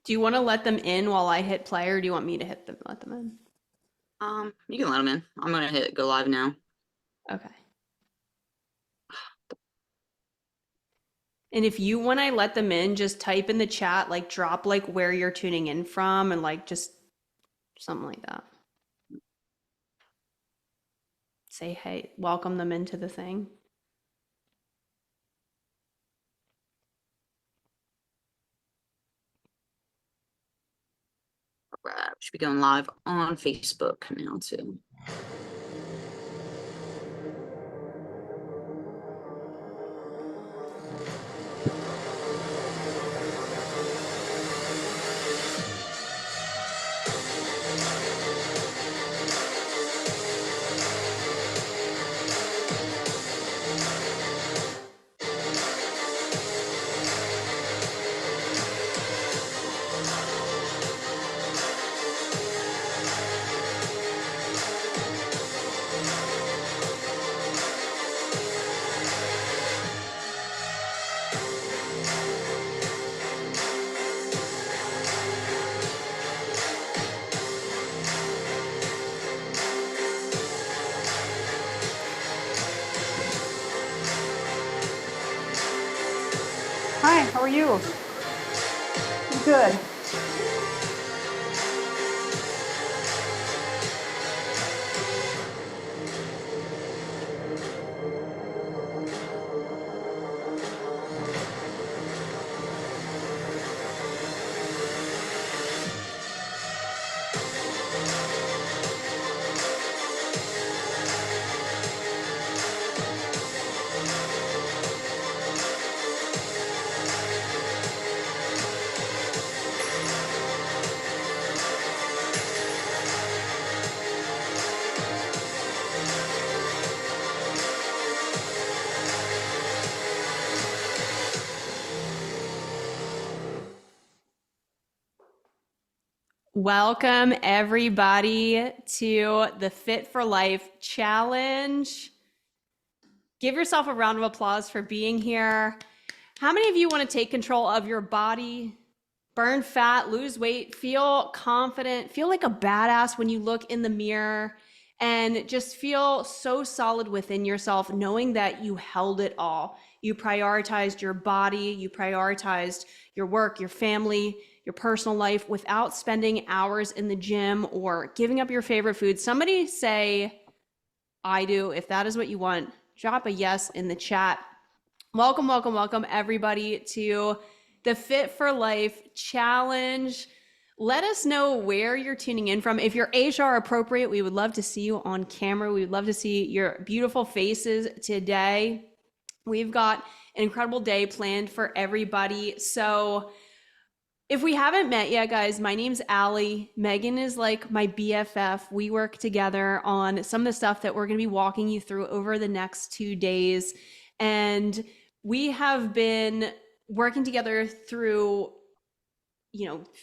Do you want to let them in while I hit play, or do you want me to let them in? You can let them in. I'm gonna hit go live now. Okay. And if you, when I let them in, just type in the chat, like drop like where you're tuning in from and like just something like that. Say, hey, welcome them into the thing. All right, should be going live on Facebook now too. Hi, how are you? Good. Welcome everybody to the Fit for Life Challenge. Give yourself a round of applause for being here. How many of you want to take control of your body, burn fat, lose weight, feel confident, feel like a badass when you look in the mirror, and just feel so solid within yourself, knowing that you held it all? You prioritized your body, you prioritized your work, your family, your personal life without spending hours in the gym or giving up your favorite food. Somebody say, I do. If that is what you want, drop a yes in the chat. Welcome, welcome, welcome everybody to the Fit for Life Challenge. Let us know where you're tuning in from. If you're HR appropriate, we would love to see you on camera. We would love to see your beautiful faces today. We've got an incredible day planned for everybody. So if we haven't met yet, guys, my name's Allie. Megan is like my BFF. We work together on some of the stuff that we're going to be walking you through over the next 2 days. And we have been working together through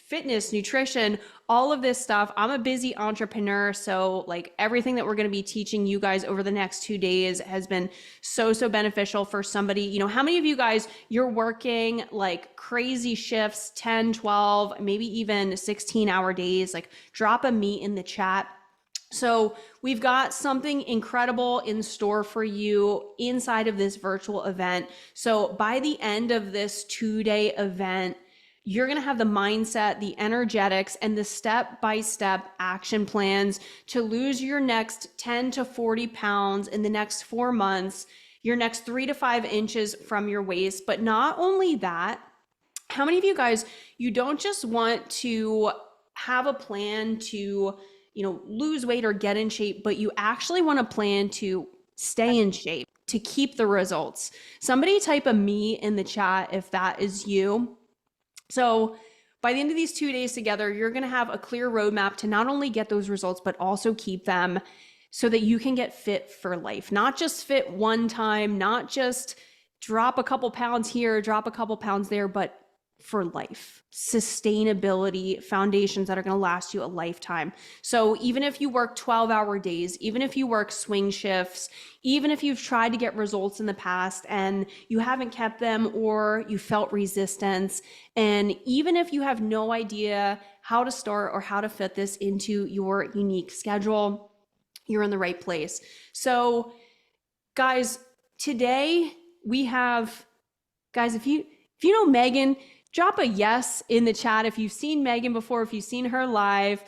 fitness, nutrition, all of this stuff. I'm a busy entrepreneur, so like everything that we're going to be teaching you guys over the next 2 days has been so beneficial for somebody. How many of you guys, you're working like crazy shifts, 10, 12, maybe even 16-hour days? Like drop a me in the chat. So we've got something incredible in store for you inside of this virtual event. So by the end of this 2-day event, you're going to have the mindset, the energetics, and the step-by-step action plans to lose your next 10 to 40 pounds in the next 4 months, your next 3 to 5 inches from your waist. But not only that, how many of you guys, you don't just want to have a plan to, lose weight or get in shape, but you actually want a plan to stay in shape, to keep the results? Somebody type a me in the chat if that is you. So by the end of these 2 days together, you're going to have a clear roadmap to not only get those results, but also keep them so that you can get fit for life. Not just fit one time, not just drop a couple pounds here, drop a couple pounds there, but for life, sustainability, foundations that are going to last you a lifetime. So even if you work 12-hour days, even if you work swing shifts, even if you've tried to get results in the past and you haven't kept them, or you felt resistance, and even if you have no idea how to start or how to fit this into your unique schedule, you're in the right place. So guys, today we have, guys, if you know Megan, drop a yes in the chat if you've seen Megan before, if you've seen her live.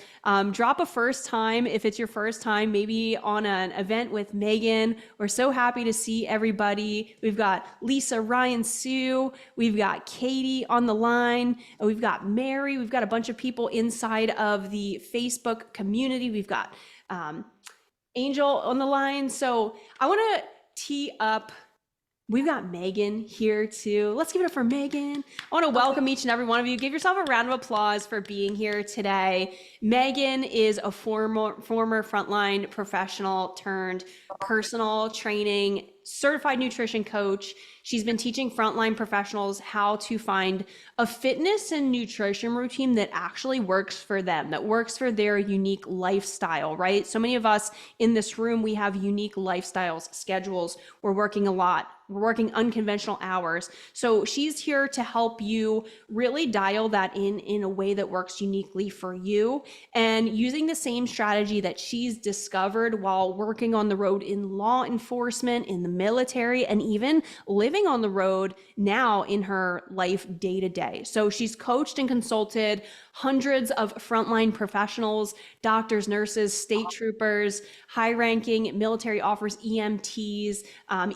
Drop a first time if it's your first time, maybe on an event with Megan. We're so happy to see everybody. We've got Lisa, Ryan, Sue. We've got Katie on the line. And we've got Mary. We've got a bunch of people inside of the Facebook community. We've got Angel on the line. So I want to tee up. We've got Megan here too. Let's give it up for Megan. I want to welcome each and every one of you. Give yourself a round of applause for being here today. Megan is a former Frontline professional turned personal training certified nutrition coach. She's been teaching frontline professionals how to find a fitness and nutrition routine that actually works for them, that works for their unique lifestyle, right? So many of us in this room, we have unique lifestyles, schedules. We're working a lot. We're working unconventional hours. So she's here to help you really dial that in a way that works uniquely for you, and using the same strategy that she's discovered while working on the road in law enforcement, in the military, and even living on the road now in her life day to day. So she's coached and consulted hundreds of frontline professionals, doctors, nurses, state troopers, high-ranking military offers, EMTs,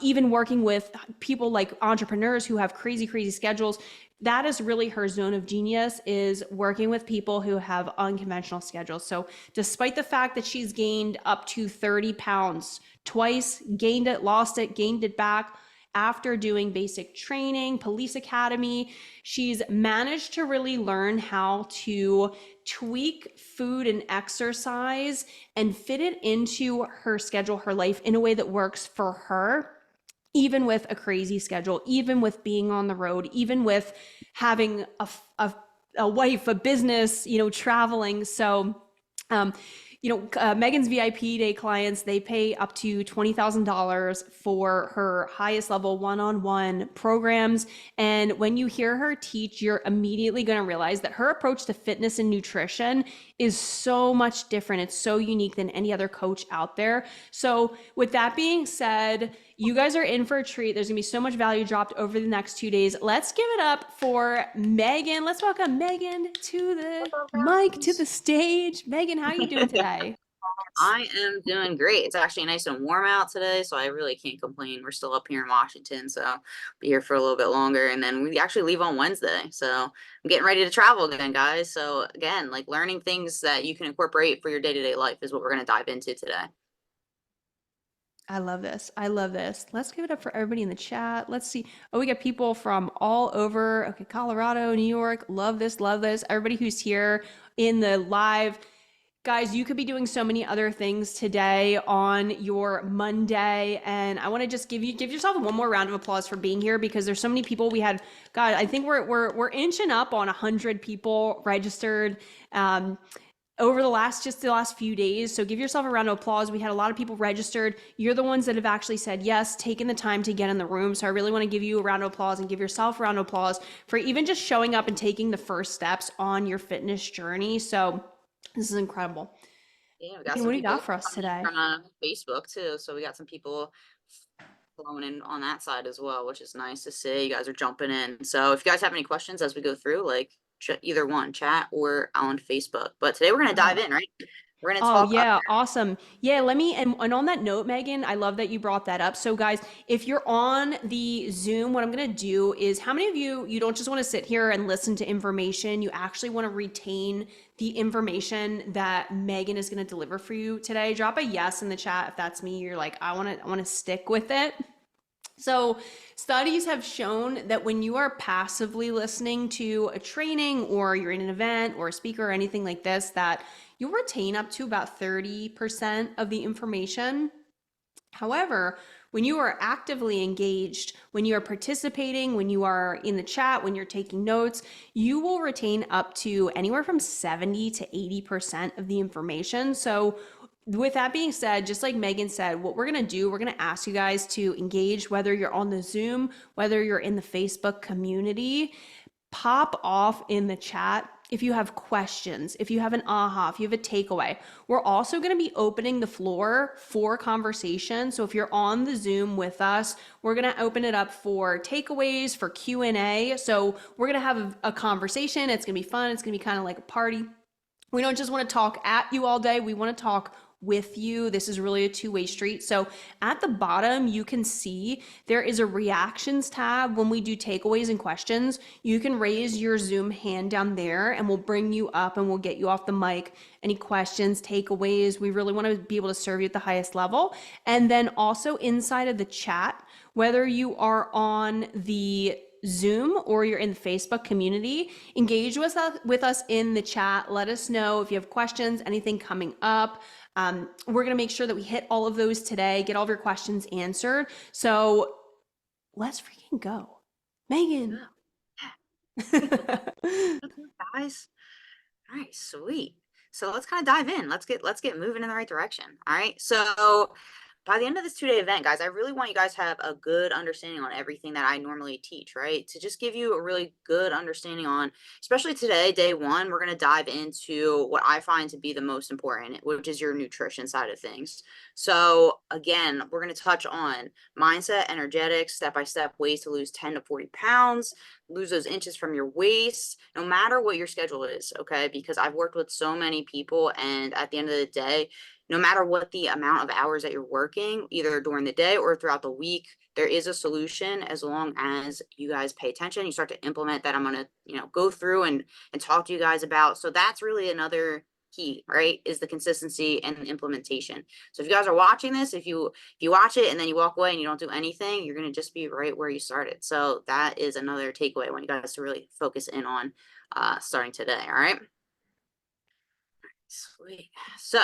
even working with people like entrepreneurs who have crazy schedules. That is really her zone of genius, is working with people who have unconventional schedules. So despite the fact that she's gained up to 30 pounds twice, gained it, lost it, gained it back, after doing basic training, police academy, she's managed to really learn how to tweak food and exercise and fit it into her schedule, her life, in a way that works for her, even with a crazy schedule, even with being on the road, even with having a wife, a business, traveling. So, Megan's VIP day clients, they pay up to $20,000 for her highest level one-on-one programs. And when you hear her teach, you're immediately going to realize that her approach to fitness and nutrition is so much different. It's so unique than any other coach out there. So with that being said, you guys are in for a treat. There's gonna be so much value dropped over the next 2 days. Let's give it up for Megan. Let's welcome Megan to the mic, to the stage. Megan, how are you doing today? I am doing great. It's actually nice and warm out today, so I really can't complain. We're still up here in Washington, so I'll be here for a little bit longer. And then we actually leave on Wednesday. So I'm getting ready to travel again, guys. So again, like learning things that you can incorporate for your day-to-day life is what we're going to dive into today. I love this. I love this. Let's give it up for everybody in the chat. Let's see. Oh, we got people from all over. Okay, Colorado, New York. Love this. Love this. Everybody who's here in the live. Guys, you could be doing so many other things today on your Monday, and I want to just give yourself one more round of applause for being here, because there's so many people. We had, God, I think we're inching up on 100 people registered over the last few days. So give yourself a round of applause. We had a lot of people registered. You're the ones that have actually said yes, taken the time to get in the room. So I really want to give you a round of applause, and give yourself a round of applause for even just showing up and taking the first steps on your fitness journey. So this is incredible. Yeah, we got Hey, some what do you people got for us today? from Facebook too. So we got some people flowing in on that side as well, which is nice to see. You guys are jumping in. So if you guys have any questions as we go through, like either one, chat or on Facebook. But today we're going to dive in, right? We're going to talk. Oh yeah, awesome. Yeah, let me, and on that note, Megan, I love that you brought that up. So guys, if you're on the Zoom, what I'm going to do is, how many of you don't just want to sit here and listen to information, you actually want to retain the information that Megan is going to deliver for you today? Drop a yes in the chat if that's me. You're like, I want to stick with it. So studies have shown that when you are passively listening to a training, or you're in an event or a speaker or anything like this, that you'll retain up to about 30% of the information. However, When you are actively engaged, when you are participating, when you are in the chat, when you're taking notes, you will retain up to anywhere from 70 to 80% of the information. So with that being said, just like Megan said, what we're going to do, we're going to ask you guys to engage, whether you're on the Zoom, whether you're in the Facebook community. Pop off in the chat if you have questions, if you have an aha, if you have a takeaway. We're also going to be opening the floor for conversation. So if you're on the Zoom with us, we're going to open it up for takeaways, for Q&A. So we're going to have a conversation. It's going to be fun. It's going to be kind of like a party. We don't just want to talk at you all day. We want to talk with you. This is really a two-way street. So at the bottom, you can see there is a reactions tab. When we do takeaways and questions, you can raise your Zoom hand down there and we'll bring you up and we'll get you off the mic. Any questions, takeaways, we really want to be able to serve you at the highest level. And then also inside of the chat, whether you are on the Zoom or you're in the Facebook community, engage with us in the chat. Let us know if you have questions, anything coming up. We're going to make sure that we hit all of those today, get all of your questions answered. So let's freaking go. Megan. Guys. All right, sweet. So let's kind of dive in. Let's get moving in the right direction. All right. So by the end of this 2-day event, guys, I really want you guys to have a good understanding on everything that I normally teach, right? To just give you a really good understanding on, especially today, day one, we're going to dive into what I find to be the most important, which is your nutrition side of things. So again, we're going to touch on mindset, energetics, step-by-step ways to lose 10 to 40 pounds, lose those inches from your waist, no matter what your schedule is, okay? Because I've worked with so many people, and at the end of the day, no matter what the amount of hours that you're working, either during the day or throughout the week, there is a solution as long as you guys pay attention. You start to implement that I'm going to, go through and talk to you guys about. So that's really another key, right? Is the consistency and the implementation. So if you guys are watching this, if you watch it and then you walk away and you don't do anything, you're going to just be right where you started. So that is another takeaway. I want you guys to really focus in on starting today. All right. Sweet. So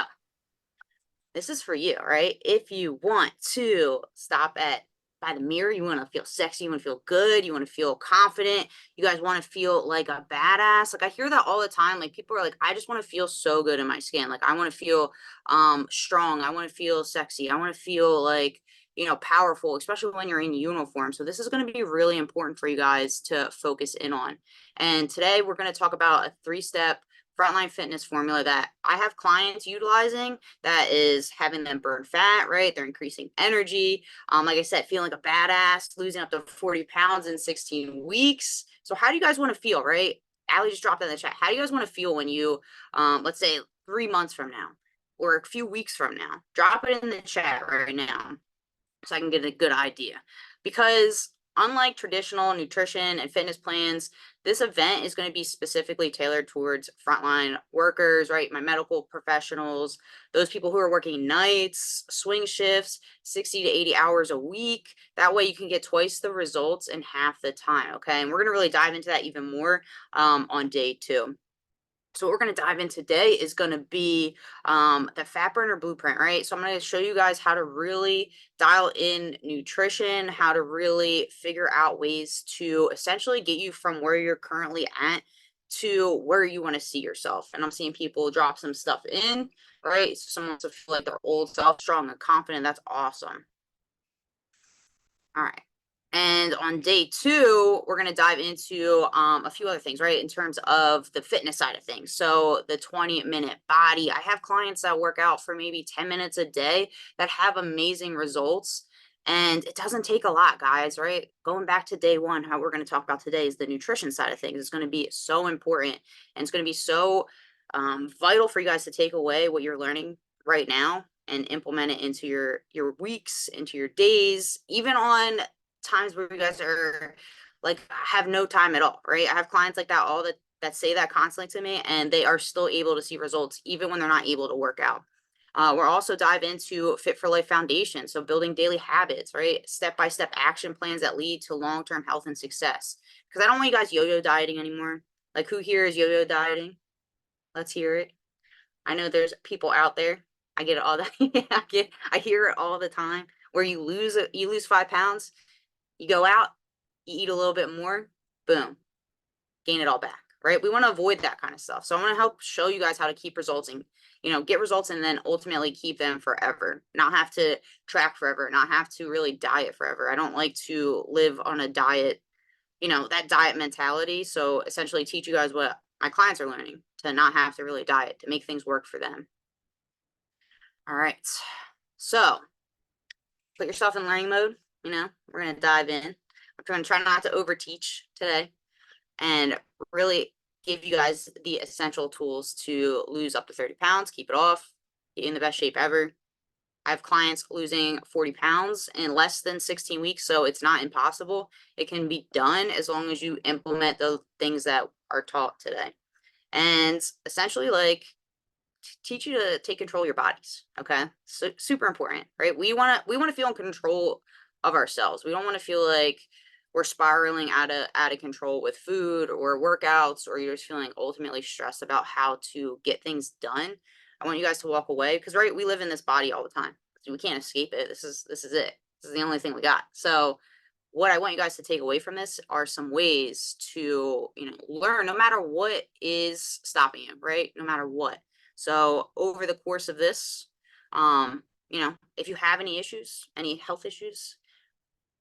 this is for you, right? If you want to stop by the mirror, you want to feel sexy, you want to feel good, you want to feel confident, you guys want to feel like a badass. Like I hear that all the time. Like people are like, I just want to feel so good in my skin. Like I want to feel strong. I want to feel sexy. I want to feel like, powerful, especially when you're in uniform. So this is going to be really important for you guys to focus in on. And today we're going to talk about a 3-step Frontline fitness formula that I have clients utilizing that is having them burn fat, right? They're increasing energy. Like I said, feeling like a badass, losing up to 40 pounds in 16 weeks. So how do you guys want to feel, right? Allie just dropped in the chat. How do you guys want to feel when you, let's say 3 months from now or a few weeks from now? Drop it in the chat right now so I can get a good idea. Because unlike traditional nutrition and fitness plans, this event is going to be specifically tailored towards frontline workers, right? My medical professionals, those people who are working nights, swing shifts, 60 to 80 hours a week. That way you can get twice the results in half the time, okay? And we're going to really dive into that even more on day 2. So what we're going to dive in today is going to be the fat burner blueprint, right? So I'm going to show you guys how to really dial in nutrition, how to really figure out ways to essentially get you from where you're currently at to where you want to see yourself. And I'm seeing people drop some stuff in, right? So someone wants to feel like their old self, strong and confident. That's awesome. All right. And on day 2, we're going to dive into a few other things, right? In terms of the fitness side of things. So the 20-minute body, I have clients that work out for maybe 10 minutes a day that have amazing results. And it doesn't take a lot, guys, right? Going back to day 1, how we're going to talk about today is the nutrition side of things. It's going to be so important, and it's going to be so vital for you guys to take away what you're learning right now and implement it into your weeks, into your days, even on times where you guys are like have no time at all, right? I have clients like that that say that constantly to me, and they are still able to see results even when they're not able to work out. We're also dive into Fit for Life Foundation, so building daily habits, right? Step-by-step action plans that lead to long-term health and success. Because I don't want you guys yo-yo dieting anymore. Like who here is yo-yo dieting? Let's hear it. I know there's people out there. I get it all the I hear it all the time. where you lose 5 pounds, you go out, you eat a little bit more, boom, gain it all back, right? We want to avoid that kind of stuff. So I'm going to help show you guys how to keep results and, get results and then ultimately keep them forever, not have to track forever, not have to really diet forever. I don't like to live on a diet, that diet mentality. So essentially teach you guys what my clients are learning, to not have to really diet, to make things work for them. All right. So put yourself in learning mode. We're going to dive in. I'm going to try not to overteach today and really give you guys the essential tools to lose up to 30 pounds, keep it off, get in the best shape ever. I have clients losing 40 pounds in less than 16 weeks, so it's not impossible. It can be done as long as you implement the things that are taught today. And essentially, teach you to take control of your bodies. Okay, so super important, right? We want to feel in control of ourselves. We don't want to feel like we're spiraling out of control with food or workouts, or you're just feeling ultimately stressed about how to get things done. I want you guys to walk away because, right, we live in this body all the time. So we can't escape it. This is it. This is the only thing we got. So what I want you guys to take away from this are some ways to, learn no matter what is stopping you, right? No matter what. So over the course of this, if you have any issues, any health issues,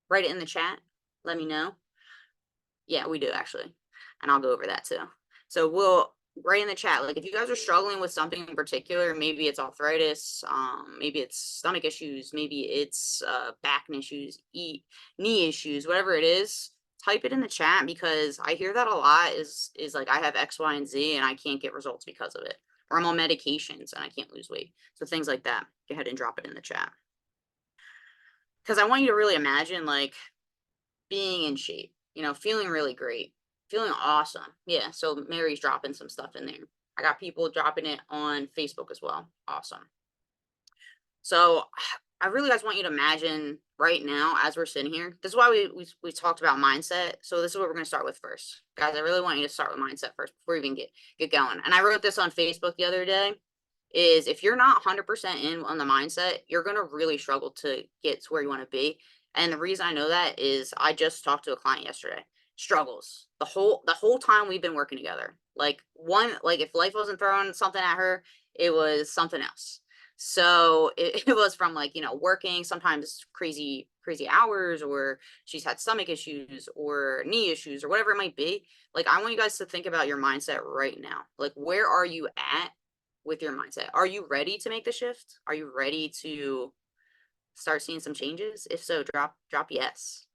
write it in the chat. Let me know. Yeah, we do actually. And I'll go over that too. So we'll write in the chat, if you guys are struggling with something in particular, maybe it's arthritis, maybe it's stomach issues, maybe it's back issues, knee issues, whatever it is, type it in the chat, because I hear that a lot is like, I have X, Y, and Z and I can't get results because of it. Or I'm on medications and I can't lose weight. So things like that, go ahead and drop it in the chat. Because I want you to really imagine being in shape, feeling really great, feeling awesome. Yeah, so Mary's dropping some stuff in there. I got people dropping it on Facebook as well. Awesome. So I really guys want you to imagine right now as we're sitting here. This is why we talked about mindset. So this is what we're going to start with first. Guys, I really want you to start with mindset first before we even get going. And I wrote this on Facebook the other day, is if you're not 100% in on the mindset, you're going to really struggle to get to where you want to be. And the reason I know that is I just talked to a client yesterday. Struggles the whole time we've been working together. If life wasn't throwing something at her, it was something else. So it was from working sometimes crazy hours, or she's had stomach issues or knee issues or whatever it might be. I want you guys to think about your mindset right now. Where are you at with your mindset? Are you ready to make the shift? Are you ready to start seeing some changes? If so, drop yes.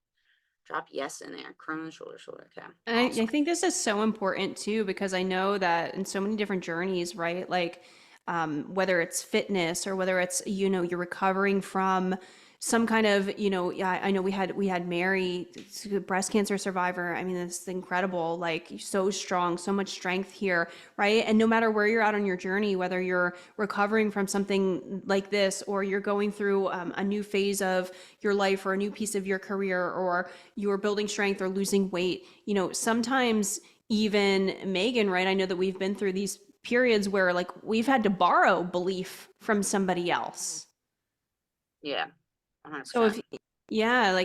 Drop yes in there. Crown, shoulder. Okay. I think this is so important too, because I know that in so many different journeys, right? Whether it's fitness or whether it's, you're recovering from some kind of, I know we had Mary, breast cancer survivor. I mean, it's incredible, so strong, so much strength here, right? And no matter where you're at on your journey, whether you're recovering from something like this, or you're going through a new phase of your life or a new piece of your career, or you're building strength or losing weight, sometimes even Megan, right? I know that we've been through these periods where we've had to borrow belief from somebody else. Yeah. 100%. So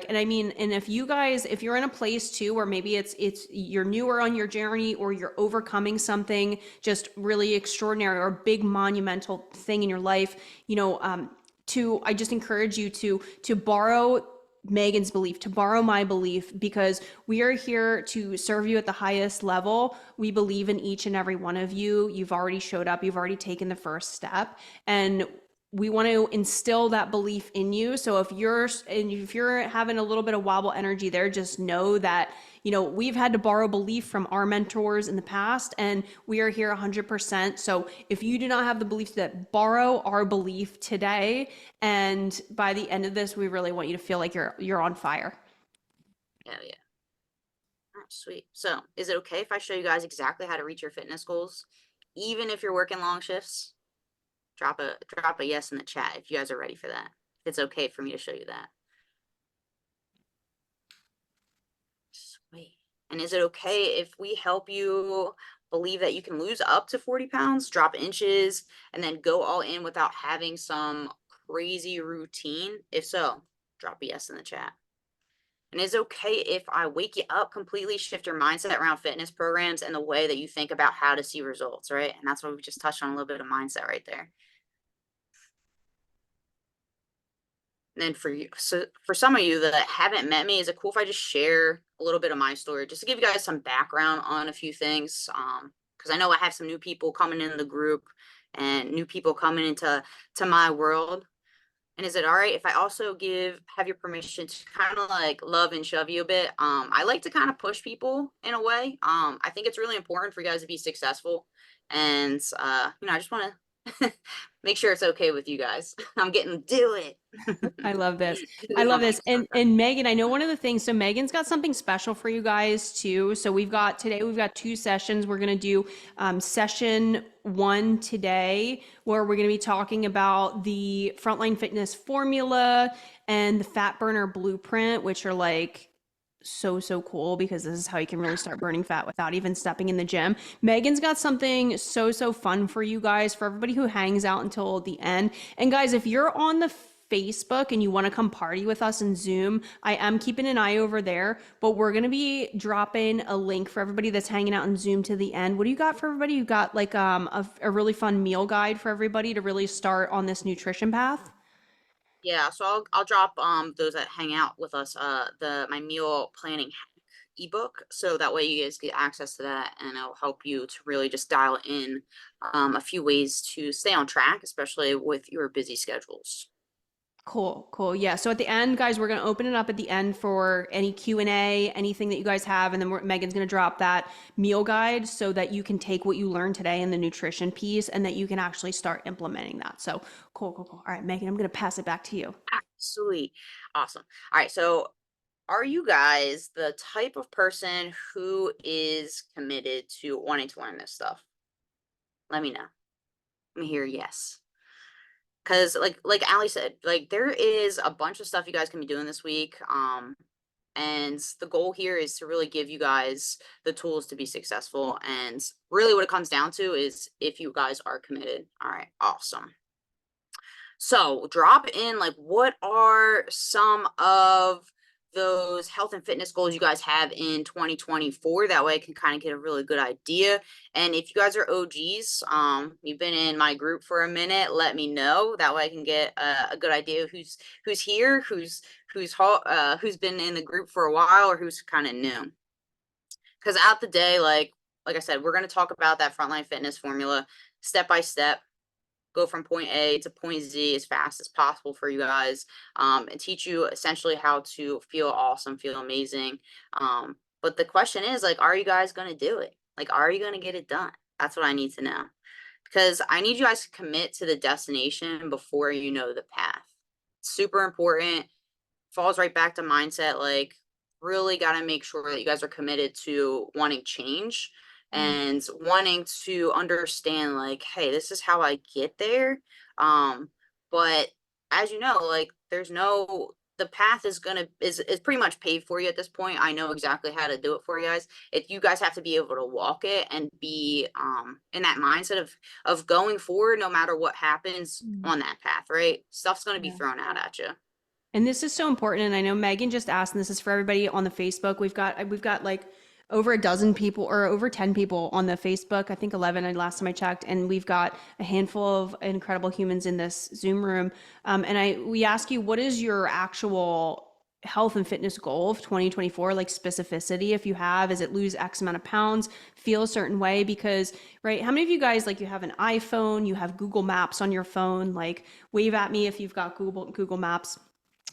and I mean, and if you're in a place too where maybe it's you're newer on your journey, or you're overcoming something just really extraordinary or big monumental thing in your life, I just encourage you to borrow Megan's belief, to borrow my belief, because we are here to serve you at the highest level. We believe in each and every one of you. You've already showed up. You've already taken the first step, and we want to instill that belief in you. So if you're having a little bit of wobble energy there, just know that, we've had to borrow belief from our mentors in the past, and we are here 100%. So if you do not have the belief, that borrow our belief today. And by the end of this, we really want you to feel like you're on fire. Hell yeah. Oh, sweet. So is it okay if I show you guys exactly how to reach your fitness goals, even if you're working long shifts? Drop a yes in the chat if you guys are ready for that. It's okay for me to show you that. Sweet. And is it okay if we help you believe that you can lose up to 40 pounds, drop inches, and then go all in without having some crazy routine? If so, drop a yes in the chat. And it's okay if I wake you up, completely shift your mindset around fitness programs and the way that you think about how to see results, right? And that's what we just touched on, a little bit of mindset right there. And then for you, so for some of you that haven't met me, is it cool if I just share a little bit of my story, just to give you guys some background on a few things? Because I know I have some new people coming in the group and new people coming into my world. And is it all right if I also have your permission to kind of like love and shove you a bit? I like to kind of push people in a way. I think it's really important for you guys to be successful. And I just want to make sure it's okay with you guys. I'm getting do it. I love this. Do I it love on this. my And Megan, I know one of the things, so Megan's got something special for you guys too. So we've got 2 sessions. We're going to do session 1 today, where we're going to be talking about the Frontline Fitness formula and the fat burner blueprint, which are like so cool, because this is how you can really start burning fat without even stepping in the gym. Megan's got something so fun for you guys, for everybody who hangs out until the end. And guys, if you're on the Facebook and you want to come party with us in Zoom, I am keeping an eye over there, but we're going to be dropping a link for everybody that's hanging out in Zoom to the end. What do you got for everybody? You got like a really fun meal guide for everybody to really start on this nutrition path? Yeah, so I'll drop those that hang out with us my meal planning hack ebook, so that way you guys get access to that, and it'll help you to really just dial in a few ways to stay on track, especially with your busy schedules. Cool. Yeah. So at the end, guys, we're going to open it up at the end for any Q&A, anything that you guys have. And then Megan's going to drop that meal guide so that you can take what you learned today in the nutrition piece and that you can actually start implementing that. So cool. All right, Megan, I'm going to pass it back to you. Sweet. Awesome. All right. So are you guys the type of person who is committed to wanting to learn this stuff? Let me know. Let me hear yes. Because like Ali said, like there is a bunch of stuff you guys can be doing this week. And the goal here is to really give you guys the tools to be successful. And really what it comes down to is if you guys are committed. All right, awesome. So drop in, like, what are some of those health and fitness goals you guys have in 2024? That way I can kind of get a really good idea. And if you guys are OGs, you've been in my group for a minute, let me know. That way I can get a good idea of who's here, who's been in the group for a while, or who's kind of new. Because out the day, like I said, we're going to talk about that Frontline Fitness formula step by step. Go from point A to point Z as fast as possible for you guys, and teach you essentially how to feel awesome, feel amazing. But the question is, like, are you guys going to do it? Like, are you going to get it done? That's what I need to know, because I need you guys to commit to the destination before you know the path. Super important. Falls right back to mindset. Like, really got to make sure that you guys are committed to wanting change and wanting to understand, like, hey, this is how I get there. But as you know, like, the path is pretty much paved for you at this point. I know exactly how to do it for you guys. If you guys have to be able to walk it and be in that mindset of going forward no matter what happens on that path, right? Stuff's going to be thrown out at you. And this is so important. And I know Megan just asked, and this is for everybody on the Facebook. We've got like over a dozen people, or over 10 people on the Facebook. I think 11 last time I checked. And we've got a handful of incredible humans in this Zoom room. We ask you, what is your actual health and fitness goal of 2024? Like specificity, if you have, is it lose X amount of pounds, feel a certain way? Because, right, how many of you guys, like, you have an iPhone, you have Google Maps on your phone? Like, wave at me if you've got Google Maps.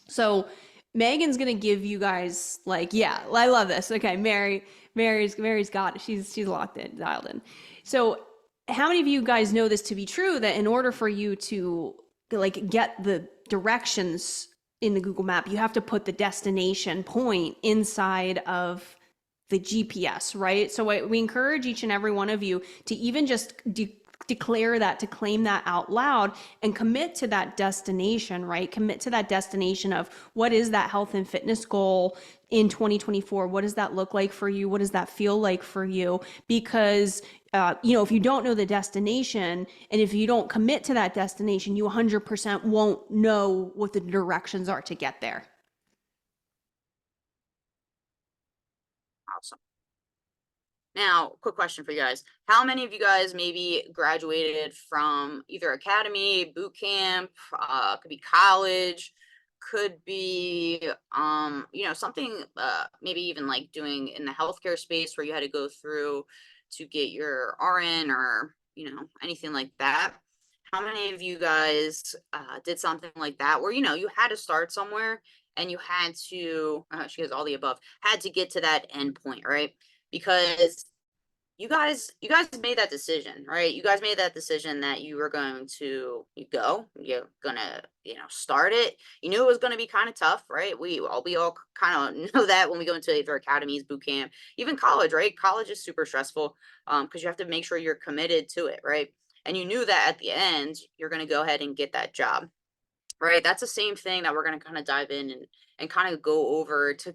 So Megan's going to give you guys, like, yeah, I love this. Okay. Mary's got it. She's locked in, dialed in. So how many of you guys know this to be true, that in order for you to, like, get the directions in the Google map, you have to put the destination point inside of the GPS, right? So we encourage each and every one of you to even just declare that, to claim that out loud and commit to that destination, right? Commit to that destination of what is that health and fitness goal in 2024? What does that look like for you? What does that feel like for you? Because, if you don't know the destination, and if you don't commit to that destination, you 100% won't know what the directions are to get there. Now, quick question for you guys. How many of you guys maybe graduated from either academy, boot camp, could be college, could be something maybe even like doing in the healthcare space where you had to go through to get your RN or anything like that. How many of you guys did something like that where you had to start somewhere and you had to she has all the above, had to get to that end point, right? Because you guys made that decision, right? You guys made that decision that you were going to you're gonna start it. You knew it was going to be kind of tough, right? We all kind of know that when we go into either academies, boot camp, even college, right? College is super stressful because you have to make sure you're committed to it, right? And you knew that at the end you're going to go ahead and get that job, right? That's the same thing that we're going to kind of dive in and kind of go over to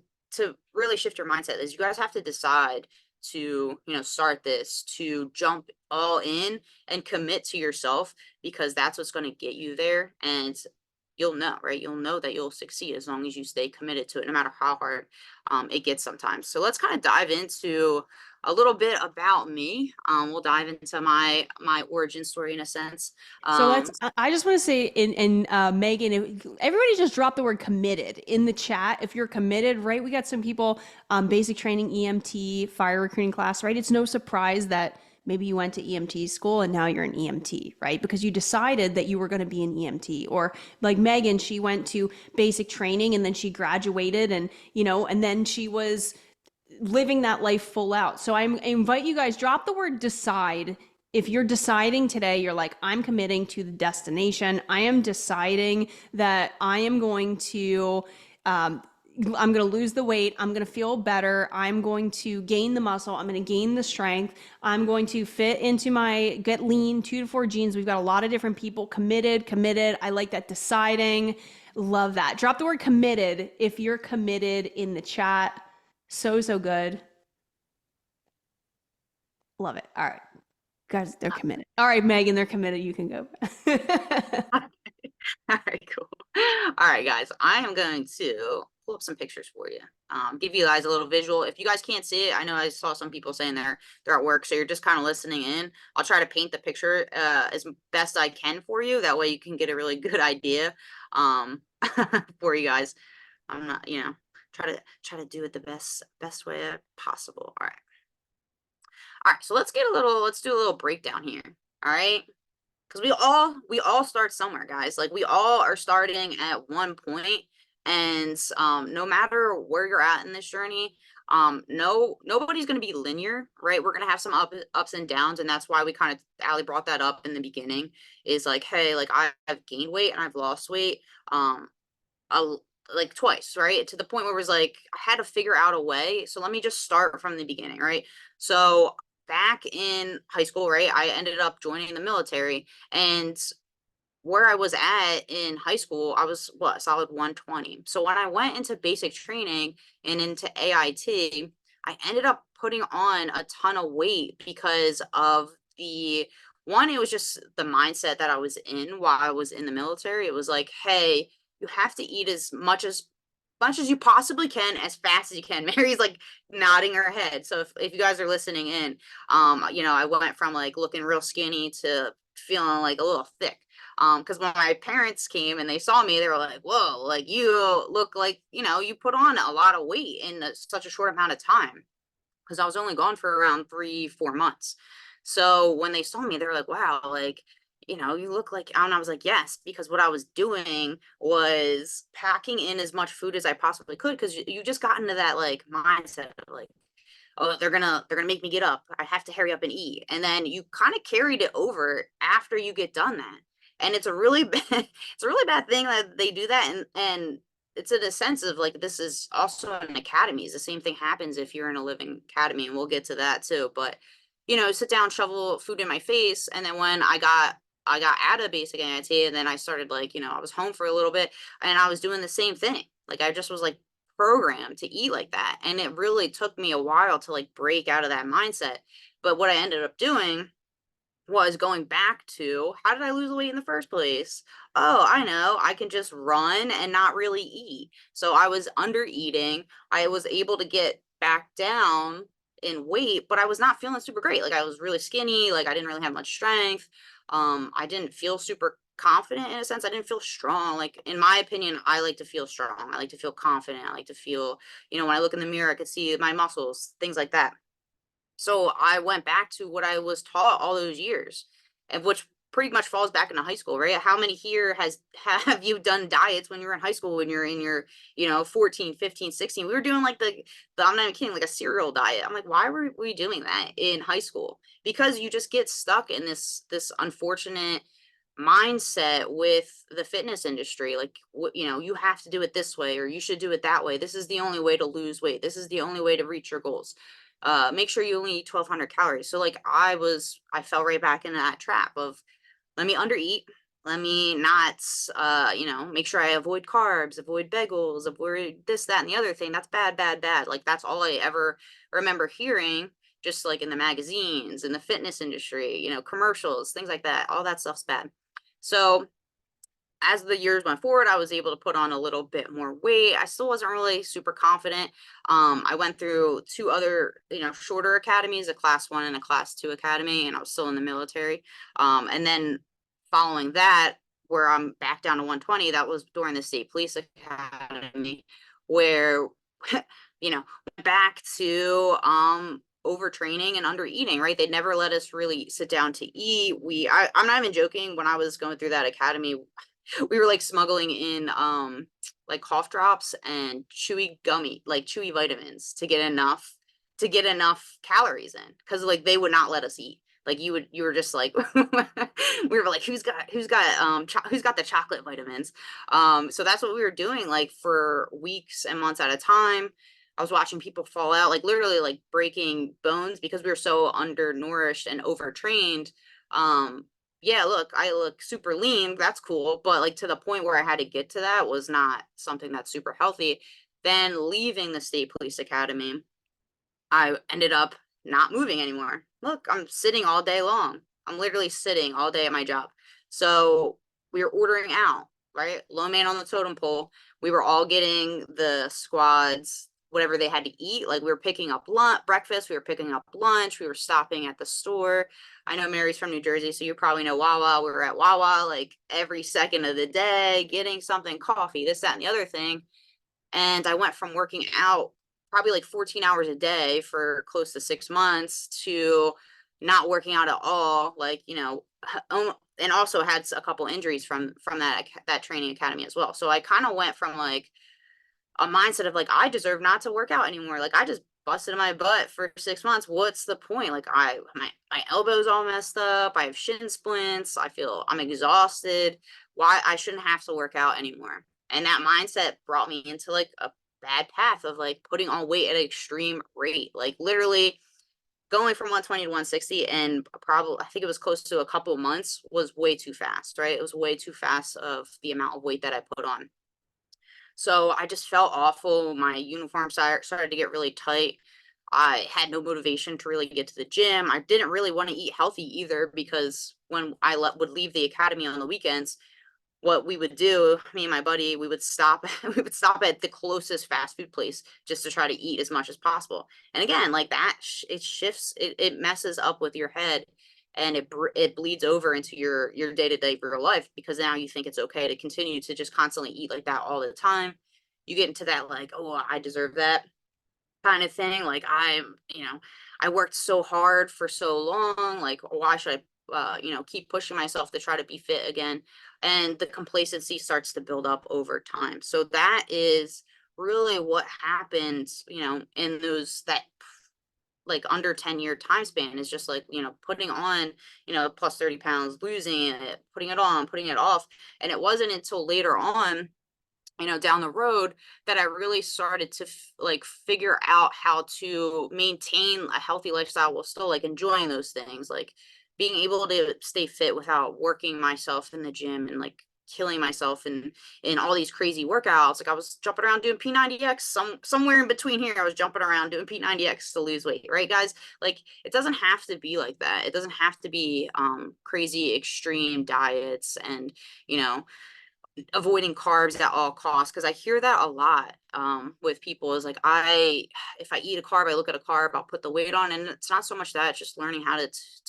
really shift your mindset. Is you guys have to decide to start this, to jump all in and commit to yourself, because that's what's going to get you there. And you'll know, right? You'll know that you'll succeed as long as you stay committed to it, no matter how hard it gets sometimes. So let's kind of dive into a little bit about me. We'll dive into my origin story in a sense. So I just want to say, Megan, everybody just drop the word committed in the chat. If you're committed, right? We got some people, basic training, EMT, fire recruiting class, right? It's no surprise that maybe you went to EMT school and now you're an EMT, right? Because you decided that you were going to be an EMT. Or like Megan, she went to basic training and then she graduated and then she was living that life full out. So I invite you guys, drop the word decide. If you're deciding today, you're like, I'm committing to the destination. I am deciding that I am going to, I'm going to lose the weight. I'm going to feel better. I'm going to gain the muscle. I'm going to gain the strength. I'm going to fit into get lean, 2 to 4 jeans. We've got a lot of different people committed. I like that deciding. Love that. Drop the word committed if you're committed in the chat. So good. Love it. All right. Guys, they're committed. All right, Megan, they're committed. You can go. All right, cool. All right, guys, I am going to pull up some pictures for you. Give you guys a little visual. If you guys can't see it, I know I saw some people saying they're at work, so you're just kind of listening in. I'll try to paint the picture as best I can for you. That way you can get a really good idea for you guys. I'm not, try to do it the best way possible. All right. All right, so let's do a little breakdown here. All right. Because we all start somewhere, guys. Like we all are starting at one point, and no matter where you're at in this journey, nobody's going to be linear, right? We're going to have some ups and downs, and that's why we kind of, Allie brought that up in the beginning, is like, hey, like I've gained weight and I've lost weight a, like twice, right? To the point where it was like I had to figure out a way. So let me just start from the beginning, right? So back in high school, right, I ended up joining the military, and where I was at in high school, I was what, solid 120. So when I went into basic training and into AIT, I ended up putting on a ton of weight because of the one, it was just the mindset that I was in while I was in the military. It was like, hey, you have to eat as much as you possibly can, as fast as you can. Mary's like nodding her head. So if you guys are listening in, I went from like looking real skinny to feeling like a little thick. Because when my parents came and they saw me, they were like, whoa, like you look like, you put on a lot of weight in such a short amount of time. Because I was only gone for around 3-4 months. So when they saw me, they were like, wow, like, you look like, and I was like, yes, because what I was doing was packing in as much food as I possibly could. Because you just got into that like mindset of like, oh, they're gonna make me get up. I have to hurry up and eat. And then you kind of carried it over after you get done that. And it's a really bad, it's a really bad thing that they do that. And it's in a sense of like, this is also in academies. The same thing happens if you're in a living academy, and we'll get to that too. But sit down, shovel food in my face. And then when I got out of basic AIT, and then I started like, I was home for a little bit, and I was doing the same thing. Like I just was like programmed to eat like that. And it really took me a while to like break out of that mindset. But what I ended up doing was going back to, how did I lose the weight in the first place? Oh, I know, I can just run and not really eat. So I was under eating. I was able to get back down in weight, but I was not feeling super great. Like I was really skinny, like I didn't really have much strength. I didn't feel super confident in a sense. I didn't feel strong. Like in my opinion, I like to feel strong. I like to feel confident. I like to feel, when I look in the mirror, I could see my muscles, things like that. So I went back to what I was taught all those years, and which pretty much falls back into high school, right? How many here have you done diets when you were in high school, when you're in your, 14, 15, 16? We were doing like the I'm not even kidding, like a cereal diet. I'm like, why were we doing that in high school? Because you just get stuck in this unfortunate mindset with the fitness industry. Like, you have to do it this way, or you should do it that way. This is the only way to lose weight. This is the only way to reach your goals. Make sure you only eat 1,200 calories. So like I fell right back into that trap of, let me undereat, let me not, make sure I avoid carbs, avoid bagels, avoid this, that, and the other thing. That's bad, bad, bad. Like that's all I ever remember hearing, just like in the magazines, in the fitness industry, commercials, things like that. All that stuff's bad. So as the years went forward, I was able to put on a little bit more weight. I still wasn't really super confident. I went through two other, shorter academies, a class 1 and a class 2 academy, and I was still in the military. And then following that, where I'm back down to 120, that was during the state police academy, where, went back to, overtraining and under eating, right? They never let us really sit down to eat. I'm not even joking. When I was going through that academy, we were like smuggling in like cough drops and chewy vitamins to get enough calories in, because like they would not let us eat. Like you were just like we were like, who's got the chocolate vitamins. So that's what we were doing, like for weeks and months at a time. I was watching people fall out, like literally like breaking bones, because we were so undernourished and overtrained. Yeah, look, I look super lean. That's cool. But like to the point where I had to get to that was not something that's super healthy. Then leaving the state police academy, I ended up not moving anymore. Look, I'm sitting all day long. I'm literally sitting all day at my job. So we were ordering out, right? Low man on the totem pole. We were all getting the squads, whatever they had to eat. Like we were picking up breakfast, we were picking up lunch, we were stopping at the store. I know Mary's from New Jersey, so you probably know Wawa. We were at Wawa like every second of the day, getting something, coffee, this, that, and the other thing. And I went from working out probably like 14 hours a day for close to 6 months to not working out at all, like, and also had a couple injuries from that training academy as well. So I kind of went from like a mindset of like, I deserve not to work out anymore. Like I just busted my butt for 6 months. What's the point? Like my elbow's all messed up. I have shin splints. I'm exhausted. Why I shouldn't have to work out anymore. And that mindset brought me into like a bad path of like putting on weight at an extreme rate. Like literally going from 120 to 160, and probably I think it was close to a couple months, was way too fast, right? It was way too fast of the amount of weight that I put on. So I just felt awful. My uniform started to get really tight. I had no motivation to really get to the gym. I didn't really want to eat healthy either, because when I would leave the academy on the weekends, what we would do, me and my buddy, we would stop we would stop at the closest fast food place just to try to eat as much as possible. And again, like that, it shifts, it messes up with your head, and it bleeds over into your day-to-day real life, because now you think it's okay to continue to just constantly eat like that all the time. You get into that like, oh, I deserve that kind of thing. Like I worked so hard for so long. Like, why should I, keep pushing myself to try to be fit again? And the complacency starts to build up over time. So that is really what happens, in that like under 10-year time span, is just like, putting on, plus 30 pounds, losing it, putting it on, putting it off. And it wasn't until later on, down the road, that I really started to like figure out how to maintain a healthy lifestyle while still like enjoying those things, like being able to stay fit without working myself in the gym and like killing myself in all these crazy workouts. Like I was jumping around doing P90X, somewhere in between here I was jumping around doing P90X to lose weight, right guys? Like it doesn't have to be like that. It doesn't have to be crazy extreme diets and, avoiding carbs at all costs, because I hear that a lot with people is like, if I eat a carb, I look at a carb, I'll put the weight on, and it's not so much that, it's just learning how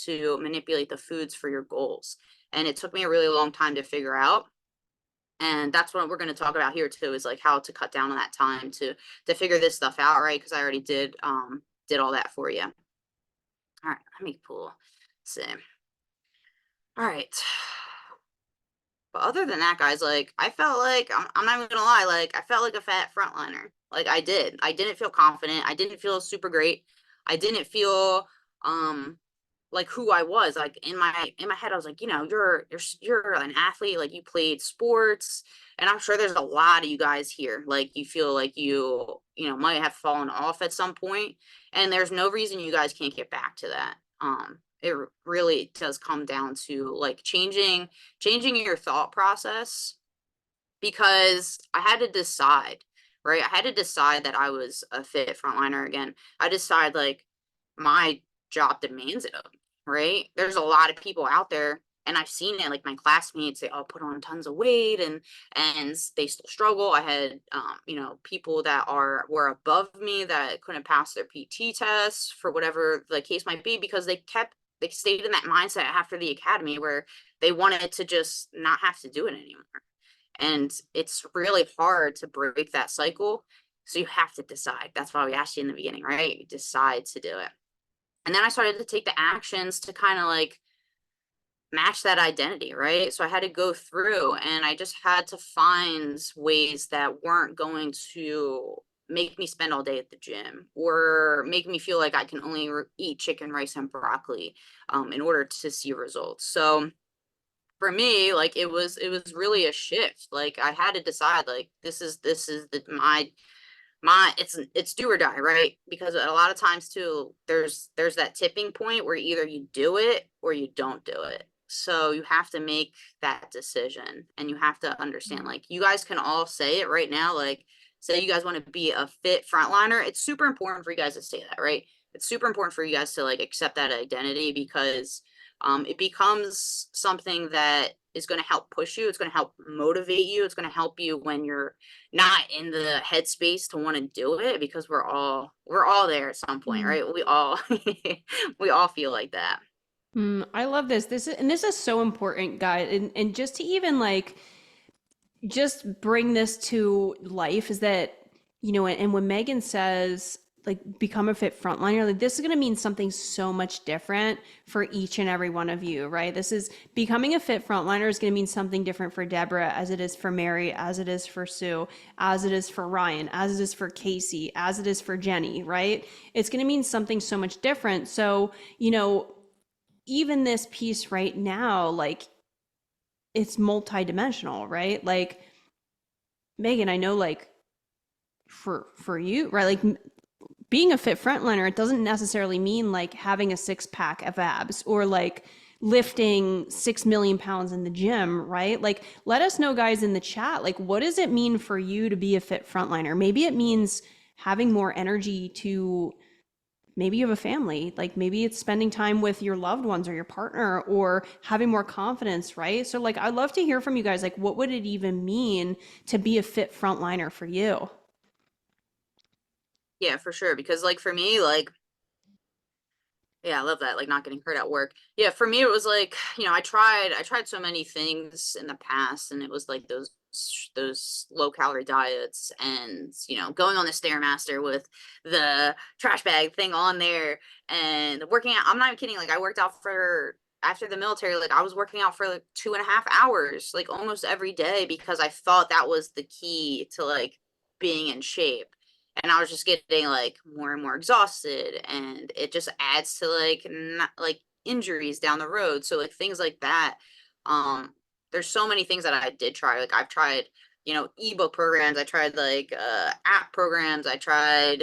to manipulate the foods for your goals. And it took me a really long time to figure out, and that's what we're going to talk about here too, is like how to cut down on that time to figure this stuff out, right? Because I already did all that for you. All right, let me pull. See. All right. But other than that, guys, like, I felt like, I'm not even gonna lie, like, I felt like a fat frontliner. Like, I did. I didn't feel confident. I didn't feel super great. I didn't feel like who I was. Like, in my head, I was like, you're an athlete, like, you played sports, and I'm sure there's a lot of you guys here, like, you feel like might have fallen off at some point, and there's no reason you guys can't get back to that. It really does come down to like changing your thought process, because I had to decide, right? I had to decide that I was a fit frontliner again. I decided like my job demands it of me, right? There's a lot of people out there, and I've seen it, like my classmates, they all put on tons of weight and they still struggle. I had people that were above me that couldn't pass their PT tests for whatever the case might be, because they stayed in that mindset after the academy where they wanted to just not have to do it anymore. And it's really hard to break that cycle. So you have to decide. That's why we asked you in the beginning, right? You decide to do it. And then I started to take the actions to kind of like match that identity, right? So I had to go through, and I just had to find ways that weren't going to make me spend all day at the gym or make me feel like I can only eat chicken, rice, and broccoli in order to see results. So for me, like it was really a shift. Like I had to decide, like this is my it's do or die, right? Because a lot of times too, there's that tipping point where either you do it or you don't do it. So you have to make that decision, and you have to understand, like, you guys can all say it right now, like, say you guys want to be a fit frontliner. It's super important for you guys to say that, right? It's super important for you guys to like accept that identity, because it becomes something that is going to help push you. It's going to help motivate you. It's going to help you when you're not in the headspace to want to do it, because we're all there at some point, right? We all we all feel like that. I love this. This is so important, guys. And just to even like just bring this to life is that, and when Megan says like become a fit frontliner, like this is going to mean something so much different for each and every one of you, right? This is becoming a fit frontliner is going to mean something different for Deborah, as it is for Mary, as it is for Sue, as it is for Ryan, as it is for Casey, as it is for Jenny, right? It's going to mean something so much different. So, even this piece right now, like it's multidimensional, right? Like Megan, I know like for you, right? Like being a fit frontliner, it doesn't necessarily mean like having a six pack of abs or like lifting 6 million pounds in the gym, right? Like let us know, guys, in the chat, like what does it mean for you to be a fit frontliner? Maybe it means having more energy to, maybe you have a family, like maybe it's spending time with your loved ones or your partner, or having more confidence, right? So like I'd love to hear from you guys, like what would it even mean to be a fit frontliner for you? Yeah, for sure. Because like for me, like, yeah, I love that. Like not getting hurt at work. Yeah, for me it was like, I tried so many things in the past, and it was like those low calorie diets, and going on the Stairmaster with the trash bag thing on there, and working out. I'm not even kidding. Like I worked out for after the military, like I was working out for like 2.5 hours, like almost every day, because I thought that was the key to like being in shape. And I was just getting like more and more exhausted, and it just adds to like not like injuries down the road. So like things like that. Um, there's so many things that I did try. Like I've tried, ebook programs. I tried like app programs. I tried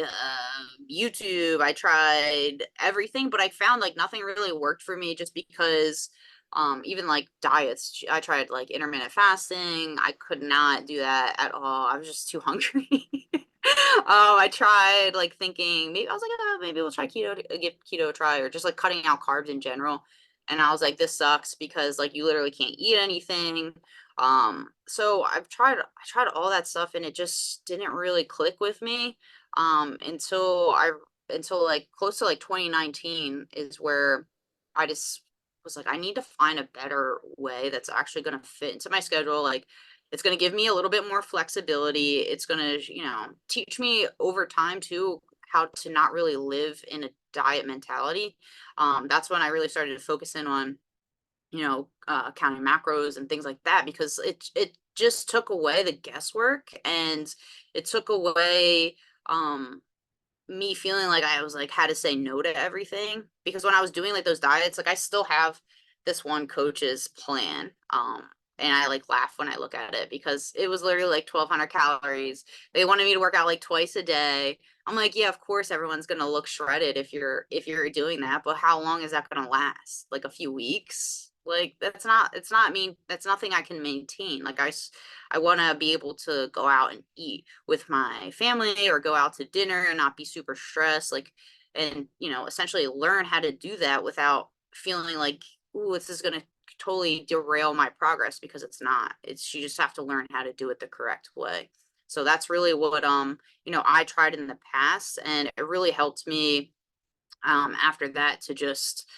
YouTube. I tried everything, but I found like nothing really worked for me, just because even like diets, I tried like intermittent fasting. I could not do that at all. I was just too hungry. I tried like thinking, maybe I was like, maybe we'll try keto, give keto a try, or just like cutting out carbs in general. And I was like, this sucks because like you literally can't eat anything. So I tried all that stuff and it just didn't really click with me. Until until like close to like 2019 is where I just was like, I need to find a better way that's actually going to fit into my schedule. Like, it's going to give me a little bit more flexibility. It's going to, teach me over time too how to not really live in a diet mentality. That's when I really started to focus in on, counting macros and things like that, because it just took away the guesswork, and it took away me feeling like I was like had to say no to everything. Because when I was doing like those diets, like I still have this one coach's plan. And I like laugh when I look at it because it was literally like 1,200 calories. They wanted me to work out like twice a day. I'm like, yeah, of course everyone's gonna look shredded if you're doing that, but how long is that gonna last? Like a few weeks? Like that's nothing I can maintain. Like I want to be able to go out and eat with my family or go out to dinner and not be super stressed, like, and essentially learn how to do that without feeling like, ooh, this is going to totally derail my progress, because it's not. It's, you just have to learn how to do it the correct way. So that's really what I tried in the past, and it really helped me after that to just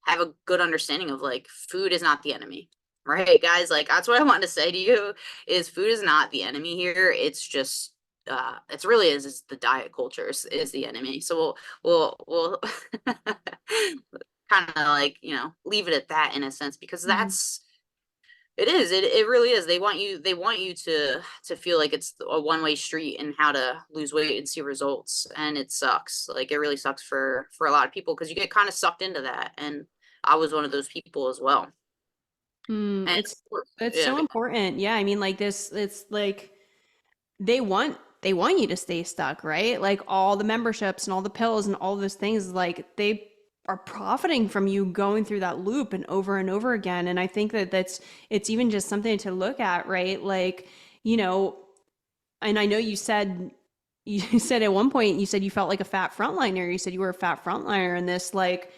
have a good understanding of like food is not the enemy, right, guys? Like that's what I want to say to you, is food is not the enemy here. It's just it's really is the diet culture is the enemy. So we'll kind of like leave it at that in a sense, because Mhm. that's it really is. They want you to feel like it's a one-way street and how to lose weight and see results. And it sucks. Like it really sucks for a lot of people, because you get kind of sucked into that. And I was one of those people as well. Mm, And it's yeah, so important. Yeah, I mean, like this, it's like they want you to stay stuck, right? Like all the memberships and all the pills and all those things, like they are profiting from you going through that loop and over again. And I think that it's even just something to look at, right? Like, you know, and I know you said at one point you said you felt like a fat frontliner. You said you were a fat frontliner, and this like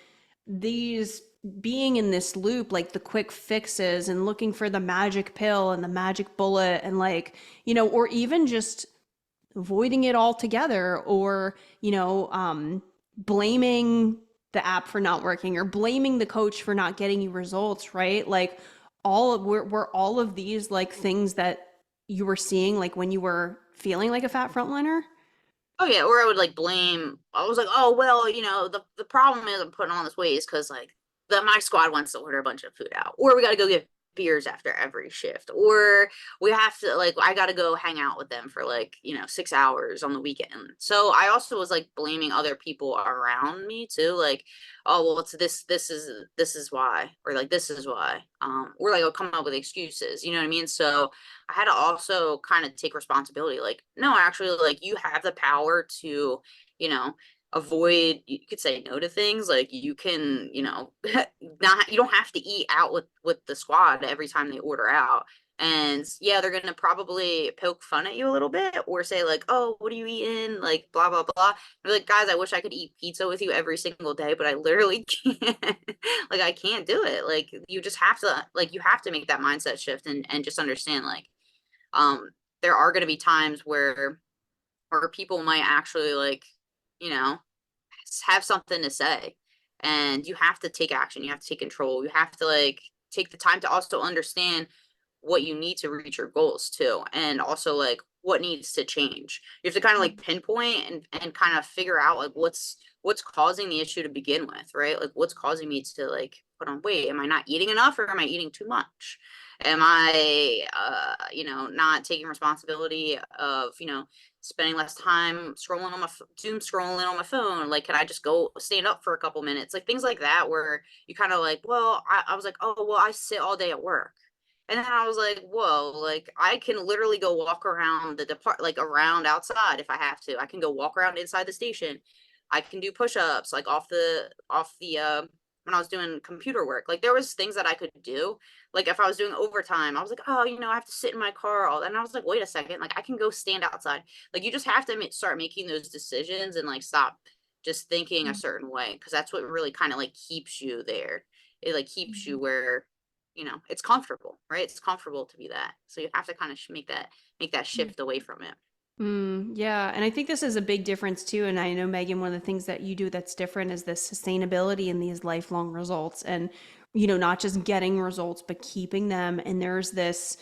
these being in this loop, like the quick fixes and looking for the magic pill and the magic bullet, and like, or even just avoiding it altogether, or blaming the app for not working, or blaming the coach for not getting you results, right? Like were all of these like things that you were seeing like when you were feeling like a fat frontliner? oh yeah, or I would like blame. I was like, oh well, the problem is I'm putting on this weight is because like my squad wants to order a bunch of food out, or we got to go get beers after every shift, or we have to like I got to go hang out with them for like 6 hours on the weekend. So I also was like blaming other people around me too, like, oh well, it's this is why, or like this is why, or like I'll come up with excuses. You know what I mean? So I had to also kind of take responsibility. Like, no, actually, like you have the power to, you know, avoid, you could say no to things. Like you can, not, you don't have to eat out with the squad every time they order out. And yeah, they're gonna probably poke fun at you a little bit, or say like, "Oh, what are you eating?" Like blah blah blah. They're like, guys, I wish I could eat pizza with you every single day, but I literally can't. Like I can't do it. Like you just have to, like you have to make that mindset shift, and just understand like um there are going to be times where people might actually like you know have something to say, and you have to take action, you have to take control, you have to like take the time to also understand what you need to reach your goals too, and also like what needs to change. You have to kind of like pinpoint and kind of figure out like what's causing the issue to begin with, right? Like what's causing me to like put on weight? Am I not eating enough, or am I eating too much? Am I not taking responsibility of spending less time scrolling on my doom scrolling on my phone? Like, can I just go stand up for a couple minutes? Like things like that, where you kind of like, well, I was like, oh well, I sit all day at work. And then I was like, whoa, like I can literally go walk around like around outside if I have to. I can go walk around inside the station. I can do push-ups like off the when I was doing computer work. Like there was things that I could do. Like if I was doing overtime, I was like, oh, I have to sit in my car all. And I was like, wait a second, like I can go stand outside. Like you just have to start making those decisions, and like stop just thinking a certain way, because that's what really kind of like keeps you there, it like keeps you where, it's comfortable, right? It's comfortable to be that. So you have to kind of make that shift away from it. Yeah, and I think this is a big difference too. And I know, Megan, one of the things that you do that's different is this sustainability and these lifelong results, and not just getting results, but keeping them. And there's this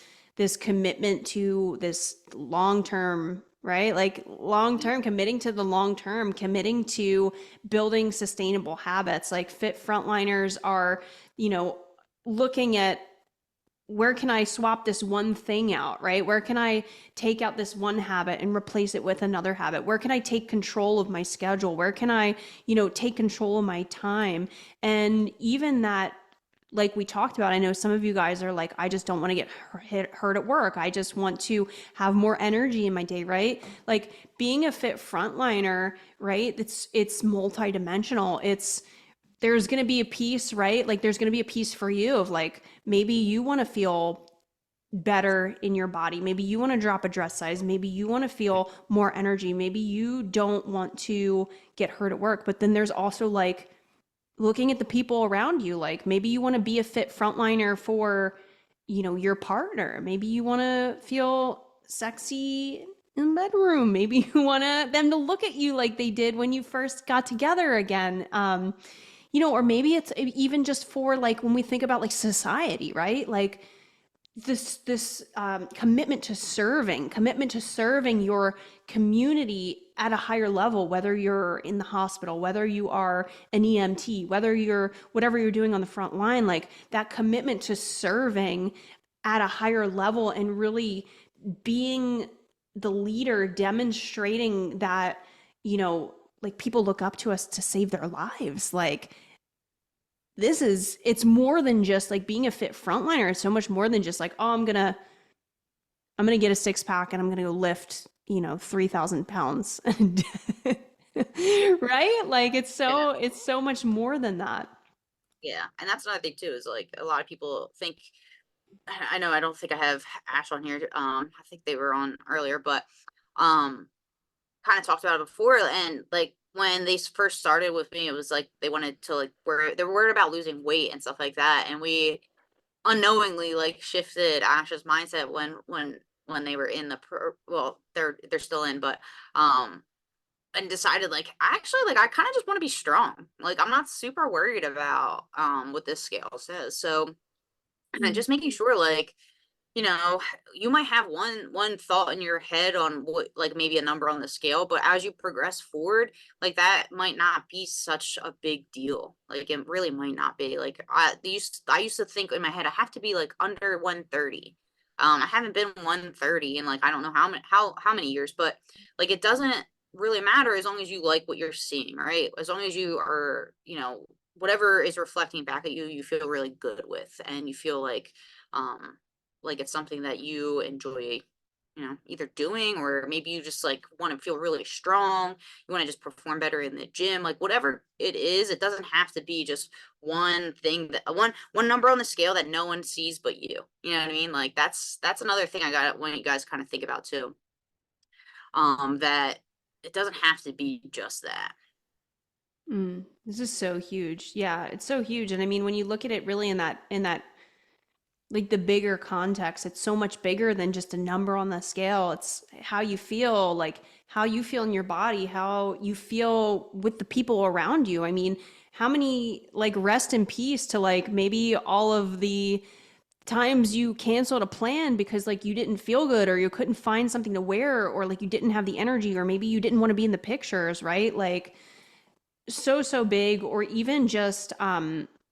commitment to this long term, right? Like long term, committing to the long term, committing to building sustainable habits. Like fit frontliners are, looking at where can I swap this one thing out, right? Where can I take out this one habit and replace it with another habit? Where can I take control of my schedule? Where can I, take control of my time? And even that, like we talked about, I know some of you guys are like, I just don't want to get hurt at work. I just want to have more energy in my day, right? Like being a fit frontliner, right? It's multidimensional. There's going to be a piece, right? Like there's going to be a piece for you of like, maybe you want to feel better in your body. Maybe you want to drop a dress size. Maybe you want to feel more energy. Maybe you don't want to get hurt at work. But then there's also like looking at the people around you. Like maybe you want to be a fit frontliner for, your partner. Maybe you want to feel sexy in the bedroom. Maybe you want them to look at you like they did when you first got together again. Or maybe it's even just for like when we think about like society, right? Like this commitment to serving your community at a higher level, whether you're in the hospital, whether you are an EMT, whatever you're doing on the front line, like that commitment to serving at a higher level and really being the leader, demonstrating that, like people look up to us to save their lives. Like it's more than just like being a fit frontliner. It's so much more than just like, oh, I'm gonna get a 6-pack and I'm gonna go lift, 3,000 pounds. Right? Like it's so much more than that. Yeah. And that's another thing too, is like a lot of people think, I know I don't think I have Ash on here. I think they were on earlier, but kind of talked about it before. And like when they first started with me, it was like they wanted to like they were worried about losing weight and stuff like that. And we unknowingly like shifted Ash's mindset when they were in well, they're still in, but and decided like actually like I kind of just want to be strong. Like I'm not super worried about what this scale says. So and just making sure like, you know, you might have one thought in your head on what like maybe a number on the scale, but as you progress forward, like that might not be such a big deal. Like it really might not be. Like I used to think in my head I have to be like under 130. I haven't been 130 in like I don't know how many years, but like it doesn't really matter as long as you like what you're seeing, right? As long as you are, whatever is reflecting back at you, you feel really good with, and you feel like it's something that you enjoy, either doing, or maybe you just like want to feel really strong. You want to just perform better in the gym, like whatever it is. It doesn't have to be just one thing that one number on the scale that no one sees but you. You know what I mean? Like that's another thing I got when you guys kind of think about too. That it doesn't have to be just that. This is so huge. Yeah, it's so huge. And I mean, when you look at it really in that like the bigger context, it's so much bigger than just a number on the scale. It's how you feel, like how you feel in your body, how you feel with the people around you. I mean, how many like rest in peace to like maybe all of the times you canceled a plan because like you didn't feel good or you couldn't find something to wear or like you didn't have the energy or maybe you didn't want to be in the pictures, right? Like so big. Or even just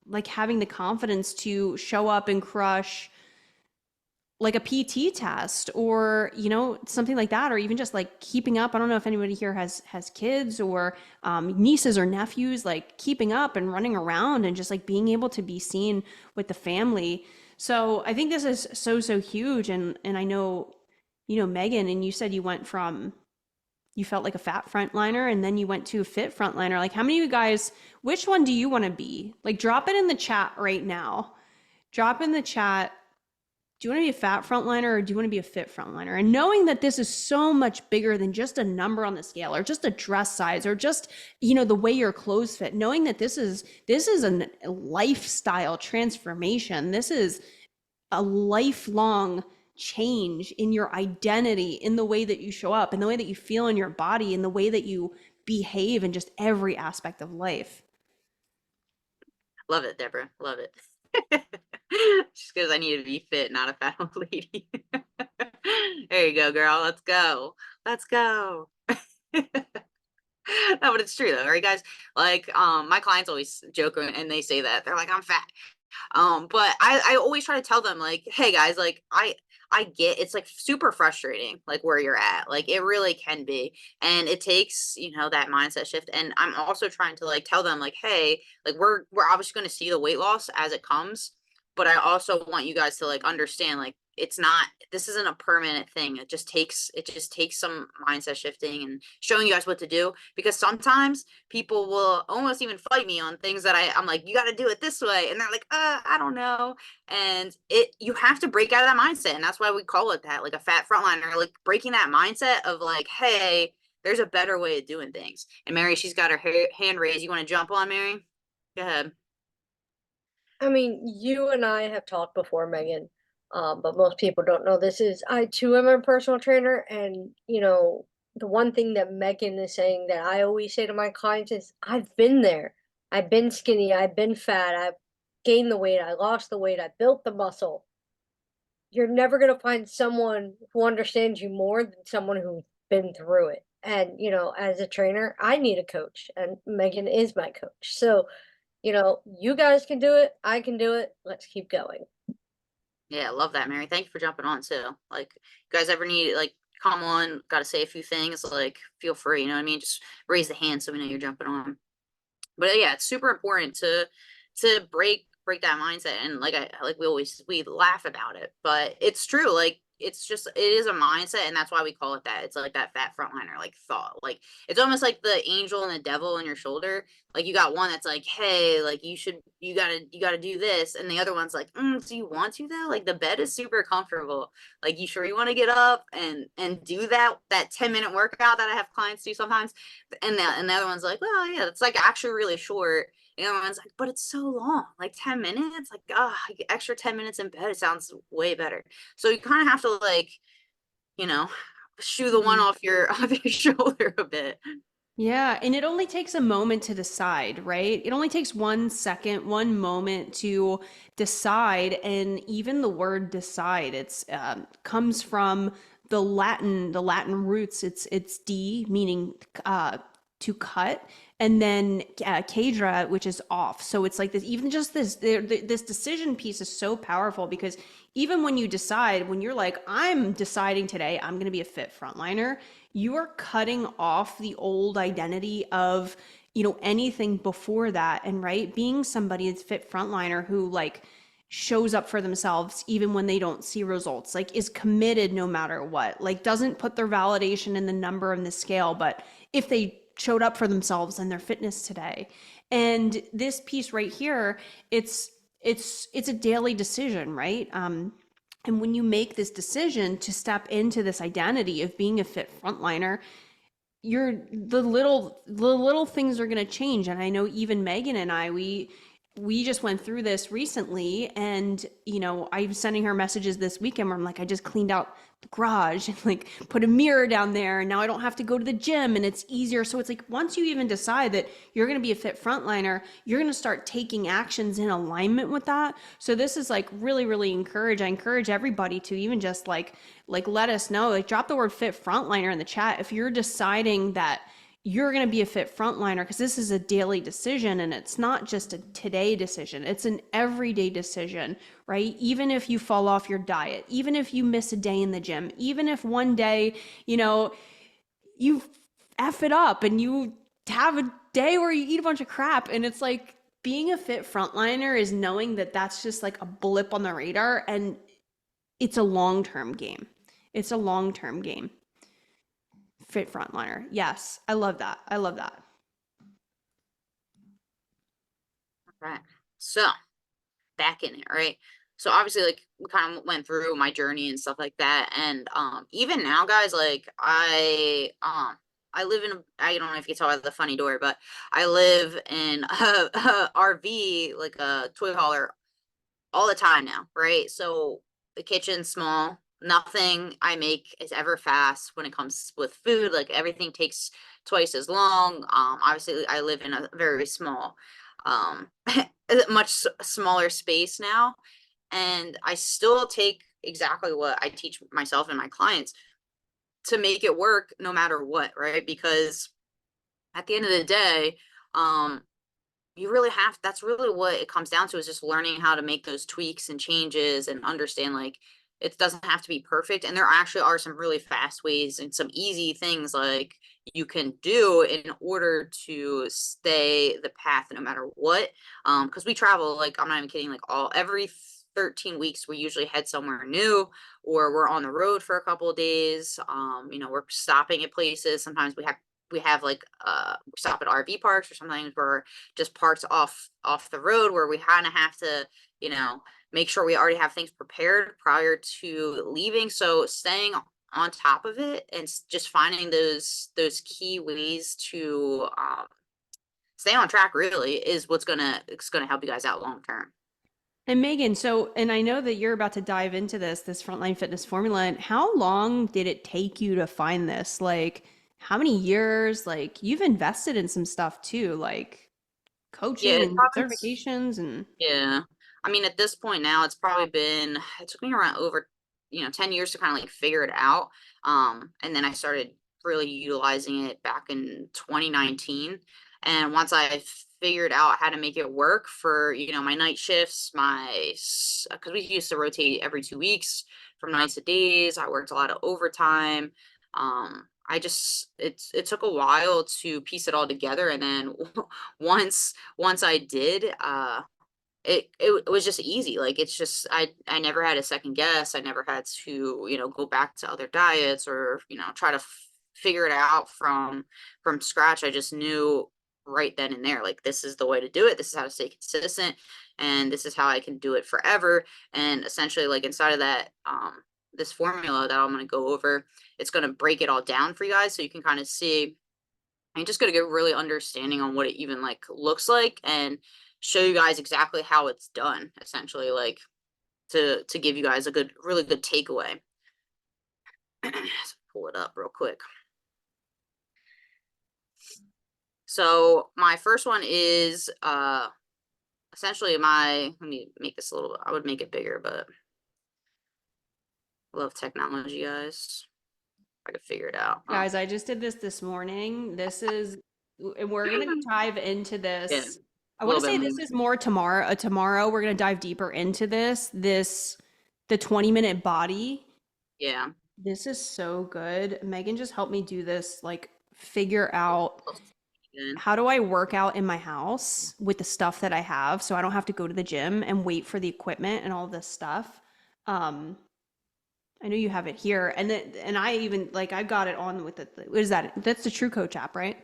like having the confidence to show up and crush like a PT test or something like that, or even just like keeping up. I don't know if anybody here has kids or nieces or nephews, like keeping up and running around and just like being able to be seen with the family. So I think this is so huge. And I know, Megan, and you said you went from, you felt like a fat frontliner and then you went to a fit frontliner. Like how many of you guys, which one do you want to be? Like drop it in the chat right now. Drop in the chat do you want to be a fat frontliner or do you want to be a fit frontliner? And knowing that this is so much bigger than just a number on the scale or just a dress size or just, the way your clothes fit, knowing that this is a lifestyle transformation. This is a lifelong change in your identity, in the way that you show up, in the way that you feel in your body, in the way that you behave in just every aspect of life. Love it, Deborah. Love it. Just because I need to be fit, not a fat old lady. There you go, girl. Let's go. Let's go. No, but it's true though, right, guys? Like, my clients always joke and they say that they're like, I'm fat. But I always try to tell them, like, hey guys, like, I get it's like super frustrating, like where you're at. Like it really can be. And it takes, that mindset shift. And I'm also trying to like tell them, like, hey, like we're obviously gonna see the weight loss as it comes, but I also want you guys to like understand, like, this isn't a permanent thing. It just takes some mindset shifting and showing you guys what to do, because sometimes people will almost even fight me on things that I'm like, you got to do it this way, and they're like, I don't know. And you have to break out of that mindset, and that's why we call it that, like a fat frontliner, like breaking that mindset of like, hey, there's a better way of doing things. And Mary, she's got her hand raised. You want to jump on, Mary? Go ahead. I mean, you and I have talked before, Megan, but most people don't know this is I too am a personal trainer, and the one thing that Megan is saying that I always say to my clients is I've been there. I've been skinny, I've been fat, I've gained the weight, I lost the weight, I built the muscle. You're never gonna find someone who understands you more than someone who's been through it. And as a trainer, I need a coach, and Megan is my coach. So you guys can do it. I can do it. Let's keep going. Yeah, I love that, Mary. Thank you for jumping on too. Like, you guys ever need, like, come on, got to say a few things, like, feel free, you know what I mean? Just raise the hand so we know you're jumping on. But yeah, it's super important to break that mindset. And we laugh about it, but it's true. Like, it is a mindset, and that's why we call it that. It's like that fat frontliner like thought. Like, it's almost like the angel and the devil on your shoulder. Like, you got one that's like, hey, like, you gotta do this, and the other one's like, do you want to though? Like, the bed is super comfortable. Like, you sure you want to get up and do that 10-minute workout that I have clients do sometimes? And the other one's like, well, yeah, it's like actually really short. And the other one's like, but it's so long, like 10 minutes. Like, extra 10 minutes in bed, it sounds way better. So you kind of have to, like, you know, shoo the one off your off your shoulder a bit. Yeah, and it only takes a moment to decide, right? It only takes 1 second, one moment to decide, and even the word "decide" it's comes from the Latin roots. It's D, meaning to cut, and then cadra, which is off. So it's like this. Even just this decision piece is so powerful, because even when you decide, when you're like, I'm deciding today, I'm going to be a fit frontliner, you are cutting off the old identity of, anything before that. And right, being somebody that's fit frontliner who like shows up for themselves even when they don't see results, like is committed no matter what, like doesn't put their validation in the number and the scale, but if they showed up for themselves and their fitness today. And this piece right here, it's a daily decision, right? And when you make this decision to step into this identity of being a fit frontliner, the little things are going to change. And I know even Megan and I, we just went through this recently, and I'm sending her messages this weekend where I'm like, I just cleaned out the garage and like put a mirror down there, and now I don't have to go to the gym, and it's easier. So it's like, once you even decide that you're going to be a fit frontliner, you're going to start taking actions in alignment with that. So this is like really I encourage everybody to even just like let us know, like drop the word fit frontliner in the chat if you're deciding that you're going to be a fit frontliner, because this is a daily decision, and it's not just a today decision. It's an everyday decision, right? Even if you fall off your diet, even if you miss a day in the gym, even if one day, you F it up and you have a day where you eat a bunch of crap, and it's like, being a fit frontliner is knowing that that's just like a blip on the radar, and it's a long-term game. It's a long-term game. Fit frontliner. Yes, I love that. I love that. Right. So back in it, right? so obviously like we kind of went through my journey and stuff like that. And even now, guys, like I live in I don't know if you can tell by the funny door, but I live in a RV, like a toy hauler, all the time now, right? So the kitchen's small. Nothing I make is ever fast when it comes with food. Like everything takes twice as long. Obviously I live in a very small, um, much smaller space now, and I still take exactly what I teach myself and my clients to make it work no matter what, right? Because at the end of the day, um, you really have that's really what it comes down to, is just learning how to make those tweaks and changes and understand like it doesn't have to be perfect. And there actually are some really fast ways and some easy things like you can do in order to stay the path no matter what. Because we travel, like I'm not even kidding, like all every 13 weeks we usually head somewhere new, or we're on the road for a couple of days. We're stopping at places. Sometimes we have like we stop at RV parks, or sometimes we're just parks off the road where we kind of have to, you know, make sure we already have things prepared prior to leaving. So staying on top of it and just finding those key ways to stay on track really is what's gonna help you guys out long term. And Megan, so, and I know that you're about to dive into this Frontline Fitness formula. And how long did it take you to find this? Like, how many years? Like, you've invested in some stuff too, like Yeah, coaching it and probably certifications and Yeah. I mean, at this point now, it took me around over, 10 years to kind of like figure it out. And then I started really utilizing it back in 2019. And once I figured out how to make it work for, my night shifts, because we used to rotate every 2 weeks from nights to days. I worked a lot of overtime. It took a while to piece it all together. And then once I did, it was just easy. Like it's just I never had a second guess. I never had to, go back to other diets or, try to figure it out from scratch. I just knew right then and there, like this is the way to do it. This is how to stay consistent, and this is how I can do it forever. And essentially, like inside of that, this formula that I'm going to go over, it's going to break it all down for you guys so you can kind of see. I'm just gonna get really understanding on what it even like looks like and show you guys exactly how it's done, essentially, like to give you guys a really good takeaway. Let's pull it up real quick. So my first one is essentially let me make this a little bit, I would make it bigger, but I love technology, guys. I could figure it out. Oh, guys, I just did this morning. And we're gonna dive into yeah, this. I a want little to bit say more. this is more tomorrow. Tomorrow we're gonna dive deeper into the 20-minute body. Yeah. This is so good. Megan just helped me do this, like figure out Good. how do I work out in my house with the stuff that I have so I don't have to go to the gym and wait for the equipment and all this stuff. Um, I know you have it here, and I even like I got it on with what is that? That's the True Coach app, right?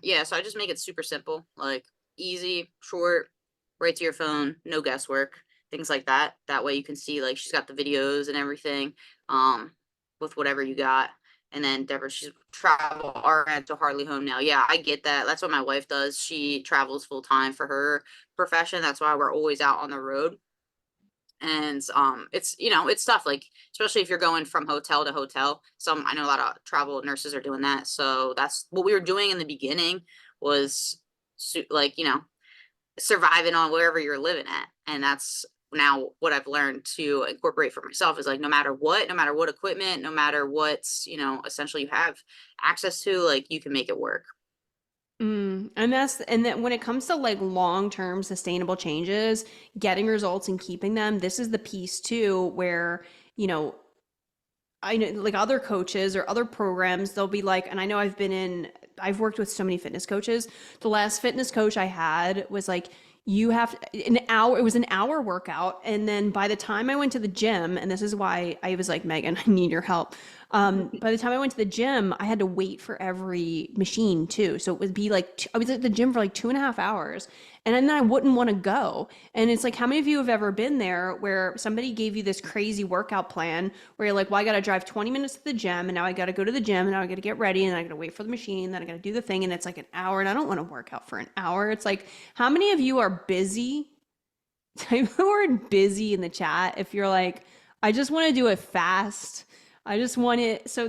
Yeah, so I just make it super simple, like easy, short, right to your phone, no guesswork, things like that. That way you can see like she's got the videos and everything, um, with whatever you got. And then Deborah, she's travel RN to hardly home now. Yeah, I get that. That's what my wife does. She travels full time for her profession. That's why we're always out on the road. And it's tough, like especially if you're going from hotel to hotel. I know a lot of travel nurses are doing that, so that's what we were doing in the beginning, was like surviving on wherever you're living at. And that's now what I've learned to incorporate for myself, is like no matter what equipment, no matter what's essentially you have access to, like you can make it work. And then when it comes to like long-term sustainable changes, getting results and keeping them, this is the piece too where, you know, I know like other coaches or other programs, they'll be like, and I know I've worked with so many fitness coaches. The last fitness coach I had was like, you have it was an hour workout. And then by the time I went to the gym, and this is why I was like, Megan, I need your help. By the time I went to the gym, I had to wait for every machine too. So it would be like, I was at the gym for like 2.5 hours. and then I wouldn't want to go. And it's like, how many of you have ever been there where somebody gave you this crazy workout plan where you're like, well, I got to drive 20 minutes to the gym, and now I got to go to the gym, and now I got to get ready, and I got to wait for the machine, then I got to do the thing, and it's like an hour, and I don't want to work out for an hour. It's like, how many of you are busy? Type the word busy in the chat if you're like, I just want to do it fast. I just want it. So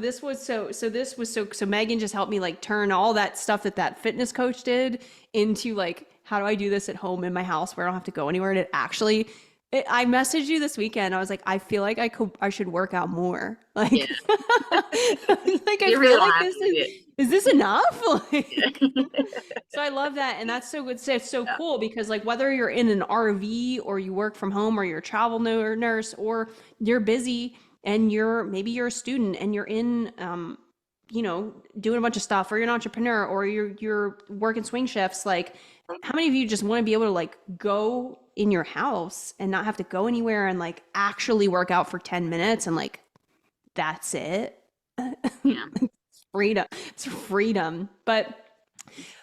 Megan just helped me like turn all that stuff that fitness coach did into like, how do I do this at home in my house where I don't have to go anywhere? And it actually, I messaged you this weekend. I was like, I feel like I should work out more. Like, Yeah. like I You really feel don't like have this to do is this enough? Like, it. so I love that. And that's so good. It's so Yeah. cool because like whether you're in an RV or you work from home or you're a travel nurse or you're busy and maybe you're a student and you're in, doing a bunch of stuff, or you're an entrepreneur, or you're working swing shifts. Like, how many of you just want to be able to like go in your house and not have to go anywhere and like actually work out for 10 minutes and like, that's it? Yeah. Freedom. It's freedom. But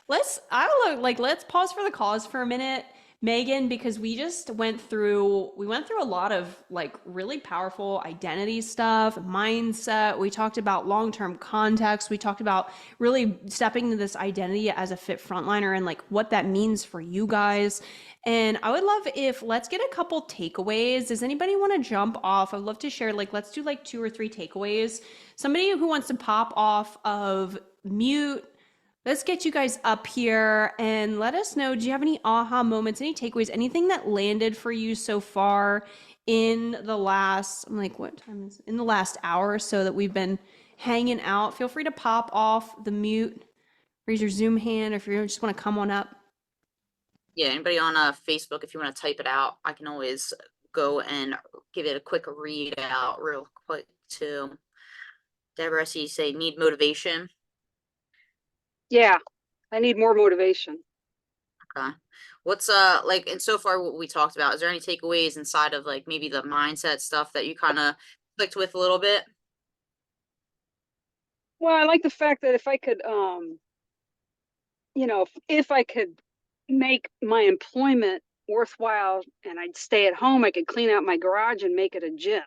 let's pause for the cause for a minute, Megan, because we went through a lot of like really powerful identity stuff, mindset. We talked about long-term context. We talked about really stepping into this identity as a fit frontliner and like what that means for you guys. And I would love if let's get a couple takeaways. Does anybody want to jump off? I'd love to share, like, let's do like 2 or 3 takeaways. Somebody who wants to pop off of mute. Let's get you guys up here and let us know, do you have any aha moments, any takeaways, anything that landed for you so far in the last, I'm like, what time is it? In the last hour or so that we've been hanging out? Feel free to pop off the mute, raise your Zoom hand, or if you just want to come on up. Yeah, anybody on Facebook, if you want to type it out, I can always go and give it a quick read out real quick too. Deborah, I see you say need motivation. Yeah, I need more motivation. Okay. What's like, and so far what we talked about, is there any takeaways inside of like maybe the mindset stuff that you kind of clicked with a little bit? Well, I like the fact that if I could, if I could make my employment worthwhile and I'd stay at home, I could clean out my garage and make it a gym.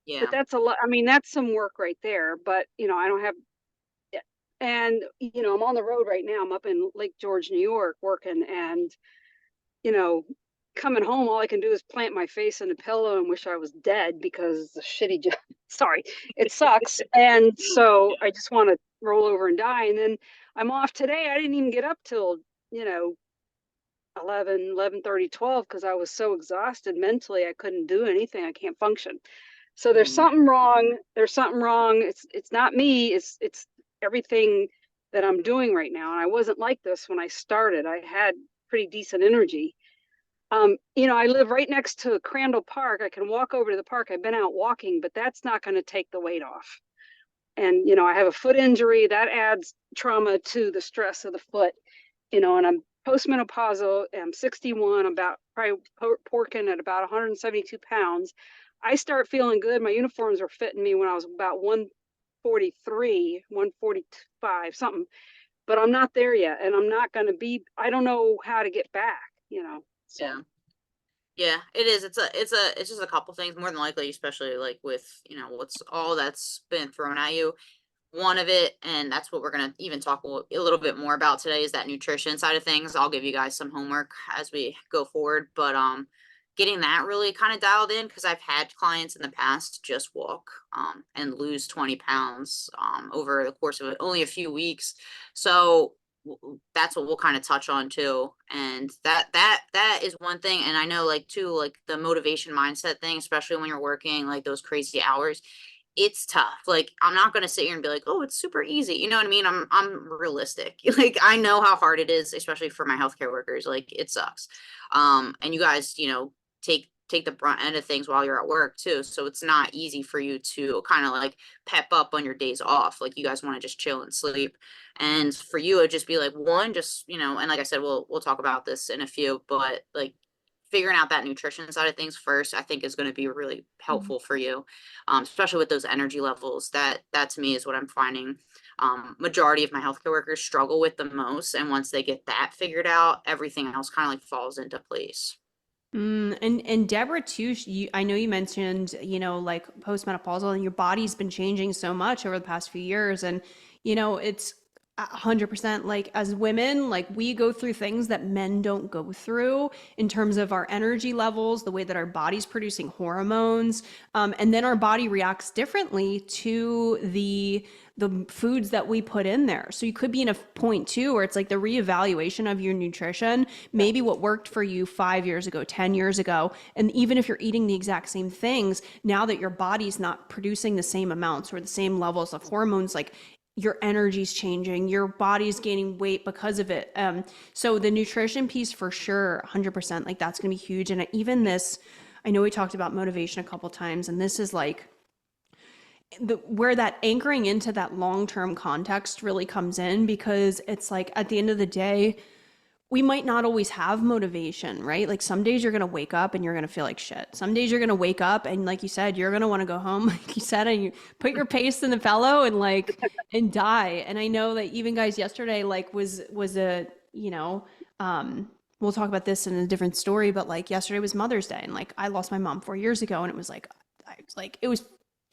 But Yeah. that's a lot. I mean, that's some work right there. But, I don't have, and, I'm on the road right now. I'm up in Lake George, New York working, and, you know, coming home, all I can do is plant my face in a pillow and wish I was dead because it's a shitty job. Sorry, it sucks. And so I just want to roll over and die. And then I'm off today. I didn't even get up till, 11:30, 12 because I was so exhausted mentally. I couldn't do anything. I can't function. So there's something wrong. There's something wrong. It's not me. It's everything that I'm doing right now. And I wasn't like this when I started. I had pretty decent energy. I live right next to Crandall Park. I can walk over to the park. I've been out walking, but that's not going to take the weight off. And, I have a foot injury that adds trauma to the stress of the foot, and I'm postmenopausal. I'm 61. I'm about probably porking at about 172 pounds. I start feeling good. My uniforms were fitting me when I was about 143, 145, something, but I'm not there yet. And I'm not going to be, I don't know how to get back. So. Yeah. Yeah, it is. It's just a couple things more than likely, especially like with, what's all that's been thrown at you. One of it, and that's what we're going to even talk a little bit more about today, is that nutrition side of things. I'll give you guys some homework as we go forward, but getting that really kind of dialed in, because I've had clients in the past just walk and lose 20 pounds over the course of only a few weeks. So that's what we'll kind of touch on too. And that is one thing. And I know, like, too, like the motivation mindset thing, especially when you're working like those crazy hours, it's tough. Like, I'm not going to sit here and be like, oh, it's super easy. You know what I mean? I'm realistic. Like, I know how hard it is, especially for my healthcare workers. Like, it sucks. And you guys, take the brunt end of things while you're at work too. So it's not easy for you to kind of like pep up on your days off. Like, you guys want to just chill and sleep. And for you, it'd just be like, one, just, and like I said, we'll talk about this in a few, but like, figuring out that nutrition side of things first, I think is going to be really helpful for you, especially with those energy levels. That to me is what I'm finding. Majority of my healthcare workers struggle with the most, and once they get that figured out, everything else kind of like falls into place. And Deborah too, I know you mentioned, like postmenopausal and your body's been changing so much over the past few years. And, it's 100% like as women, like we go through things that men don't go through in terms of our energy levels, the way that our body's producing hormones. And then our body reacts differently to the foods that we put in there. So you could be in a point too where it's like the reevaluation of your nutrition, maybe what worked for you 5 years ago, 10 years ago. And even if you're eating the exact same things, now that your body's not producing the same amounts or the same levels of hormones, like your energy's changing, your body's gaining weight because of it. So the nutrition piece for sure, 100%, like that's going to be huge. And even this, I know we talked about motivation a couple times, and this is like, where that anchoring into that long-term context really comes in, because it's like at the end of the day, we might not always have motivation, right? Like some days you're going to wake up and you're going to feel like shit. Some days you're going to wake up and like you said, you're going to want to go home, like you said, and you put your paste in the pillow and like, and die. And I know that even guys yesterday, like was a, we'll talk about this in a different story, but like yesterday was Mother's Day and like I lost my mom 4 years ago, and it was like, it was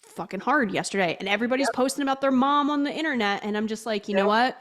fucking hard yesterday, and everybody's posting about their mom on the internet, and I'm just like, you know what?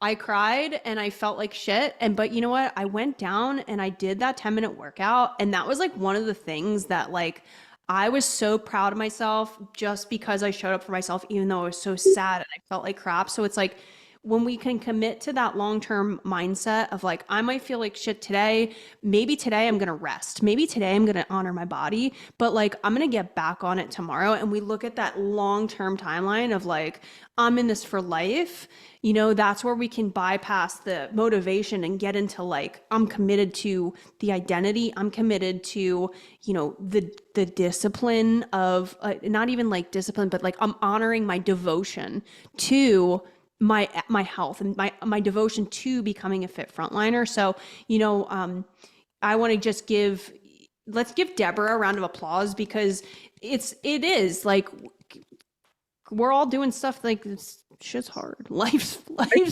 I cried and I felt like shit. But you know what? I went down and I did that 10-minute workout. And that was like one of the things that like, I was so proud of myself just because I showed up for myself, even though I was so sad and I felt like crap. So it's like, when we can commit to that long-term mindset of like, I might feel like shit today, maybe today I'm going to rest. Maybe today I'm going to honor my body, but like, I'm going to get back on it tomorrow. And we look at that long-term timeline of like, I'm in this for life. That's where we can bypass the motivation and get into like, I'm committed to the identity. I'm committed to, the discipline of not even like discipline, but like I'm honoring my devotion to my health and my devotion to becoming a fit frontliner. So, I want to just let's give Deborah a round of applause, because it is like, we're all doing stuff like this. Shit's hard. Life's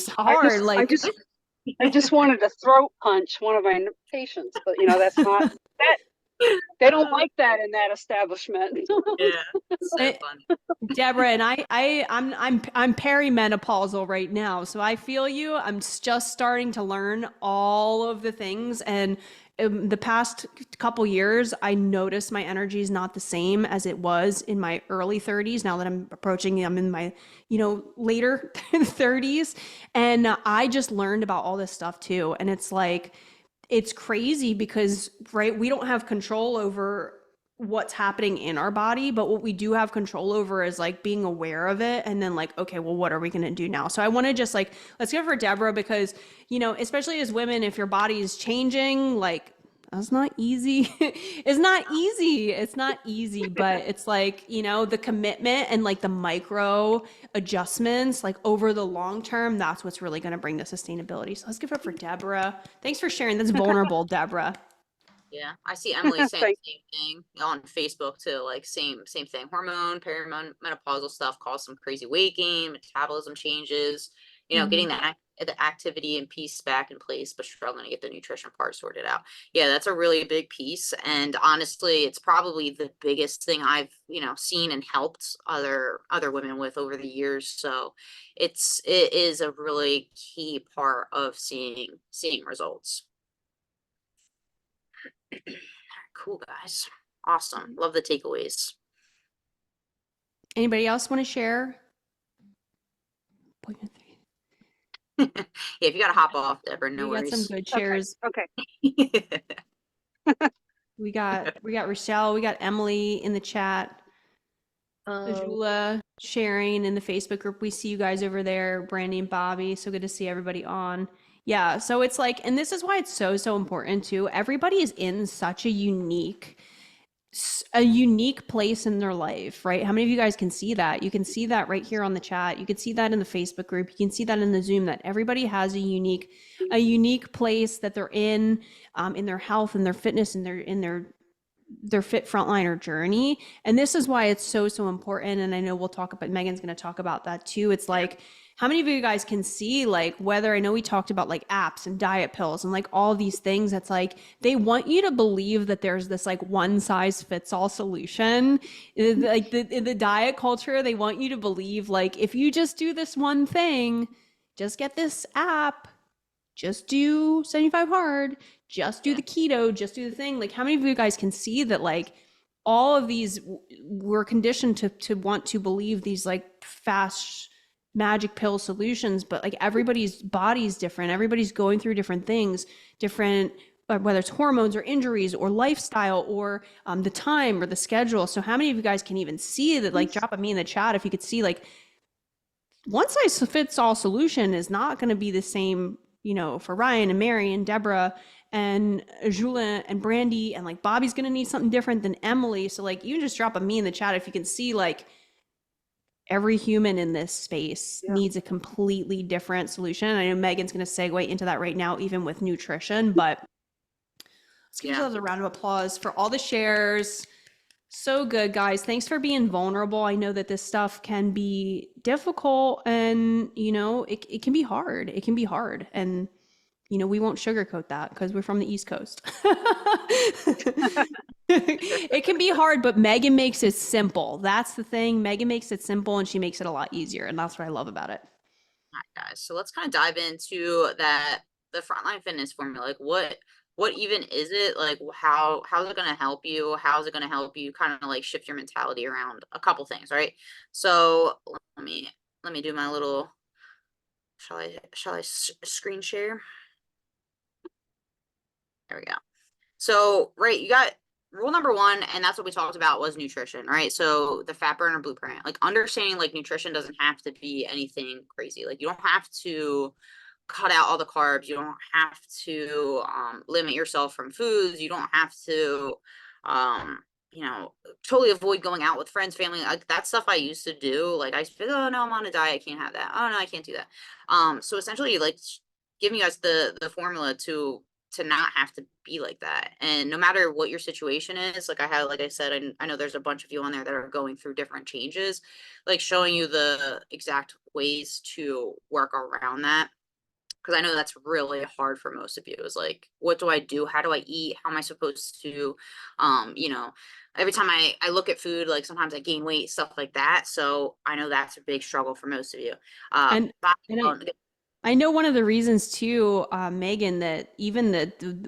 hard. I just wanted to throat punch one of my patients, but that's not that. They don't like that in that establishment. Yeah, so funny. Deborah, and I'm perimenopausal right now, so I feel you. I'm just starting to learn all of the things, and the past couple years, I noticed my energy is not the same as it was in my early 30s. Now that I'm in my, later 30s, and I just learned about all this stuff too. And it's like, it's crazy because, right, we don't have control over what's happening in our body, but what we do have control over is like being aware of it, and then like, okay, well, what are we going to do now? So I want to just like, let's give it for Deborah, because especially as women, if your body is changing, like, that's not easy. It's not easy, but it's like, the commitment and like the micro adjustments, like over the long term, that's what's really going to bring the sustainability. So let's give it up for Deborah. Thanks for sharing. That's vulnerable, Deborah. Yeah, I see Emily saying the same thing on Facebook too. Like same thing. Hormone, perimenopausal stuff cause some crazy weight gain, metabolism changes. Getting the activity and piece back in place, but struggling to get the nutrition part sorted out. Yeah, that's a really big piece. And honestly, it's probably the biggest thing I've seen and helped other women with over the years. So it is a really key part of seeing results. Cool, guys. Awesome. Love the takeaways. Anybody else want to share? Yeah, if you gotta hop off, Deborah, no We got worries. some good shares. Okay. We got Rochelle, we got Emily in the chat, Ajula sharing in the Facebook group. We see you guys over there, Brandy and Bobby. So good to see everybody on. Yeah, so it's like, and this is why it's so important too. Everybody is in such a unique a unique place in their life, right? How many of you guys can see that? You can see that right here on the chat. You can see that in the Facebook group. You can see that in the Zoom, that everybody has a unique place that they're in their health and their fitness and their fit frontliner journey. And this is why it's so important. And I know we'll talk about, Megan's going to talk about that too. It's like, how many of you guys can see, like, whether, I know we talked about like apps and diet pills and like all these things, that's like, they want you to believe that there's this like one size fits all solution. Like in the diet culture, they want you to believe like, if you just do this one thing, just get this app, just do 75 hard, just do the keto, just do the thing. Like, how many of you guys can see that like all of these, we're conditioned to want to believe these like fast magic pill solutions, but like everybody's body's different. Everybody's going through different things, different, whether it's hormones or injuries or lifestyle or the time or the schedule. So how many of you guys can even see that? Like, drop at me in the chat if you could see, like, one size fits all solution is not going to be the same, you know, for Ryan and Mary and Deborah and Julien and Brandy, and like Bobby's going to need something different than Emily. So like, you can just drop a me in the chat if you can see, like, every human in this space needs a completely different solution. I know Megan's going to segue into that right now, even with nutrition, but let's give ourselves a round of applause for all the shares. So good, guys. Thanks for being vulnerable. I know that this stuff can be difficult and, you know, it can be hard. It can be hard. And, you know, we won't sugarcoat that because we're from the East Coast. It can be hard, but Megan makes it simple. That's the thing. Megan makes it simple and she makes it a lot easier. And that's what I love about it. All right, guys. So let's kind of dive into the Frontline Fitness formula. Like, what even is it? Like, how's it going to help you? How's it going to help you kind of like shift your mentality around a couple things, right? So let me do my little, shall I screen share? There we go. So, right, you got rule number one, and that's what we talked about, was nutrition, right? So the fat burner blueprint, like understanding like nutrition doesn't have to be anything crazy. Like, you don't have to cut out all the carbs. You don't have to limit yourself from foods. You don't have to, you know, totally avoid going out with friends, family. Like, that stuff I used to do. Like, I used to be, oh no, I'm on a diet, I can't have that. Oh no, I can't do that. So essentially, like, giving you guys the formula to not have to be like that. And no matter what your situation is, like I said, I know there's a bunch of you on there that are going through different changes, like showing you the exact ways to work around that. Because I know that's really hard for most of you, is like, what do I do? How do I eat? How am I supposed to, you know, every time I look at food, like sometimes I gain weight, stuff like that. So I know that's a big struggle for most of you. And I know one of the reasons too, Megan, that even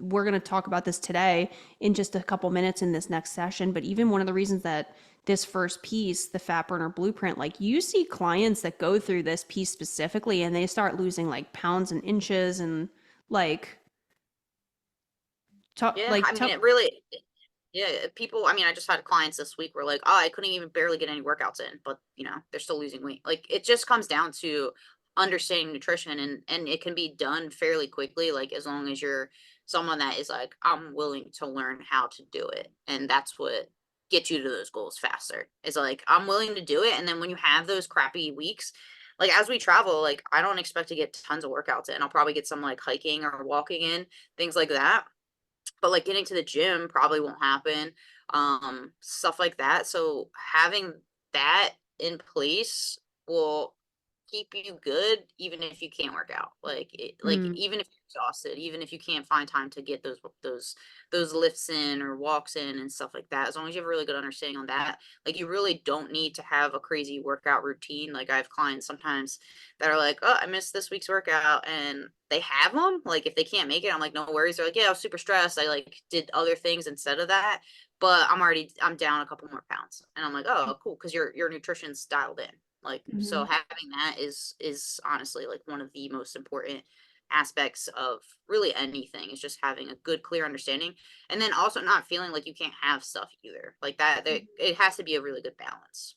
we're going to talk about this today in just a couple minutes in this next session, but even one of the reasons that this first piece, the fat burner blueprint, like, you see clients that go through this piece specifically and they start losing like pounds and inches and like, it really, people, I mean, I just had clients this week were like, oh, I couldn't even barely get any workouts in, but you know, they're still losing weight. Like, it just comes down to understanding nutrition, and it can be done fairly quickly. Like, as long as you're someone that is like, I'm willing to learn how to do it. And that's what gets you to those goals faster. It's like, I'm willing to do it. And then when you have those crappy weeks, like as we travel, like I don't expect to get tons of workouts in. I'll probably get some like hiking or walking in, things like that. But like getting to the gym probably won't happen. Stuff like that. So having that in place will keep you good even if you can't work out. Like even if you're exhausted, even if you can't find time to get those lifts in or walks in and stuff like that. As long as you have a really good understanding on that, like, you really don't need to have a crazy workout routine. Like, I have clients sometimes that are like, oh, I missed this week's workout, and they have them. Like, if they can't make it, I'm like, no worries. They're like, yeah, I was super stressed, I like did other things instead of that, but I'm down a couple more pounds. And I'm like, oh, cool, because your nutrition's dialed in. Like, so having that is honestly like one of the most important aspects of really anything, is just having a good, clear understanding, and then also not feeling like you can't have stuff either. Like that, it has to be a really good balance.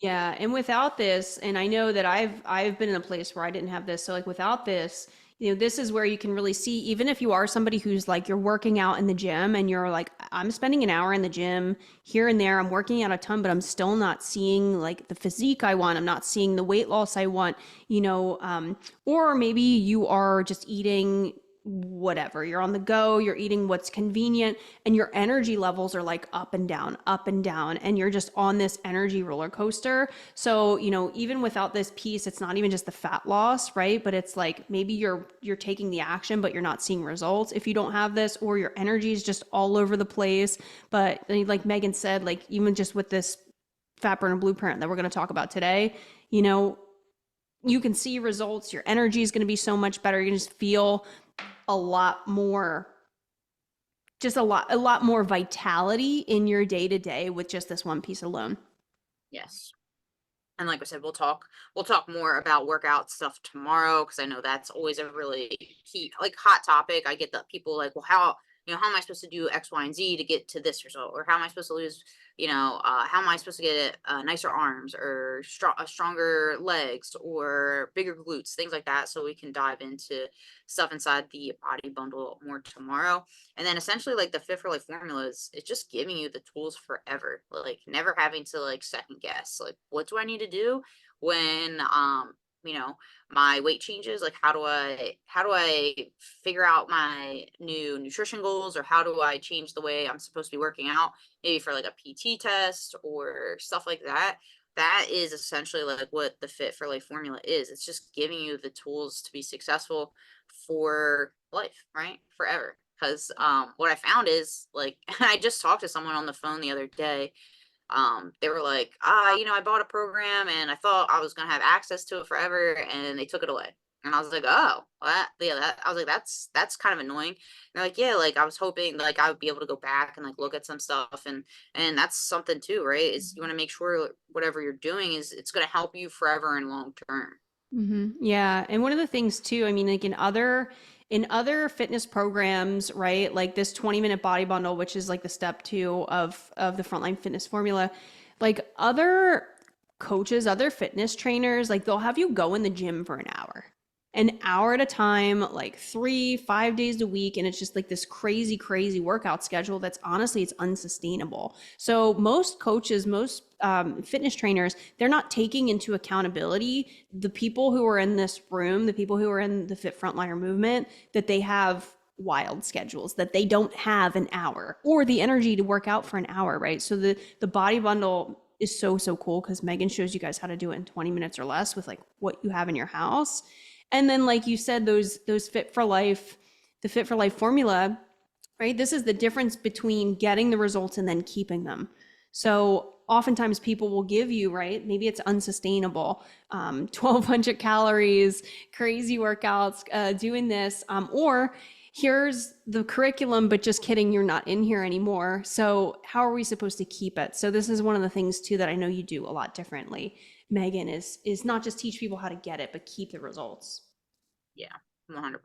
Yeah, and without this, and I know that I've been in a place where I didn't have this. So like, without this, this is where you can really see, even if you are somebody who's like, you're working out in the gym and you're like, I'm spending an hour in the gym here and there, I'm working out a ton, but I'm still not seeing like the physique I want. I'm not seeing the weight loss I want, or maybe you are just eating whatever, you're on the go, you're eating what's convenient, and your energy levels are like up and down, and you're just on this energy roller coaster. So, even without this piece, it's not even just the fat loss, right? But it's like maybe you're taking the action, but you're not seeing results if you don't have this, or your energy is just all over the place. But like Megan said, like even just with this fat burner blueprint that we're going to talk about today, you can see results. Your energy is going to be so much better. You can just feel a lot more vitality in your day to day with just this one piece alone. Yes. And like I said, we'll talk more about workout stuff tomorrow, because I know that's always a really key, like, hot topic. I get that people like, well, how am I supposed to do X, Y, and Z to get to this result? Or how am I supposed to lose, how am I supposed to get nicer arms, or stronger legs, or bigger glutes, things like that. So we can dive into stuff inside the body bundle more tomorrow. And then essentially, like, the Fit for Life formula is, it's just giving you the tools forever, like never having to like second guess, like, what do I need to do when my weight changes? Like, how do I figure out my new nutrition goals, or how do I change the way I'm supposed to be working out, maybe for like a PT test or stuff like that. That is essentially like what the Fit for Life formula is. It's just giving you the tools to be successful for life, right? Forever. Because what I found is, like, I just talked to someone on the phone the other day. They were like, I bought a program and I thought I was gonna have access to it forever, and they took it away. And I was like, oh, I was like, that's kind of annoying. And they're like, yeah, like, I was hoping like I would be able to go back and like look at some stuff, and that's something too, right? Is you want to make sure whatever you're doing is, it's gonna help you forever and long term. Yeah. And one of the things too, I mean, like in other fitness programs, right? Like this 20-minute body bundle, which is like the step 2 of the Frontline fitness formula, like other coaches, other fitness trainers, like they'll have you go in the gym for an hour at a time, like 3-5 days a week. And it's just like this crazy, crazy workout schedule that's honestly, it's unsustainable. So most coaches, most fitness trainers, they're not taking into accountability the people who are in this room, the people who are in the Fit Frontliner movement, that they have wild schedules, that they don't have an hour or the energy to work out for an hour, right? So the body bundle is so cool, because Megan shows you guys how to do it in 20 minutes or less with like what you have in your house. And then, like you said, those Fit for Life, the Fit for Life formula, right? This is the difference between getting the results and then keeping them. So oftentimes people will give you, right? Maybe it's unsustainable, 1,200 calories, crazy workouts, doing this, or here's the curriculum, but just kidding, you're not in here anymore. So how are we supposed to keep it? So this is one of the things too that I know you do a lot differently, Megan, is not just teach people how to get it, but keep the results. Yeah, 100%.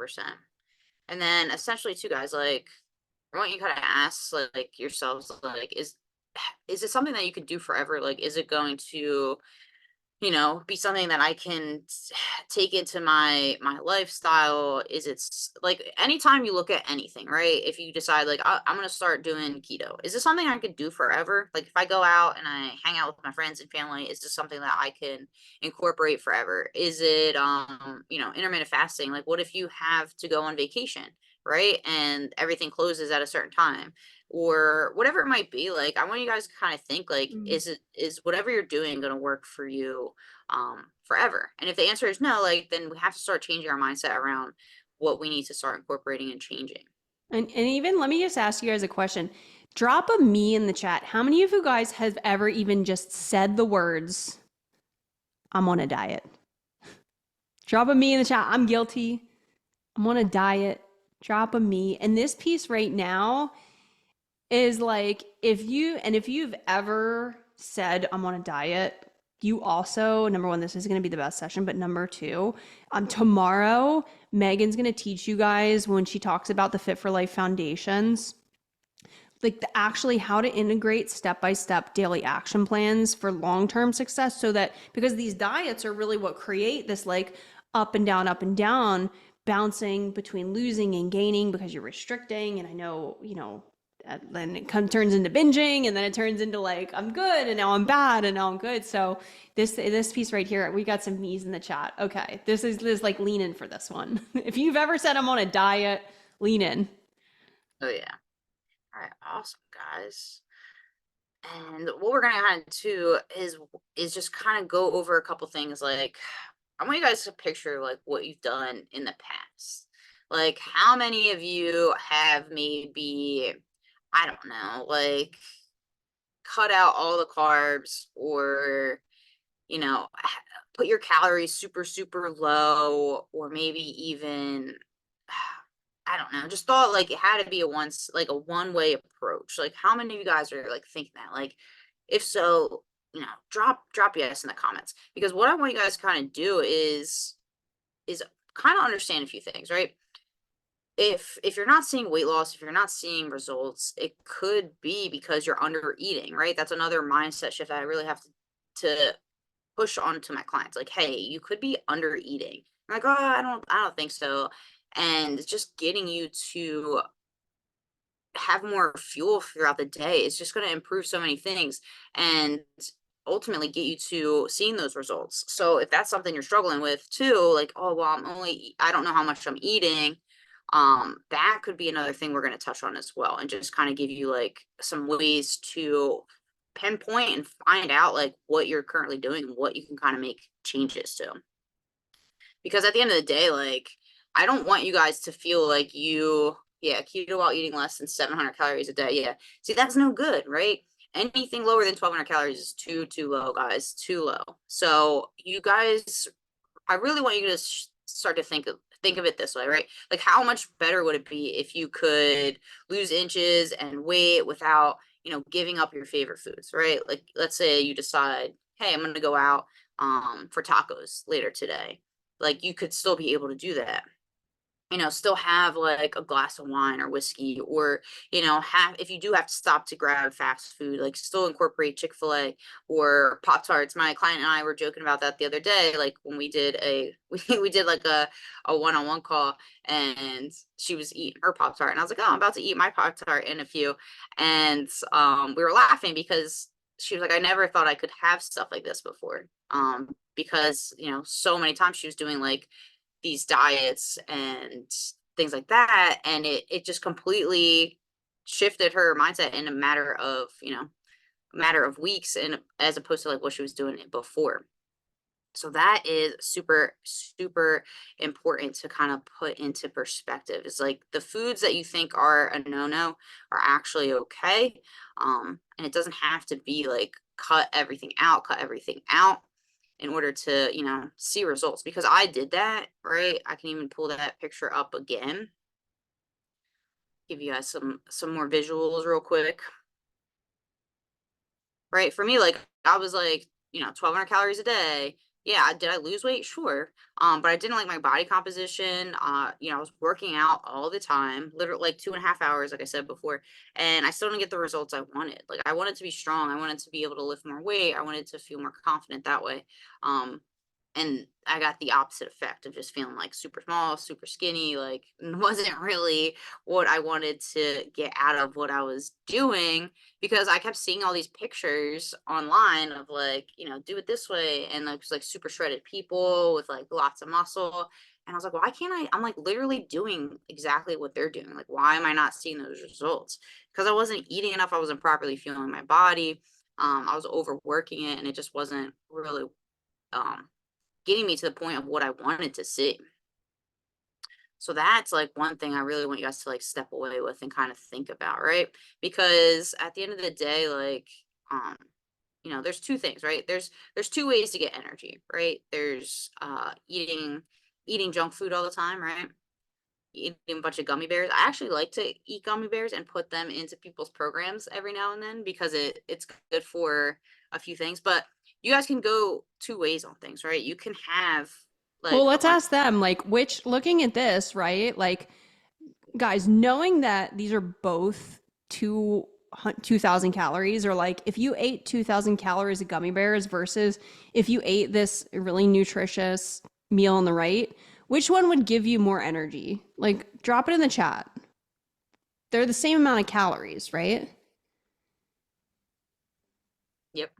And then essentially too, guys, like, I want you kind of ask like yourselves, like, is it something that you could do forever? Like, is it going to, be something that I can take into my lifestyle? Is it like, anytime you look at anything, right? If you decide like, I'm going to start doing keto, is this something I could do forever? Like, if I go out and I hang out with my friends and family, is this something that I can incorporate forever? Is it, intermittent fasting? Like, what if you have to go on vacation, right? And everything closes at a certain time, or whatever it might be. Like, I want you guys to kind of think, like, is whatever you're doing going to work for you forever? And if the answer is no, like, then we have to start changing our mindset around what we need to start incorporating and changing. And even let me just ask you guys a question. Drop a me in the chat. How many of you guys have ever even just said the words, I'm on a diet? Drop a me in the chat. I'm guilty. I'm on a diet. Drop a me. And this piece right now is like, if you've ever said, I'm on a diet, you also, number one, this is going to be the best session, but number two, tomorrow, Megan's going to teach you guys, when she talks about the Fit for Life foundations, like actually how to integrate step-by-step daily action plans for long-term success, so that, because these diets are really what create this like up and down, bouncing between losing and gaining because you're restricting. And I know, then it turns into binging, and then it turns into like, I'm good and now I'm bad and now I'm good. So this piece right here, we got some knees in the chat. Okay. This is like, lean in for this one. If you've ever said I'm on a diet, lean in. Oh yeah. All right, awesome guys. And what we're gonna kind of do is just kind of go over a couple things. Like, I want you guys to picture like what you've done in the past. Like, how many of you have maybe, I don't know, like cut out all the carbs, or put your calories super super low, or maybe even I don't know, just thought like it had to be a one way approach. Like, how many of you guys are like thinking that? Like, if so, drop yes in the comments, because what I want you guys to kind of do is kind of understand a few things, right? If you're not seeing weight loss, if you're not seeing results, it could be because you're under eating, right? That's another mindset shift that I really have to push on to my clients. Like, hey, you could be under eating. I'm like, oh, I don't think so. And just getting you to have more fuel throughout the day is just going to improve so many things, and ultimately get you to seeing those results. So if that's something you're struggling with too, like, oh, well, I don't know how much I'm eating. That could be another thing we're going to touch on as well, and just kind of give you like some ways to pinpoint and find out like what you're currently doing and what you can kind of make changes to. Because at the end of the day, like, I don't want you guys to feel like keto while eating less than 700 calories a day. Yeah. See, that's no good, right? Anything lower than 1,200 calories is too low, guys, too low. So you guys, I really want you to start to think of it this way, right? Like, how much better would it be if you could lose inches and weight without, giving up your favorite foods, right? Like, let's say you decide, hey, I'm going to go out for tacos later today. Like, you could still be able to do that. Still have like a glass of wine or whiskey, or, if you do have to stop to grab fast food, like still incorporate Chick-fil-A or Pop-Tarts. My client and I were joking about that the other day, like when we did we did like a one-on-one call, and she was eating her Pop-Tart, and I was like, oh, I'm about to eat my Pop-Tart in a few. And we were laughing because she was like, I never thought I could have stuff like this before. Because, so many times she was doing like these diets and things like that, and it just completely shifted her mindset in a matter of weeks, and as opposed to like what she was doing before. So that is super super important to kind of put into perspective. Is like, the foods that you think are a no-no are actually okay, and it doesn't have to be like cut everything out in order to see results, because I did that, right? I can even pull that picture up again, give you guys some more visuals real quick. Right, for me, like, I was like 1,200 calories a day. Yeah, did I lose weight? Sure. But I didn't like my body composition. I was working out all the time, literally like 2.5 hours, like I said before, and I still didn't get the results I wanted. Like, I wanted to be strong, I wanted to be able to lift more weight, I wanted to feel more confident that way. And I got the opposite effect of just feeling like super small, super skinny, like wasn't really what I wanted to get out of what I was doing, because I kept seeing all these pictures online of like, do it this way, and like, like super shredded people with like lots of muscle. And I was like, why can't I'm like literally doing exactly what they're doing. Like, why am I not seeing those results? Because I wasn't eating enough, I wasn't properly fueling my body. I was overworking it, and it just wasn't really getting me to the point of what I wanted to see. So that's like one thing I really want you guys to like step away with and kind of think about, right? Because at the end of the day, like, there's two things, right? There's two ways to get energy, right? There's eating junk food all the time, right? Eating a bunch of gummy bears. I actually like to eat gummy bears and put them into people's programs every now and then, because it's good for a few things. But you guys can go two ways on things, right? You can have like, Well, let's ask them, like, looking at this, right? Like, guys, knowing that these are both 2,000 calories, or like if you ate 2,000 calories of gummy bears versus if you ate this really nutritious meal on the right, Which one would give you more energy? Like, drop it in the chat. They're the same amount of calories, right? Yep.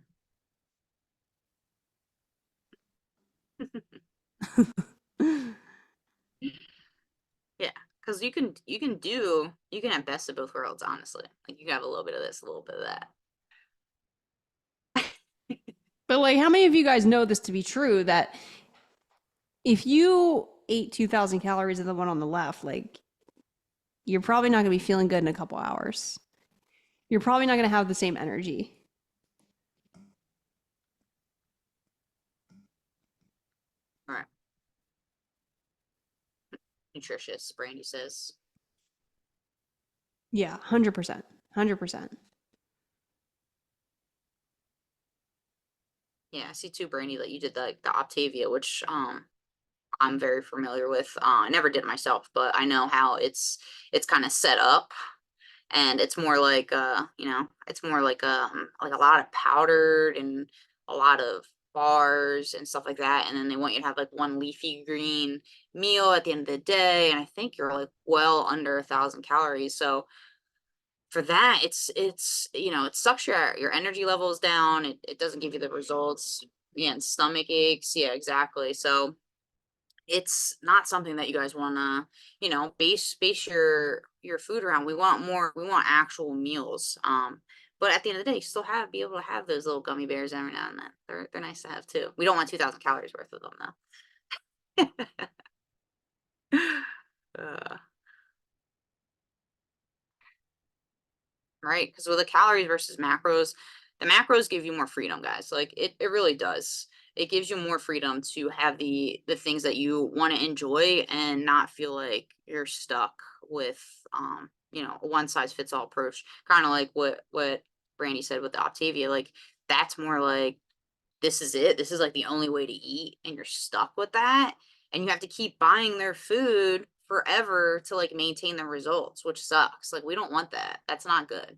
Yeah, because you can have best of both worlds, honestly. Like you can have a little bit of this, a little bit of that. But like, how many of you guys know this to be true, that if you ate 2,000 calories of the one on the left, like, you're probably not going to be feeling good in a couple hours. You're probably not going to have the same energy. All right. Nutritious, Brandy says. Yeah, 100%. 100%. Yeah, I see too, Brandy, that you did the Octavia, which I'm very familiar with. I never did it myself, but I know how it's kind of set up, and it's more like it's more like a lot of powdered and a lot of bars and stuff like that, and then they want you to have like one leafy green meal at the end of the day, and I think you're like well under 1,000 calories. So for that, it's it sucks your energy levels down. It doesn't give you the results. Yeah, and stomach aches. Yeah, exactly. So it's not something that you guys want to base your food around. We want more, we want actual meals. But at the end of the day, you still be able to have those little gummy bears every now and then. They're nice to have too. We don't want 2,000 calories worth of them though. Right, because with the calories versus macros, the macros give you more freedom, guys. Like it really does. It gives you more freedom to have the things that you want to enjoy and not feel like you're stuck with a one size fits all approach. Kind of like what Brandy said with the Octavia. Like that's more like, this is it. This is like the only way to eat, and you're stuck with that. And you have to keep buying their food forever to like maintain the results, which sucks. Like we don't want that. That's not good.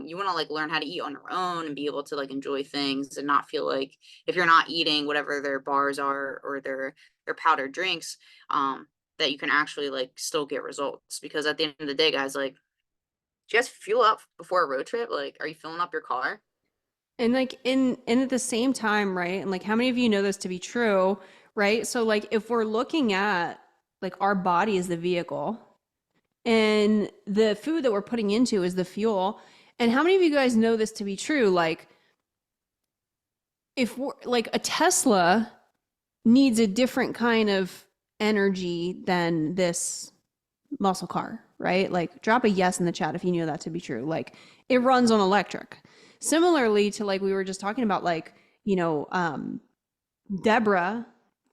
You want to like learn how to eat on your own and be able to like enjoy things and not feel like if you're not eating whatever their bars are or their powdered drinks, that you can actually like still get results. Because at the end of the day, guys, like, do you guys fuel up before a road trip? Like, are you filling up your car? And like in at the same time, right? And like, how many of you know this to be true, right? So like, if we're looking at like our body is the vehicle and the food that we're putting into is the fuel. And how many of you guys know this to be true? Like, if we're like, a Tesla needs a different kind of energy than this muscle car, right? Like, drop a yes in the chat if you know that to be true. Like, it runs on electric. Similarly to like we were just talking about, like, Deborah's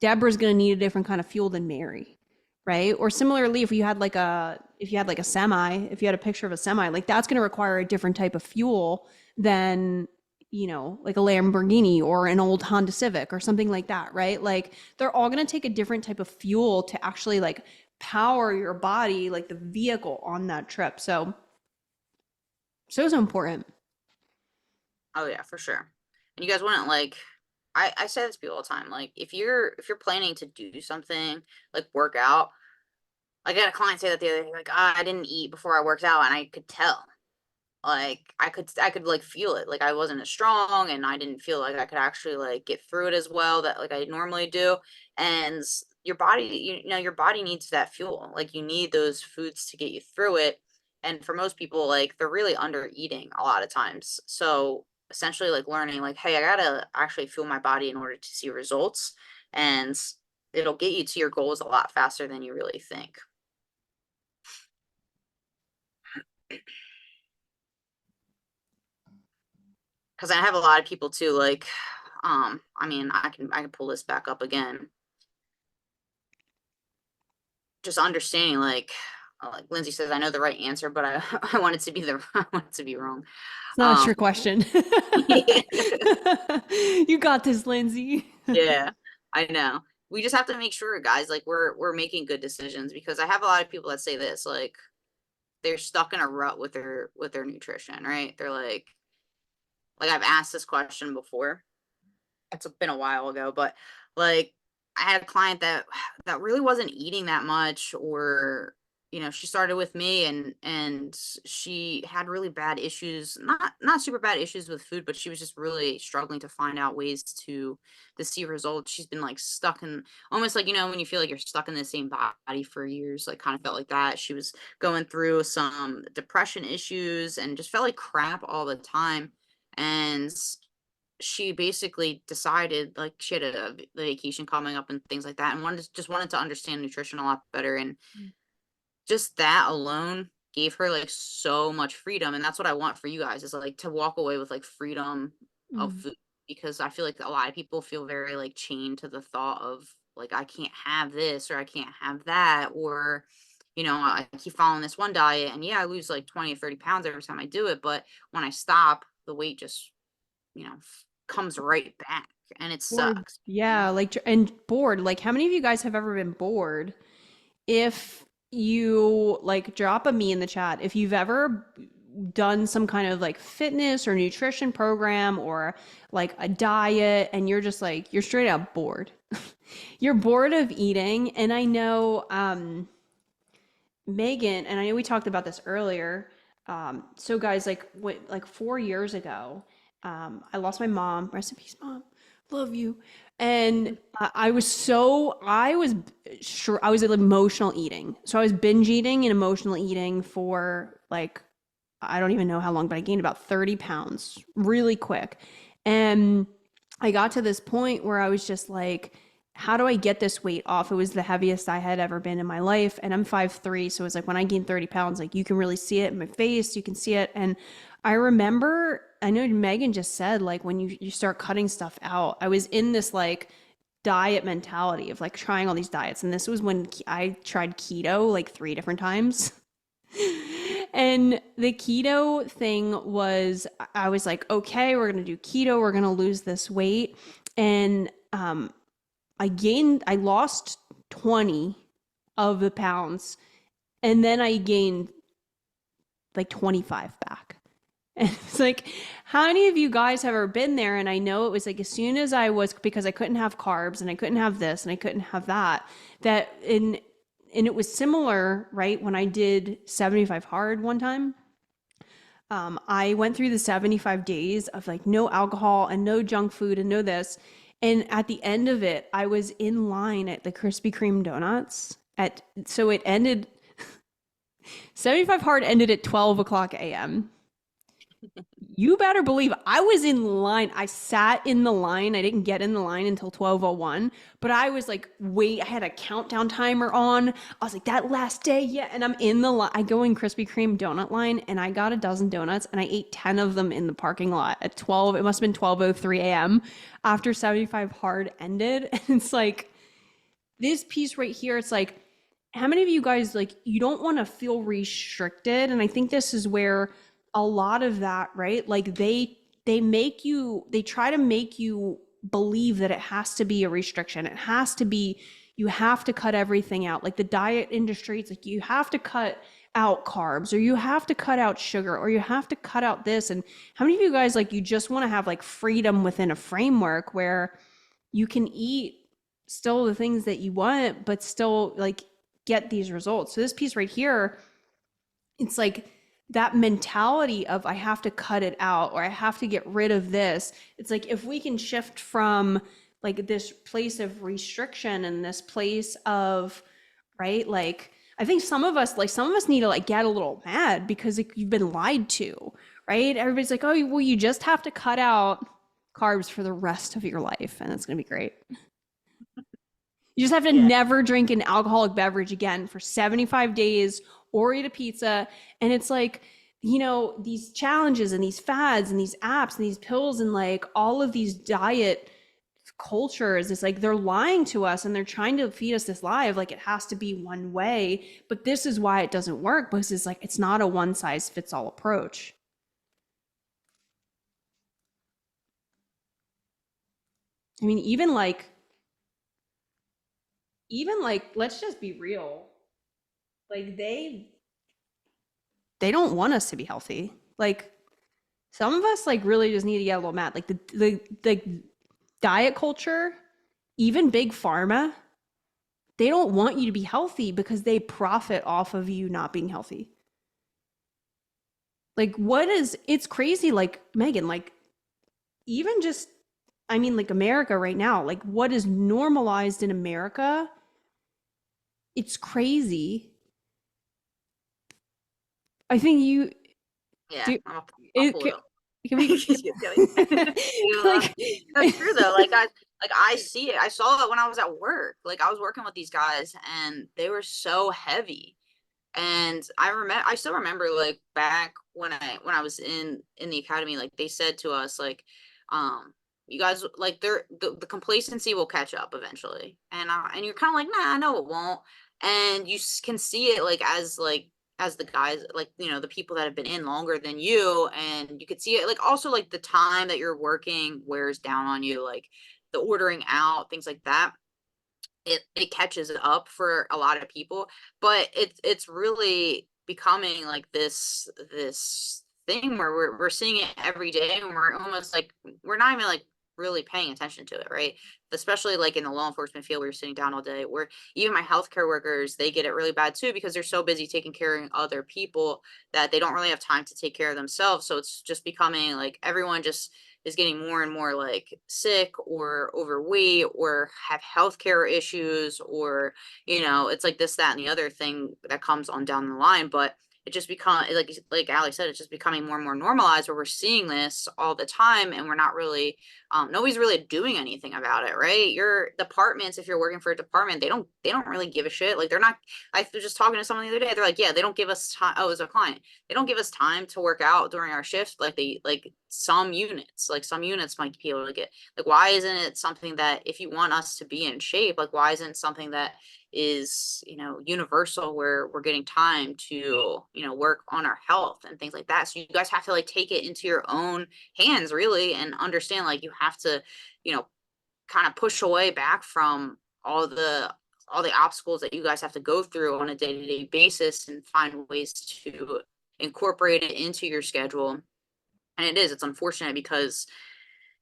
going to need a different kind of fuel than Mary, right? Or similarly, if you had like a semi, if you had a picture of a semi, like that's going to require a different type of fuel than like a Lamborghini or an old Honda Civic or something like that, right? Like they're all going to take a different type of fuel to actually like power your body, like the vehicle on that trip. So important. Oh yeah, for sure. And you guys wouldn't like, I say this to people all the time. Like if you're planning to do something like work out, like I had a client say that the other day, like, I didn't eat before I worked out, and I could tell. Like I could like feel it. Like I wasn't as strong, and I didn't feel like I could actually like get through it as well that like I normally do. And your body, your body needs that fuel. Like you need those foods to get you through it. And for most people, like they're really under eating a lot of times. So essentially like learning like, hey, I gotta actually fuel my body in order to see results. And it'll get you to your goals a lot faster than you really think. Because I have a lot of people too, like, I mean, I can pull this back up again. Just understanding, like Lindsay says, I know the right answer, but I I want it to be I want it to be wrong. It's not a trick question. Yeah. You got this, Lindsay. Yeah, I know. We just have to make sure, guys, like we're making good decisions, because I have a lot of people that say this, like they're stuck in a rut with their nutrition, right? They're like I've asked this question before. It's been a while ago, but like, I had a client that really wasn't eating that much, or she started with me, and she had really bad issues, not super bad issues with food, but she was just really struggling to find out ways to see results. She's been like stuck in, almost like, when you feel like you're stuck in the same body for years, like kind of felt like that. She was going through some depression issues and just felt like crap all the time. And she basically decided, like, she had a vacation coming up and things like that, and wanted to understand nutrition a lot better. And just that alone gave her like so much freedom. And that's what I want for you guys, is like to walk away with like freedom of Mm. food, because I feel like a lot of people feel very like chained to the thought of like, I can't have this or I can't have that, or I keep following this one diet, and yeah, I lose like 20 or 30 pounds every time I do it, but when I stop, the weight just comes right back, and it Bored. sucks. Yeah, like, and bored. Like, how many of you guys have ever been bored? If you like, drop a me in the chat if you've ever done some kind of like fitness or nutrition program or like a diet, and you're just like, you're straight up bored. You're bored of eating. And I know, Megan, and I know we talked about this earlier. So guys, like what, like 4 years ago, I lost my mom. Rest in peace, mom. Love you. And I was sure I was emotional eating. So I was binge eating and emotional eating for like, I don't even know how long, but I gained about 30 pounds really quick. And I got to this point where I was just like, how do I get this weight off? It was the heaviest I had ever been in my life. And I'm 5'3". So it's like when I gained 30 pounds, like you can really see it in my face, you can see it. And I remember, I know Megan just said, like when you start cutting stuff out, I was in this like diet mentality of like trying all these diets. And this was when I tried keto like 3 different times. And the keto thing was, I was like, okay, we're going to do keto. We're going to lose this weight. And I lost 20 of the pounds. And then I gained like 25 back. And it's like, how many of you guys have ever been there? And I know it was like, as soon as I was, because I couldn't have carbs and I couldn't have this and I couldn't have that, and it was similar, right? When I did 75 hard one time, I went through the 75 days of like no alcohol and no junk food and no this. And at the end of it, I was in line at the Krispy Kreme donuts so it ended, 75 hard ended at 12 o'clock a.m. You better believe I was in line. I sat in the line. I didn't get in the line until 12:01, but I was like, wait, I had a countdown timer on. I was like, that last day, yeah. And I'm in the line. I go in Krispy Kreme donut line, and I got a dozen donuts, and I ate 10 of them in the parking lot at 12. It must have been 12:03 a.m. after 75 hard ended. And it's like this piece right here. It's like, how many of you guys, like, you don't want to feel restricted? And I think this is where a lot of that, right? Like they try to make you believe that it has to be a restriction. It has to be, you have to cut everything out. Like the diet industry, it's like you have to cut out carbs, or you have to cut out sugar, or you have to cut out this. And how many of you guys, like, you just want to have like freedom within a framework where you can eat still the things that you want, but still like get these results? So this piece right here, it's like that mentality of I have to cut it out or I have to get rid of this. It's like if we can shift from like this place of restriction and this place of, right, like I think some of us need to like get a little mad because like, you've been lied to, right? Everybody's like, oh, well, you just have to cut out carbs for the rest of your life and it's gonna be great. You just have to never drink an alcoholic beverage again for 75 days or eat a pizza. And it's like, these challenges and these fads and these apps and these pills and like all of these diet cultures, it's like they're lying to us and they're trying to feed us this lie of like it has to be one way. But this is why it doesn't work, because it's like it's not a one size fits all approach. I mean, even like let's just be real, like they don't want us to be healthy. Like some of us like really just need to get a little mad. Like the diet culture even big pharma, they don't want you to be healthy because they profit off of you not being healthy. Like, it's crazy. Like, Megan, like, even just, I mean, like America right now, like what is normalized in America, it's crazy. I think you Yeah, do I'll it. pull it up. Can we like That's true though. Like I see it. I saw it when I was at work. Like I was working with these guys and they were so heavy. And I still remember like back when I was in the academy, like they said to us like, you guys like the complacency will catch up eventually. And you're kind of like, nah, no, it won't. And you can see it as the guys, like, you know, the people that have been in longer than you, and you could see it like also like the time that you're working wears down on you, like the ordering out, things like that. It catches up for a lot of people, but it's really becoming like this thing where we're seeing it every day, and we're almost like we're not even like really paying attention to it, right? Especially like in the law enforcement field, we're sitting down all day. Where even my healthcare workers, they get it really bad too because they're so busy taking care of other people that they don't really have time to take care of themselves. So it's just becoming like everyone just is getting more and more like sick or overweight or have healthcare issues, or you know, it's like this, that, and the other thing that comes on down the line. But it just become like Alex said, it's just becoming more and more normalized where we're seeing this all the time, and we're not really nobody's really doing anything about it, right? Your departments, if you're working for a department, they don't really give a shit. Like they're not. I was just talking to someone the other day. They're like, yeah, they don't give us time. Oh, as a client, they don't give us time to work out during our shift like they like some units. Like some units might be able to get. Like, why isn't it something that if you want us to be in shape, like why isn't it something that is, you know, universal where we're getting time to, you know, work on our health and things like that. So you guys have to like take it into your own hands really and understand like you have to, you know, kind of push away back from all the obstacles that you guys have to go through on a day-to-day basis and find ways to incorporate it into your schedule. And it's unfortunate because,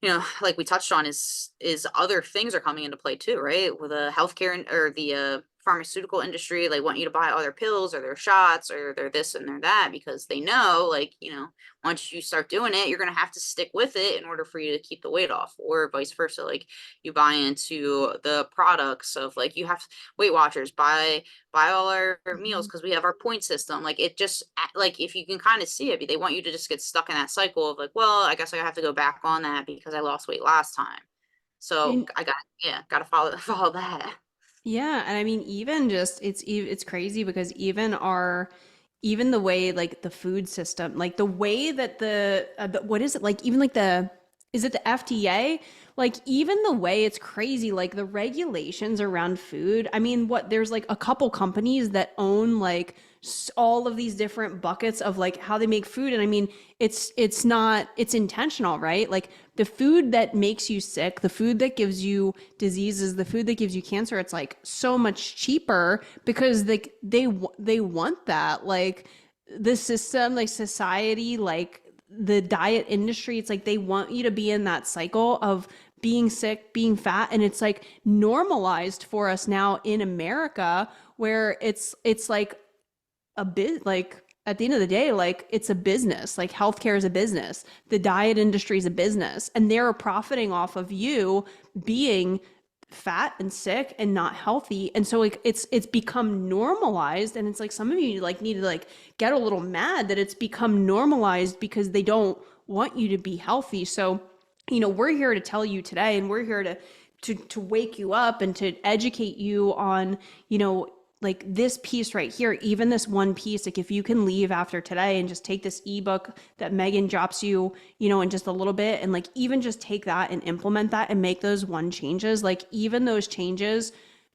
you know, like we touched on, is other things are coming into play too, right? With the healthcare or the pharmaceutical industry, they want you to buy other pills or their shots or their this and their that because they know, like, you know, once you start doing it, you're gonna have to stick with it in order for you to keep the weight off, or vice versa. Like you buy into the products of like you have Weight Watchers, buy all our meals because we have our point system. Like it just like if you can kind of see it, they want you to just get stuck in that cycle of like, well, I guess I have to go back on that because I lost weight last time. So and gotta follow that. yeah, and I mean even just it's crazy because even the way like the food system, like the way that the what is it like even like the is it the FDA? Like even the way it's crazy, like the regulations around food. I mean, what there's like a couple companies that own like all of these different buckets of like how they make food, and I mean, it's not it's intentional, right? Like the food that makes you sick, the food that gives you diseases, the food that gives you cancer, it's like so much cheaper because they want that. Like the system, like society, like the diet industry, it's like they want you to be in that cycle of being sick, being fat, and it's like normalized for us now in America where it's like a bit like at the end of the day, like it's a business, like healthcare is a business, the diet industry is a business, and they're profiting off of you being fat and sick and not healthy. And so like it's become normalized, and it's like some of you like need to like get a little mad that it's become normalized because they don't want you to be healthy. So, you know, we're here to tell you today, and we're here to wake you up and to educate you on, you know, like this piece right here, even this one piece, like if you can leave after today and just take this ebook that Megan drops you, you know, in just a little bit, and like even just take that and implement that and make those one changes, like even those changes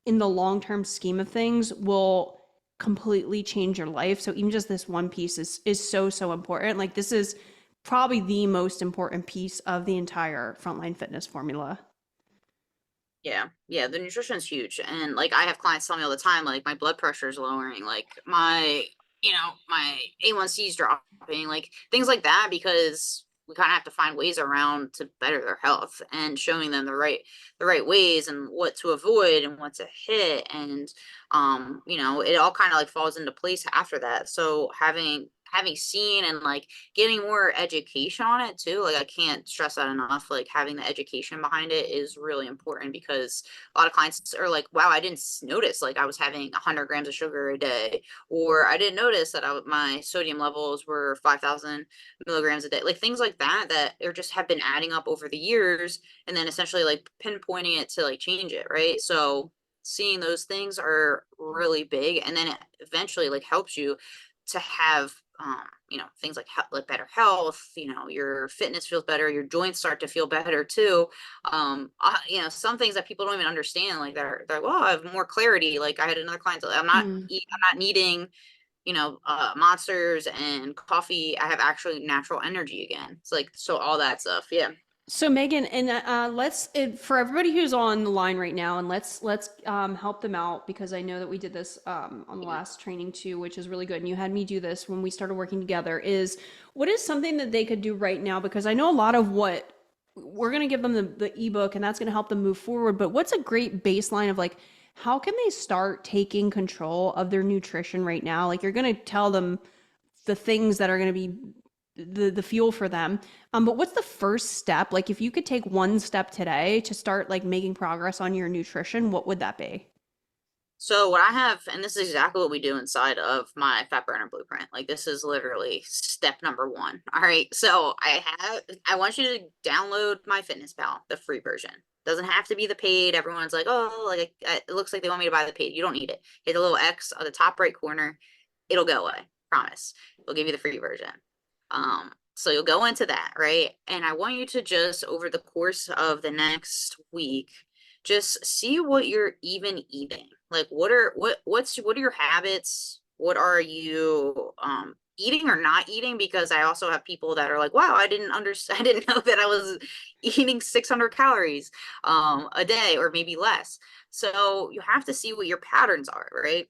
in the long-term scheme of things will completely change your life. So even just this one piece is so important. Like this is probably the most important piece of the entire Frontline Fitness formula. Yeah, the nutrition is huge. And like I have clients tell me all the time, like my blood pressure is lowering, like my, you know, my A1C is dropping, like things like that, because we kind of have to find ways around to better their health, and showing them the right ways and what to avoid and what to hit. And you know, it all kind of like falls into place after that. So having seen and like getting more education on it too, like I can't stress that enough. Like having the education behind it is really important, because a lot of clients are like, wow, I didn't notice like I was having 100 grams of sugar a day, or I didn't notice that my sodium levels were 5,000 milligrams a day, like things like that are just have been adding up over the years, and then essentially like pinpointing it to like change it, right? So seeing those things are really big, and then it eventually like helps you to have you know, things like better health. You know, your fitness feels better, your joints start to feel better too. You know, some things that people don't even understand, like they're well, I have more clarity. Like I had another client, I'm not needing, you know, monsters and coffee. I have actually natural energy again. It's like, so all that stuff. Yeah. So Megan, and for everybody who's on the line right now, and let's help them out, because I know that we did this on the last training too, which is really good. And you had me do this when we started working together. Is what is something that they could do right now? Because I know a lot of what we're going to give them the ebook, and that's going to help them move forward. But what's a great baseline of like, how can they start taking control of their nutrition right now? Like you're going to tell them the things that are going to be the fuel for them. But what's the first step? Like if you could take one step today to start like making progress on your nutrition, what would that be? So what I have, and this is exactly what we do inside of my fat burner blueprint. Like this is literally step number 1. All right. So I want you to download my Fitness Pal, the free version. Doesn't have to be the paid. Everyone's like, oh, like it looks like they want me to buy the paid. You don't need it. Hit the little X on the top right corner. It'll go away. Promise. We'll give you the free version. So you'll go into that, right? And I want you to just, over the course of the next week, just see what you're even eating. Like what are your habits? What are you eating or not eating? Because I also have people that are like, wow, I didn't know that I was eating 600 calories a day, or maybe less. So you have to see what your patterns are, right?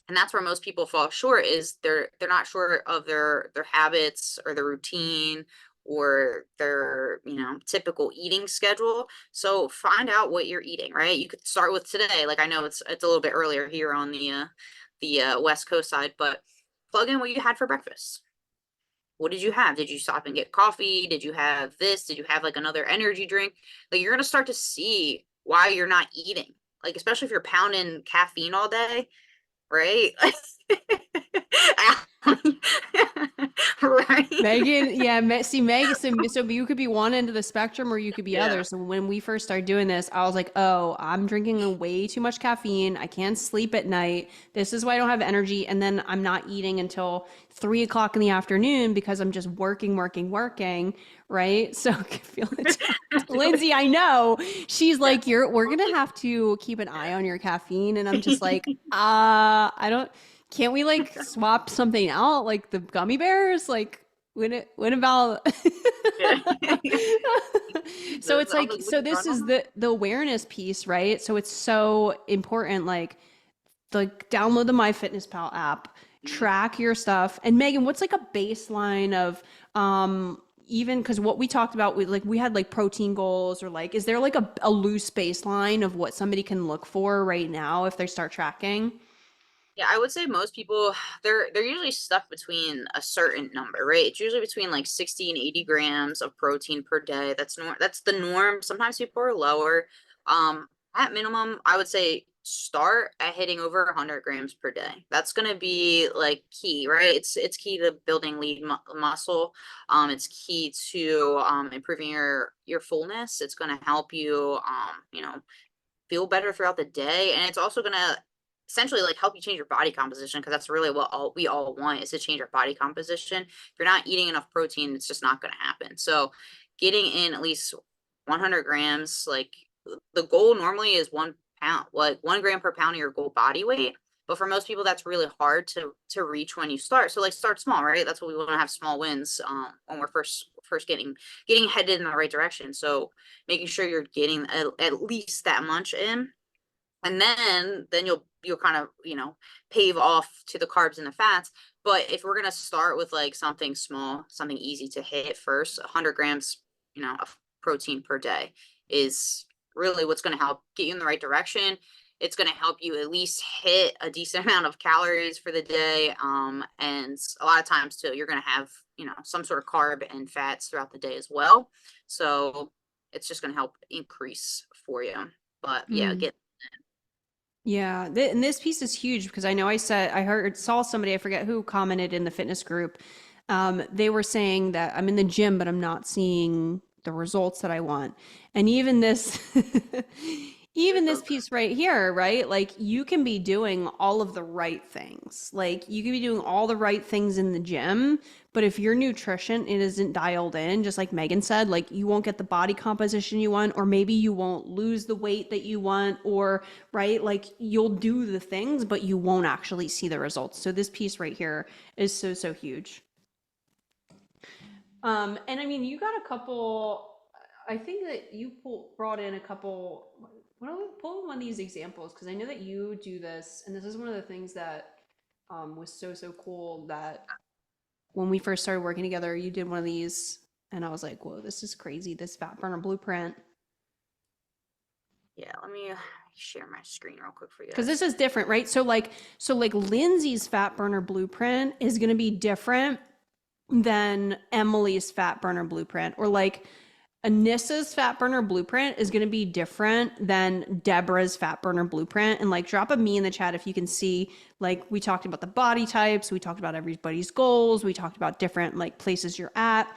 And that's where most people fall short, is they're not sure of their habits or their routine or their, you know, typical eating schedule. So find out what you're eating, right? You could start with today. Like I know it's a little bit earlier here on the West Coast side, but plug in what you had for breakfast. What did you have? Did you stop and get coffee? Did you have this? Did you have like another energy drink? Like you're going to start to see why you're not eating. Like especially if you're pounding caffeine all day, right? Right. Megan, yeah, see, Megan, so you could be one end of the spectrum or you could be other. So when we first started doing this, I was like, oh, I'm drinking way too much caffeine. I can't sleep at night. This is why I don't have energy. And then I'm not eating until 3 o'clock in the afternoon because I'm just working, right? So I feel it. Lindsay, I know. She's like, we're gonna have to keep an eye on your caffeine. And I'm just like, can't we like swap something out, like the gummy bears? Like when about so it's like, so this is the awareness piece, right? So it's so important, like download the MyFitnessPal app, track your stuff. And Megan, what's like a baseline of even, because what we talked about, we had like protein goals, or like, is there like a loose baseline of what somebody can look for right now if they start tracking? Yeah, I would say most people, they're usually stuck between a certain number, right? It's usually between like 60 and 80 grams of protein per day. That's the norm. Sometimes people are lower. At minimum, I would say start at hitting over 100 grams per day. That's going to be like key, right? It's key to building lean muscle. It's key to improving your fullness. It's going to help you you know, feel better throughout the day, and it's also going to essentially like help you change your body composition, because that's really what we all want, is to change our body composition. If you're not eating enough protein, it's just not going to happen. So getting in at least 100 grams, like the goal normally is 1 pound, like 1 gram per pound of your goal body weight. But for most people, that's really hard to reach when you start. So like start small, right? That's what we want to have, small wins when we're first getting headed in the right direction. So making sure you're getting at least that much in. and then you'll kind of, you know, pave off to the carbs and the fats. But if we're gonna start with like something small, something easy to hit first, 100 grams, you know, of protein per day is really what's going to help get you in the right direction. It's going to help you at least hit a decent amount of calories for the day. And a lot of times too, you're going to have, you know, some sort of carb and fats throughout the day as well. So it's just going to help increase for you. But yeah, Mm. Yeah, and this piece is huge because I know saw somebody, I forget who, commented in the fitness group. They were saying that I'm in the gym, but I'm not seeing the results that I want. And even this, even this piece right here, right? Like you can be doing all of the right things. Like you can be doing all the right things in the gym, but if your nutrition it isn't dialed in, just like Megan said, like you won't get the body composition you want, or maybe you won't lose the weight that you want, or right, like you'll do the things, but you won't actually see the results. So this piece right here is so huge. And I mean, you got a couple. I think that you brought in a couple. Why don't we pull one of these examples? Because I know that you do this, and this is one of the things that was so cool. That when we first started working together, you did one of these, and I was like, "Whoa, this is crazy! This fat burner blueprint." Yeah, let me share my screen real quick for you Because guys. this is different, right? So like Lindsay's fat burner blueprint is going to be different than Emily's fat burner blueprint, or like Anissa's fat burner blueprint is going to be different than Deborah's fat burner blueprint. And like drop a me in the chat if you can see, like we talked about the body types, we talked about everybody's goals, we talked about different like places you're at,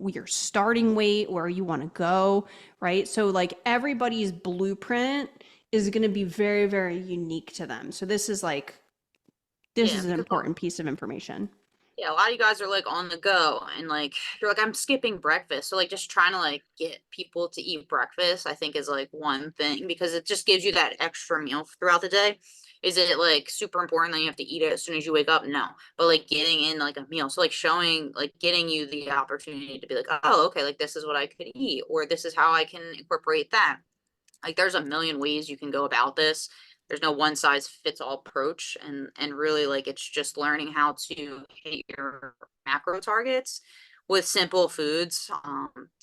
your starting weight, where you want to go, right? So like everybody's blueprint is going to be very unique to them. So this is Yeah, an because important piece of information. yeah, a lot of you guys are like on the go and like you're like, I'm skipping breakfast. So like just trying to like get people to eat breakfast, I think is like one thing because it just gives you that extra meal throughout the day. Is it like super important that you have to eat it as soon as you wake up? No. But like getting in like a meal. So like showing, like getting you the opportunity to be like, oh, okay, like this is what I could eat, or this is how I can incorporate that. Like there's a million ways you can go about this. There's no one size fits all approach, and really like it's just learning how to hit your macro targets with simple foods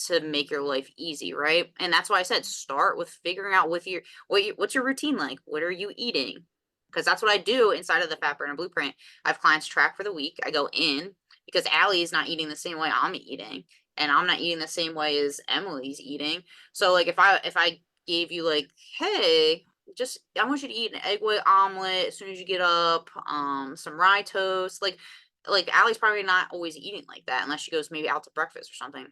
to make your life easy, right? And that's why I said start with figuring out with your what's your routine like? What are you eating? Because that's what I do inside of the Fat Burner Blueprint. I have clients track for the week. I go in because Allie is not eating the same way I'm eating, and I'm not eating the same way as Emily's eating. So like if I gave you like, hey, just I want you to eat an egg white omelet as soon as you get up, some rye toast. Like Allie's probably not always eating like that unless she goes maybe out to breakfast or something.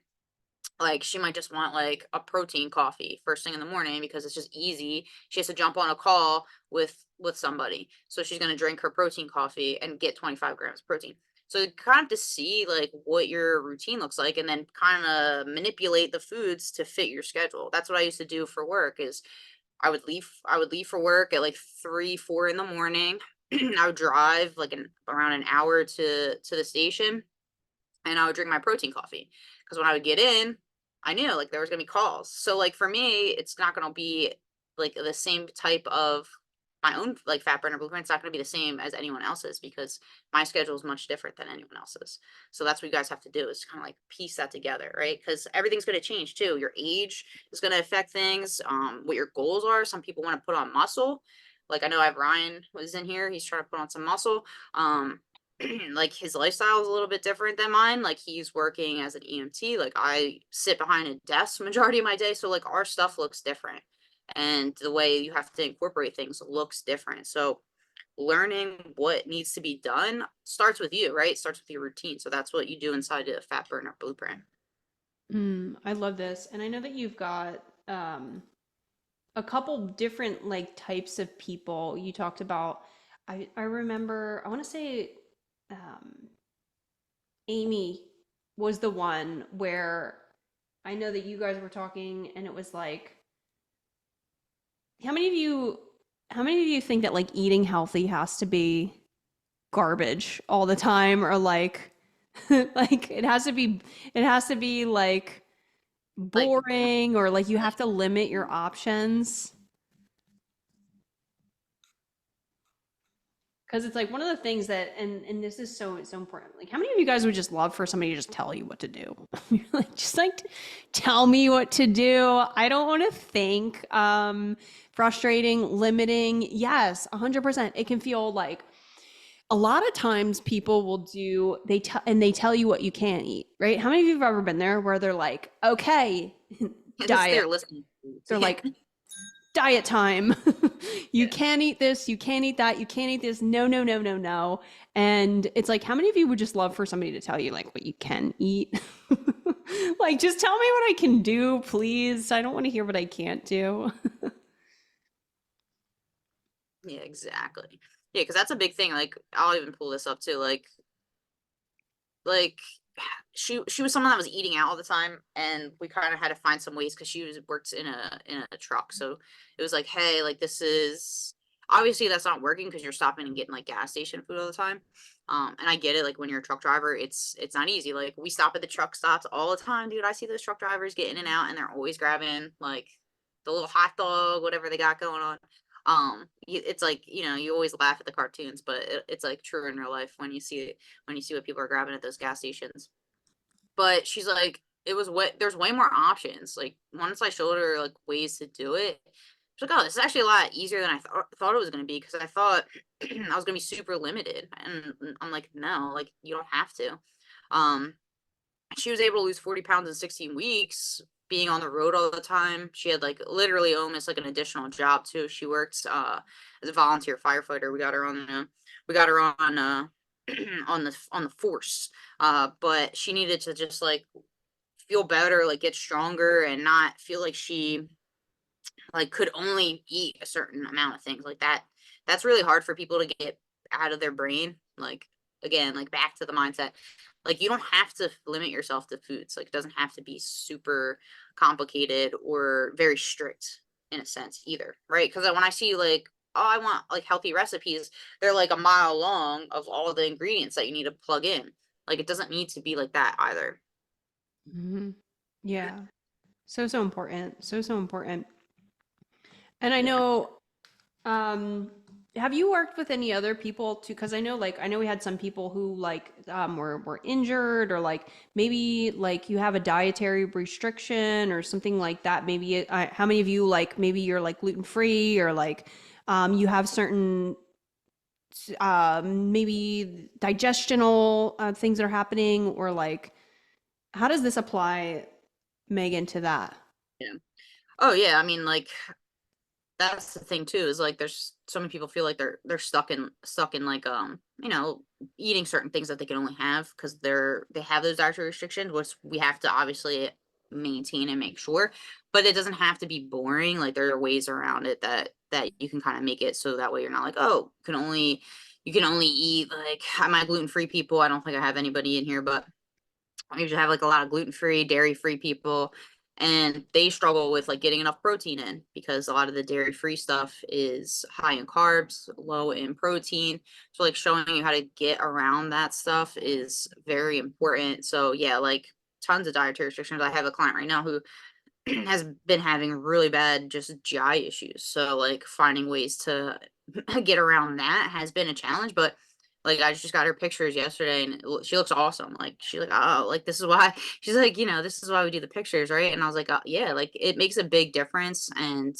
Like she might just want like a protein coffee first thing in the morning because it's just easy. She has to jump on a call with somebody. So she's gonna drink her protein coffee and get 25 grams of protein. So you kind of have to see like what your routine looks like and then kind of manipulate the foods to fit your schedule. That's what I used to do for work is I would leave for work at like 3, 4 in the morning. I would drive like around an hour to the station and I would drink my protein coffee. Because when I would get in, I knew like there was gonna be calls. So like for me, it's not gonna be like the same type of my own like fat burner blueprint. It's not gonna be the same as anyone else's because my schedule is much different than anyone else's. So that's what you guys have to do is kind of like piece that together, right? Because everything's gonna change too. Your age is gonna affect things. What your goals are. Some people want to put on muscle. Like I know I have Ryan was in here. He's trying to put on some muscle. Like his lifestyle is a little bit different than mine. Like he's working as an EMT. Like I sit behind a desk majority of my day. So like our stuff looks different. And the way you have to incorporate things looks different. So learning what needs to be done starts with you, right? Starts with your routine. So that's what you do inside the Fat Burner Blueprint. I love this. And I know that you've got a couple different like types of people. You talked about, I remember, I want to say um, Amy was the one where I know that you guys were talking and it was like, how many of you, how many of you think that like eating healthy has to be garbage all the time, or like, like it has to be like Like boring, or like you have to limit your options? Because it's like one of the things that, and this is so important. Like, how many of you guys would just love for somebody to just tell you what to do? You're like, just like tell me what to do. I don't want to think. Frustrating, limiting. Yes, 100%. It can feel like a lot of times people will do they tell you what you can't eat, right? How many of you have ever been there where they're like, okay, This is diet. their listening. They're like, diet time. You Yeah. can't eat this, you can't eat that, you can't eat this. No, no, no, no, no. And it's like, how many of you would just love for somebody to tell you like what you can eat? Like, just tell me what I can do, please. I don't want to hear what I can't do. Yeah, exactly. Yeah, because that's a big thing. Like, I'll even pull this up too. Like she was someone that was eating out all the time, and we kind of had to find some ways because works in a truck. So it was like, hey, like this is obviously that's not working because you're stopping and getting like gas station food all the time. And I get it. Like when you're a truck driver, it's not easy. Like we stop at the truck stops all the time, dude. I see those truck drivers get in and out, and they're always grabbing like the little hot dog, whatever they got going on. It's like you always laugh at the cartoons, but it's like true in real life when you see what people are grabbing at those gas stations. But she's like, it was what there's way more options. Like once I showed her like ways to do it, she's like, oh, this is actually a lot easier than I thought it was going to be, because I thought I was going to be super limited. And I'm like, no, like you don't have to. Um, she was able to lose 40 pounds in 16 weeks being on the road all the time. She had like literally almost like an additional job too. She works as a volunteer firefighter. We got her on on the force. But she needed to just like feel better, like get stronger, and not feel like she like could only eat a certain amount of things like that. That's really hard for people to get out of their brain. Like again, like back to the mindset. Like you don't have to limit yourself to foods. Like it doesn't have to be super complicated or very strict in a sense either, right? Because when I see like, oh, I want like healthy recipes, they're like a mile long of all the ingredients that you need to plug in. Like it doesn't need to be like that either. Mhm. Yeah. So important. So important. And I Yeah. know, um, have you worked with any other people too? Because I know we had some people who like were injured, or like maybe like you have a dietary restriction or something like that. Maybe how many of you like maybe you're like gluten free, or like you have certain maybe digestional things that are happening, or like how does this apply, Megan, to that? Yeah. Oh yeah. I mean, like that's the thing too, is like there's so many people feel like they're stuck in like eating certain things that they can only have because they have those dietary restrictions, which we have to obviously maintain and make sure, but it doesn't have to be boring. Like there are ways around it that you can kind of make it so that way you're not like, oh, you can only eat like my gluten-free people. I don't think I have anybody in here, but I usually have like a lot of gluten-free, dairy-free people, and they struggle with like getting enough protein in because a lot of the dairy-free stuff is high in carbs, low in protein. So like showing you how to get around that stuff is very important. So yeah, like tons of dietary restrictions. I have a client right now who has been having really bad just GI issues. So like finding ways to get around that has been a challenge, but like I just got her pictures yesterday and she looks awesome. Like she's like, oh, like this is why she's like, this is why we do the pictures, right? And I was like, yeah, like it makes a big difference. And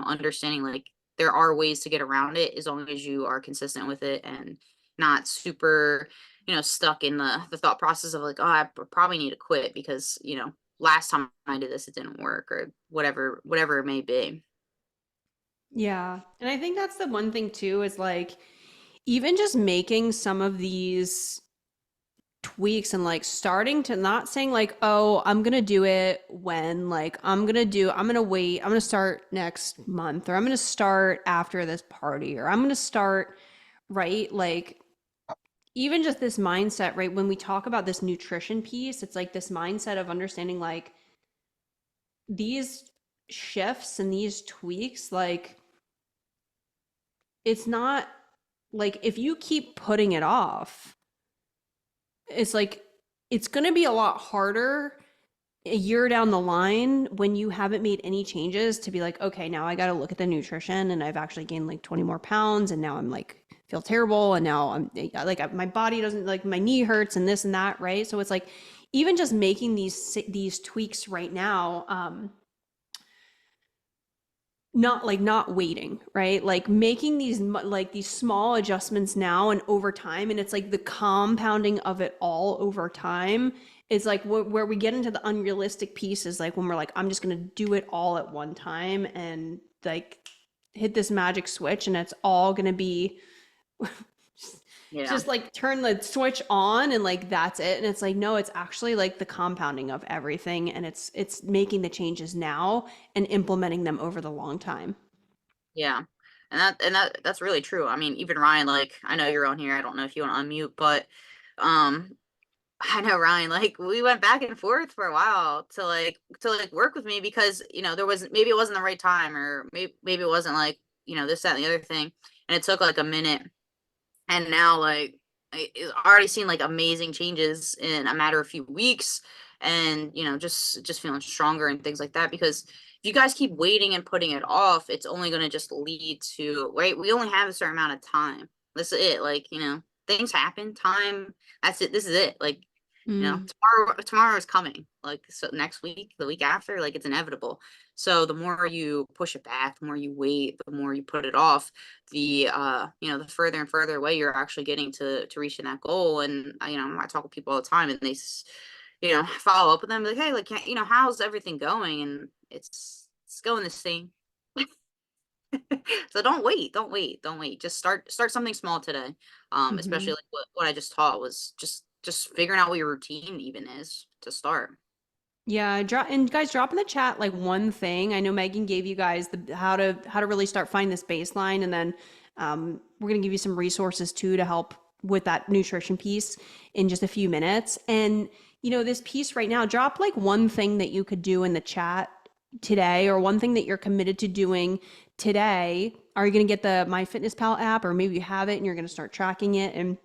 understanding like there are ways to get around it as long as you are consistent with it and not super stuck in the thought process of like, oh, I probably need to quit because last time I did this, it didn't work, or whatever it may be. Yeah. And I think that's the one thing too, is like even just making some of these tweaks and like starting to not saying like, oh, I'm gonna do it when like I'm gonna wait, I'm gonna start next month, or I'm gonna start after this party, or I'm gonna start, right? Like even just this mindset, right? When we talk about this nutrition piece, it's like this mindset of understanding like these shifts and these tweaks, like it's not like if you keep putting it off, it's like it's going to be a lot harder a year down the line when you haven't made any changes to be like, okay, now I got to look at the nutrition and I've actually gained like 20 more pounds and now I'm like feel terrible and now I'm like my body doesn't like my knee hurts and this and that, right? So it's like even just making these tweaks right now, not waiting, right? Like making these small adjustments now and over time, and it's like the compounding of it all over time is like where we get into the unrealistic piece is like when we're like, I'm just gonna do it all at one time and like hit this magic switch and it's all gonna be Yeah. just like turn the switch on and like that's it. And it's like, no, it's actually like the compounding of everything, and it's making the changes now and implementing them over the long time. Yeah. That's really true. I mean, even Ryan, like, I know you're on here. I don't know if you want to unmute, but um I know Ryan, like we went back and forth for a while to work with me because, there wasn't, maybe it wasn't the right time, or maybe it wasn't like, this, that, and the other thing. And it took like a minute. And now like it's already seen like amazing changes in a matter of few weeks, and just feeling stronger and things like that. Because if you guys keep waiting and putting it off, it's only going to just lead to, right, we only have a certain amount of time. This is it. Like, things happen, time, that's it, this is it. Like, tomorrow is coming, like, so next week, the week after, like, it's inevitable. So the more you push it back, the more you wait, the more you put it off, the further and further away you're actually getting to reaching that goal. And I talk with people all the time, and they follow up with them like, hey, like, how's everything going? And it's going the same. So don't wait, just start something small today. Especially like what I just taught was just figuring out what your routine even is to start. Yeah, and guys, drop in the chat like one thing. I know Megan gave you guys the how to really start finding this baseline, and then we're gonna give you some resources too to help with that nutrition piece in just a few minutes. And this piece right now, drop like one thing that you could do in the chat today, or one thing that you're committed to doing today. Are you gonna get the MyFitnessPal app, or maybe you have it and you're gonna start tracking it? And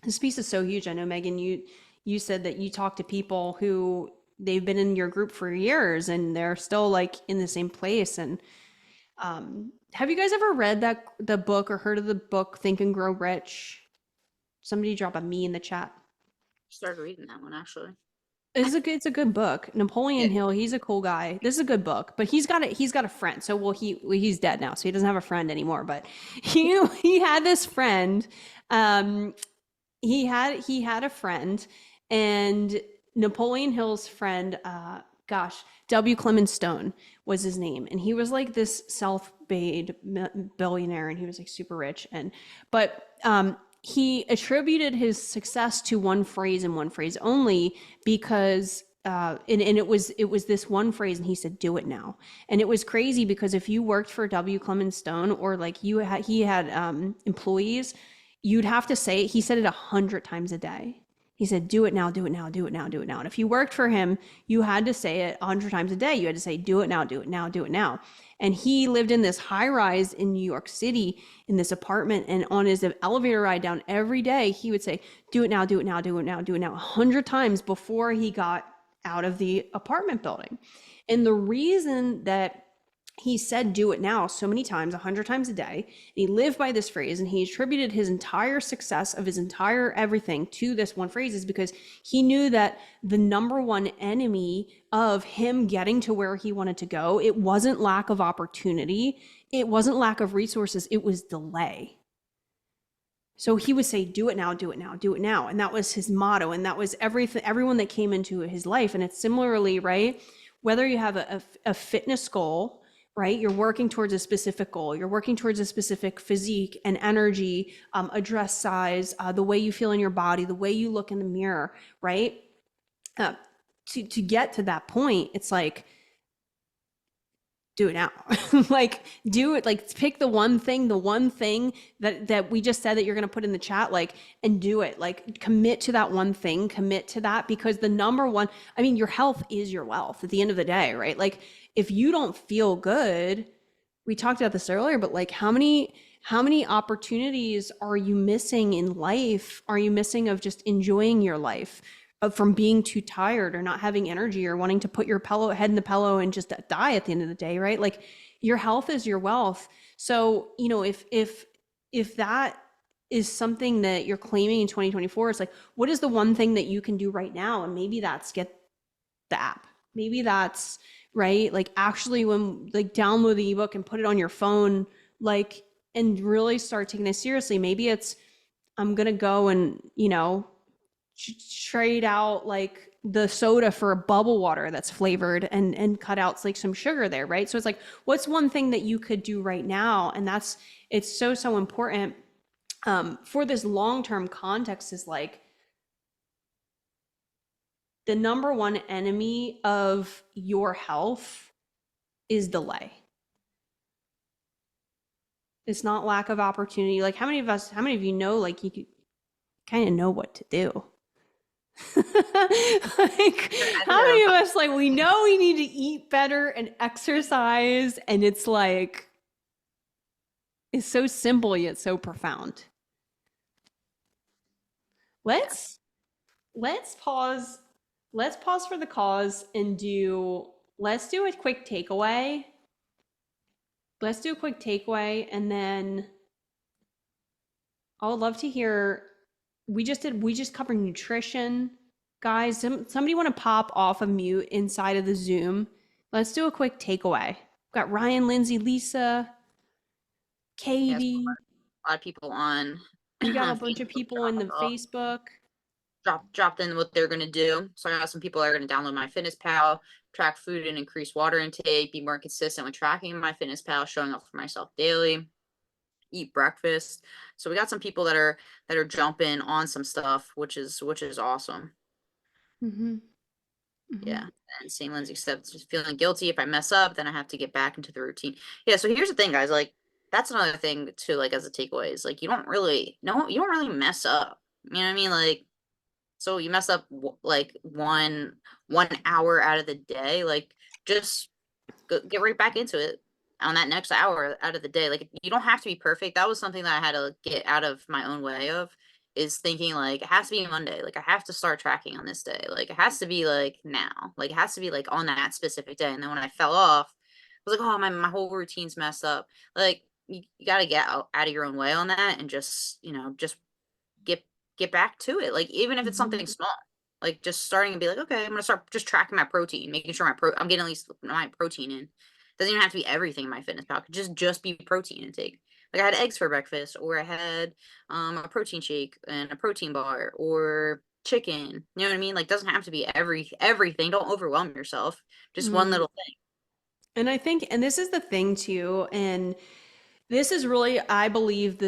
this piece is so huge. I know, Megan, you said that you talk to people who they've been in your group for years and they're still like in the same place. And have you guys ever read the book or heard of the book Think and Grow Rich? Somebody drop a me in the chat. Started reading that one actually. It's a good book. Napoleon Hill, he's a cool guy. This is a good book, but he's got a friend. So he's dead now, so he doesn't have a friend anymore. But he had this friend. He had a friend, and Napoleon Hill's friend, W. Clement Stone was his name, and he was like this self-made billionaire, and he was like super rich, but he attributed his success to one phrase and one phrase only, because and it was this one phrase, and he said, "Do it now." And it was crazy because if you worked for W. Clement Stone, or like he had employees, you'd have to say it. He said it 100 times a day. He said, "Do it now, do it now, do it now, do it now." And if you worked for him, you had to say it 100 times a day. You had to say, "Do it now, do it now, do it now." And he lived in this high rise in New York City in this apartment. And on his elevator ride down every day, he would say, "Do it now, do it now, do it now, do it now," 100 times before he got out of the apartment building. And the reason that he said "do it now" so many times, 100 times a day, and he lived by this phrase, and he attributed his entire success of his entire everything to this one phrase, is because he knew that the number one enemy of him getting to where he wanted to go, it wasn't lack of opportunity, it wasn't lack of resources, it was delay. So he would say, "Do it now, do it now, do it now." And that was his motto. And that was everyone that came into his life. And it's similarly, right? Whether you have a fitness goal, right? You're working towards a specific goal. You're working towards a specific physique and energy, a dress size, the way you feel in your body, the way you look in the mirror, right? To get to that point, it's like, do it now. Like, do it, like, pick the one thing that we just said that you're going to put in the chat, like, and do it. Like, commit to that one thing, commit to that, because the number one, I mean, your health is your wealth at the end of the day, right? Like, if you don't feel good, we talked about this earlier, but like, how many opportunities are you missing in life? Are you missing of just enjoying your life? from being too tired or not having energy or wanting to put your head in the pillow and just die at the end of the day, right? Like your health is your wealth. So, you know, if that is something that you're claiming in 2024, it's like, what is the one thing that you can do right now? And maybe that's get the app. Maybe that's right. Like actually when like download the ebook and put it on your phone, like, and really start taking this seriously. Maybe it's, I'm going to go and, you know, trade out like the soda for a bubble water that's flavored and cut out like some sugar there, right? So it's like, what's one thing that you could do right now? And that's, it's so important for this long-term context is like the number one enemy of your health is delay. It's not lack of opportunity. Like how many of you know, like you kind of know what to do? Like how many of us like we know we need to eat better and exercise, and it's like it's so simple yet so profound. Let's pause for the cause and let's do a quick takeaway. Let's do a quick takeaway, and then I would love to hear. We just covered nutrition. Guys, somebody want to pop off of mute inside of the Zoom. Let's do a quick takeaway. We've got Ryan, Lindsay, Lisa, Katie. Yes, a lot of people on. We got a bunch of people in the Facebook. Dropped in what they're gonna do. So I got some people that are gonna download my Fitness Pal, track food and increase water intake, be more consistent with tracking my Fitness Pal, showing up for myself daily, eat breakfast. So we got some people that are jumping on some stuff, which is awesome. Mm-hmm. Mm-hmm. Yeah. And same Lindsay said, just feeling guilty if I mess up, then I have to get back into the routine. Yeah. So here's the thing, guys. Like that's another thing too. Like as a takeaway is like you don't really mess up. You know what I mean? Like so you mess up like one hour out of the day. Like just get right back into it on that next hour out of the day. Like you don't have to be perfect. That was something that I had to get out of my own way of is thinking like it has to be Monday. Like I have to start tracking on this day. Like it has to be like now. Like it has to be like on that specific day. And then when I fell off, I was like, oh my whole routine's messed up. Like you got to get out of your own way on that and just, you know, just get back to it. Like even if it's something small, like just starting and be like, okay, I'm gonna start just tracking my protein, making sure I'm getting at least my protein in. Doesn't even have to be everything in my Fitness Pal. It could just be protein intake. Like I had eggs for breakfast, or I had a protein shake and a protein bar, or chicken. You know what I mean? Like doesn't have to be everything. Don't overwhelm yourself. Just one little thing. And I think, and this is the thing too, and this is really, I believe,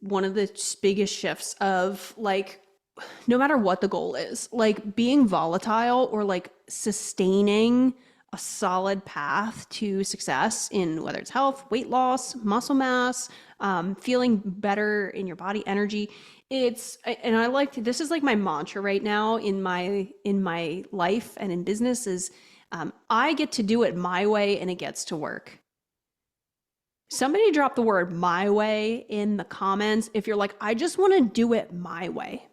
one of the biggest shifts of like, no matter what the goal is, like being volatile or like sustaining a solid path to success in whether it's health, weight loss, muscle mass, feeling better in your body, energy. And I like this is like my mantra right now in my life and in business is I get to do it my way and it gets to work. Somebody drop the word my way in the comments if you're like, I just want to do it my way.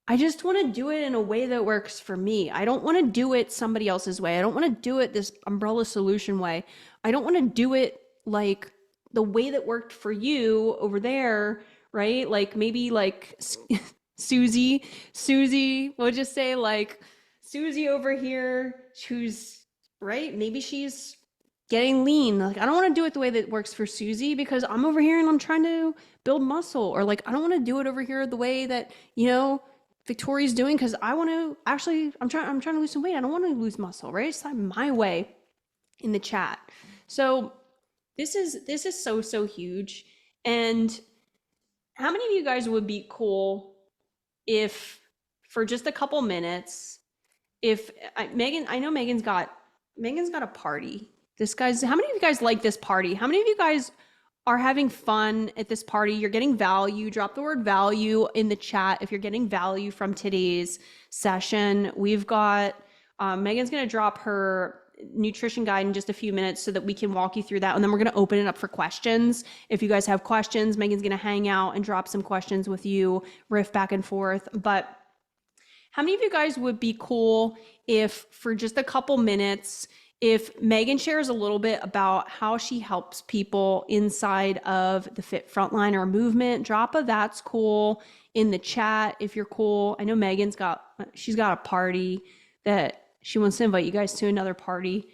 I just want to do it in a way that works for me. I don't want to do it somebody else's way. I don't want to do it this umbrella solution way. I don't want to do it like the way that worked for you over there, right? Like maybe like Susie, we'll just say like Susie over here, who's right. Maybe she's getting lean. Like, I don't want to do it the way that works for Susie because I'm over here and I'm trying to build muscle, or like, I don't want to do it over here the way that, you know, Victoria's doing because I want to actually, I'm trying to lose some weight. I don't want to lose muscle, right? It's not my way in the chat. So this is so huge. And how many of you guys would be cool if for just a couple minutes, if Megan, I know Megan's got a party. How many of you guys like this party? How many of you guys are having fun at this party? You're getting value. Drop the word value in the chat if you're getting value from today's session. We've got Megan's going to drop her nutrition guide in just a few minutes so that we can walk you through that. And then we're going to open it up for questions. If you guys have questions, Megan's going to hang out and drop some questions with you, riff back and forth. But How many of you guys would be cool if for just a couple minutes, if Megan shares a little bit about how she helps people inside of the Fit Frontliner movement? Drop a "that's cool" in the chat if you're cool. I know she's got a party that she wants to invite you guys to, another party.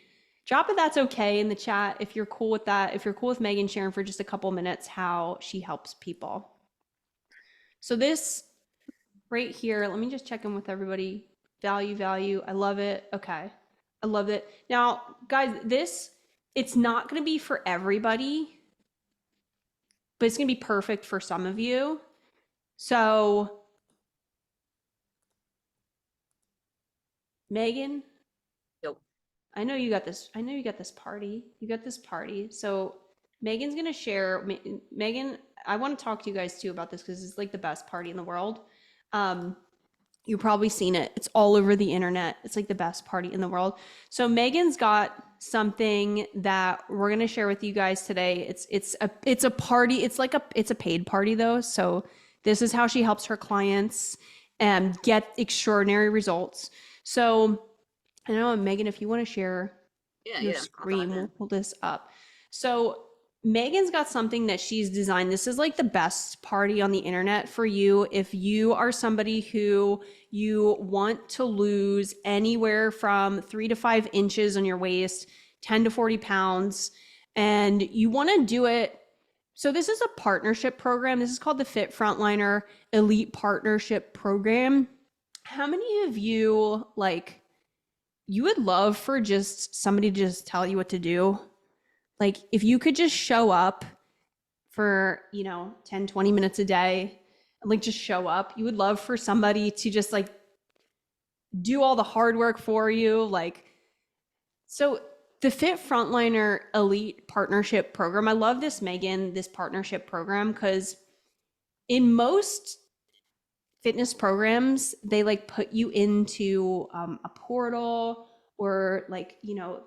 Drop a "that's okay" in the chat if you're cool with that. If you're cool with Megan sharing for just a couple minutes how she helps people. So this right here, let me just check in with everybody. Value. I love it. Okay. I love it. Now, guys, it's not going to be for everybody, but it's going to be perfect for some of you. So, Megan, Yep. I know you got this. I know you got this party. You got this party. So, Megan's going to share. Megan, I want to talk to you guys too about this because it's like the best party in the world. You've probably seen it. It's all over the internet. It's like the best party in the world. So Megan's got something that we're gonna share with you guys today. It's a party. It's a paid party though. So this is how she helps her clients get extraordinary results. So I don't know, Megan, if you want to share Yeah, your yeah. I'll screen, dive we'll in. pull this up. So Megan's got something that she's designed. This is like the best party on the internet for you if you are somebody who you want to lose anywhere from 3 to 5 inches on your waist, 10 to 40 pounds, and you want to do it. So this is a partnership program. This is called the Fit Frontliner Elite Partnership Program. How many of you you would love for just somebody to just tell you what to do? Like if you could just show up for, 10, 20 minutes a day, and just show up, you would love for somebody to just do all the hard work for you. So the Fit Frontliner Elite Partnership Program, I love this, Megan, this partnership program, because in most fitness programs, they put you into a portal or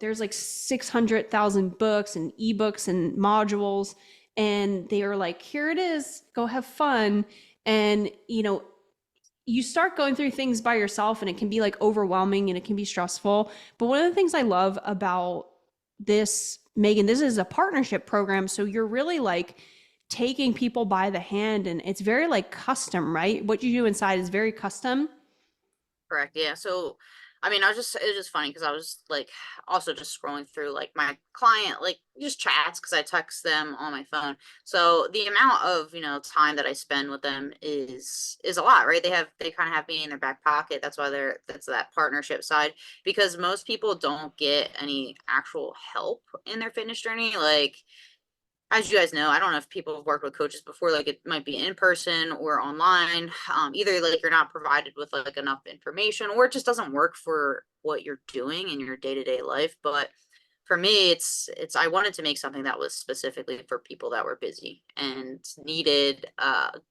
there's 600,000 books and ebooks and modules. And they are like, here it is, go have fun. And, you start going through things by yourself and it can be overwhelming and it can be stressful. But one of the things I love about this, Megan, this is a partnership program. So you're really taking people by the hand and it's very custom, right? What you do inside is very custom. Correct. Yeah. So, I mean, it was just funny because I was also just scrolling through my client, just chats because I text them on my phone. So the amount of, time that I spend with them is a lot, right? They kind of have me in their back pocket. That's why that's that partnership side, because most people don't get any actual help in their fitness journey. As you guys know, I don't know if people have worked with coaches before, it might be in person or online. Either you're not provided with enough information or it just doesn't work for what you're doing in your day-to-day life. But for me, I wanted to make something that was specifically for people that were busy and needed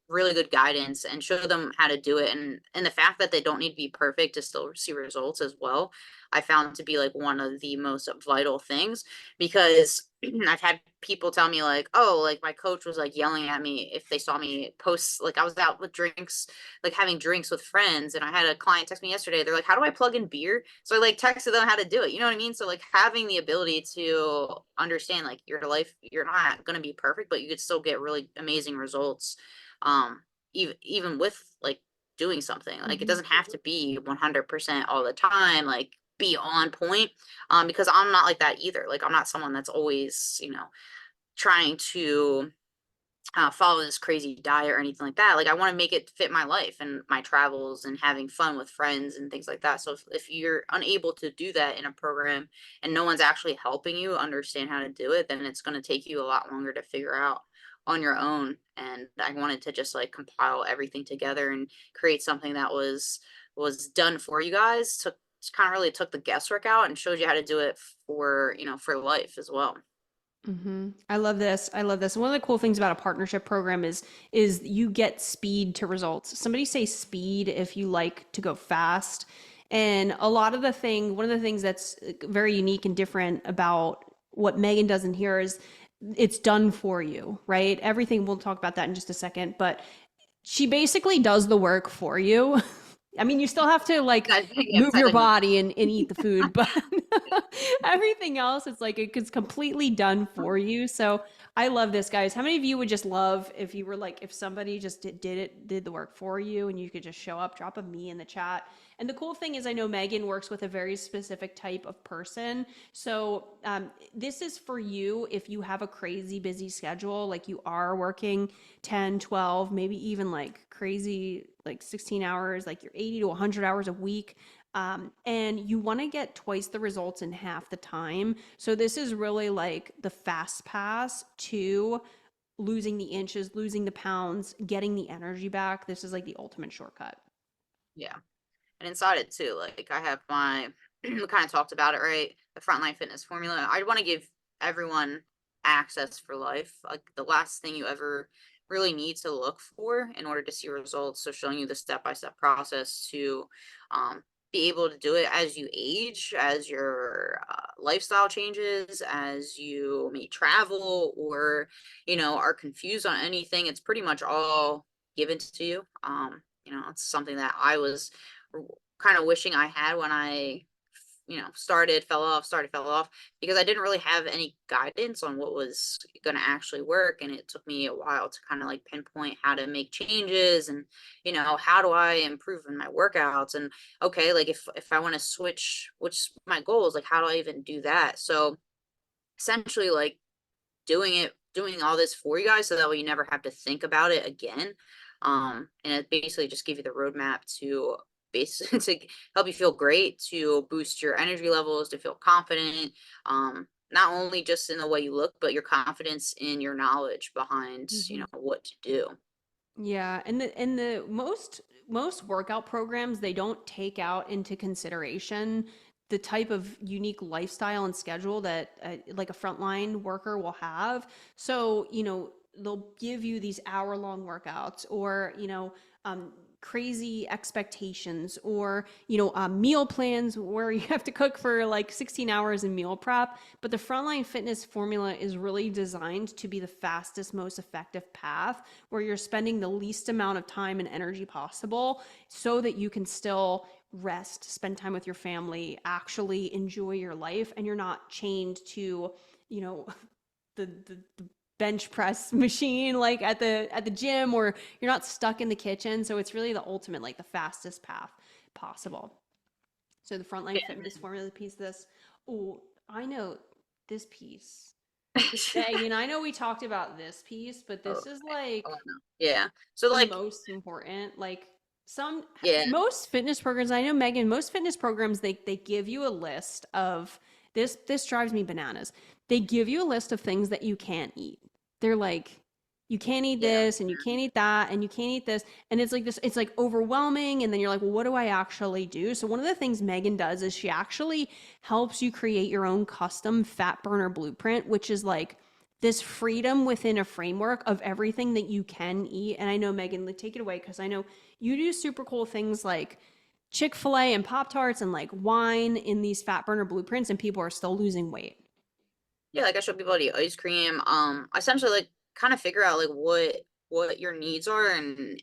really good guidance and show them how to do it. And the fact that they don't need to be perfect to still see results as well, I found to be one of the most vital things, because I've had people tell me oh, my coach was yelling at me if they saw me post, I was out with drinks, having drinks with friends. And I had a client text me yesterday. They're like, how do I plug in beer? So I texted them how to do it. You know what I mean? So having the ability to understand your life, you're not going to be perfect, but you could still get really amazing results. Even with doing something, it doesn't have to be 100% all the time, be on point. Because I'm not like that either. I'm not someone that's always, trying to follow this crazy diet or anything like that. I want to make it fit my life and my travels and having fun with friends and things like that. So if you're unable to do that in a program and no one's actually helping you understand how to do it, then it's going to take you a lot longer to figure out on your own. And I wanted to just compile everything together and create something that was done for you guys, to kind of really took the guesswork out and showed you how to do it for, for life as well. I love this. I love this. One of the cool things about a partnership program is you get speed to results. Somebody say speed if you like to go fast. And one of the things that's very unique and different about what Megan does in here is it's done for you, right? Everything, we'll talk about that in just a second, but she basically does the work for you. I mean, you still have to like Yeah, move besides, your like, body and eat the food, but everything else, it's like it's completely done for you. So I love this, guys. How many of you would just love if you were like, if somebody just did the work for you and you could just show up, drop a me in the chat. And the cool thing is, I know Megan works with a very specific type of person. So this is for you if you have a crazy busy schedule, like you are working 10, 12, maybe even like crazy, like 16 hours, like you're 80 to 100 hours a week. And you want to get twice the results in half the time. So this is really like the fast pass to losing the inches, losing the pounds, getting the energy back. This is like the ultimate shortcut. yeah. And inside it too, like I have my, we kind of talked about it, right? The Frontline Fitness formula. I want to give everyone access for life. Like the last thing you ever really need to look for in order to see results. So showing you the step-by-step process to be able to do it as you age, as your lifestyle changes, as you may travel or, are confused on anything. It's pretty much all given to you. It's something that I was kind of wishing I had when I, started, fell off, because I didn't really have any guidance on what was going to actually work. And it took me a while to kind of like pinpoint how to make changes and, how do I improve in my workouts? And okay, like if I want to switch, which my goal is, like, how do I even do that? So essentially, like, doing all this for you guys so that way you never have to think about it again. And it basically just give you the roadmap to basically to help you feel great, to boost your energy levels, to feel confident. Not only just in the way you look, but your confidence in your knowledge behind, what to do. Yeah, and the most workout programs, they don't take out into consideration the type of unique lifestyle and schedule that like a frontline worker will have. So, they'll give you these hour-long workouts or, crazy expectations or, meal plans where you have to cook for like 16 hours in meal prep. But the Frontline Fitness formula is really designed to be the fastest, most effective path where you're spending the least amount of time and energy possible so that you can still rest, spend time with your family, actually enjoy your life, and you're not chained to, the bench press machine like at the gym, or you're not stuck in the kitchen. So it's really the ultimate, like the fastest path possible. So the Frontline Fitness formula piece of this. Oh, I know this piece. Megan, I know we talked about this piece, but this is like Oh no. Yeah. So the like, most important. Like yeah, most fitness programs, I know, Megan, most fitness programs, they give you a list of this drives me bananas. They give you a list of things that you can't eat. They're like, you can't eat yeah. this and you can't eat that and you can't eat this. And it's like this, it's like overwhelming. And then you're like, well, what do I actually do? So one of the things Megan does is she actually helps you create your own custom fat burner blueprint, which is like this freedom within a framework of everything that you can eat. And I know, Megan, like, take it away, because I know you do super cool things like Chick-fil-A and Pop-Tarts and like wine in these fat burner blueprints, and people are still losing weight. Yeah, like I show people how to eat ice cream. Essentially, like, kind of figure out like what your needs are, and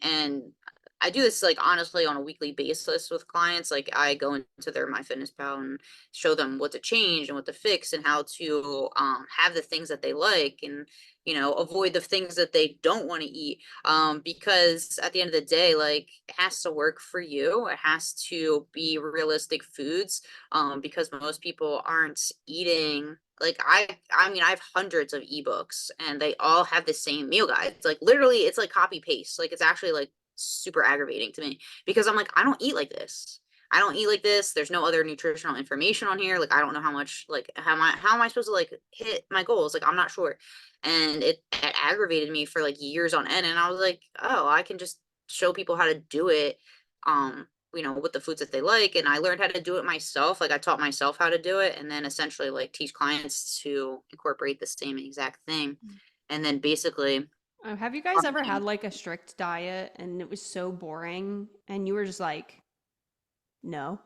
I do this, like, honestly, on a weekly basis with clients. Like, I go into their MyFitnessPal and show them what to change and what to fix and how to have the things that they like, and avoid the things that they don't want to eat. Because at the end of the day, like, it has to work for you. It has to be realistic foods. Because most people aren't eating, like, I mean, I have hundreds of ebooks and they all have the same meal guide. It's like, literally, it's like copy paste. Like, it's actually like super aggravating to me because I'm like, I don't eat like this. I don't eat like this. There's no other nutritional information on here. Like, I don't know how much, like, how am I supposed to like hit my goals? Like, I'm not sure. And it aggravated me for like years on end. And I was like, oh, I can just show people how to do it. With the foods that they like. And I learned how to do it myself. Like, I taught myself how to do it, and then essentially like teach clients to incorporate the same exact thing. And then basically, Have you guys ever had like a strict diet and it was so boring and you were just like, no?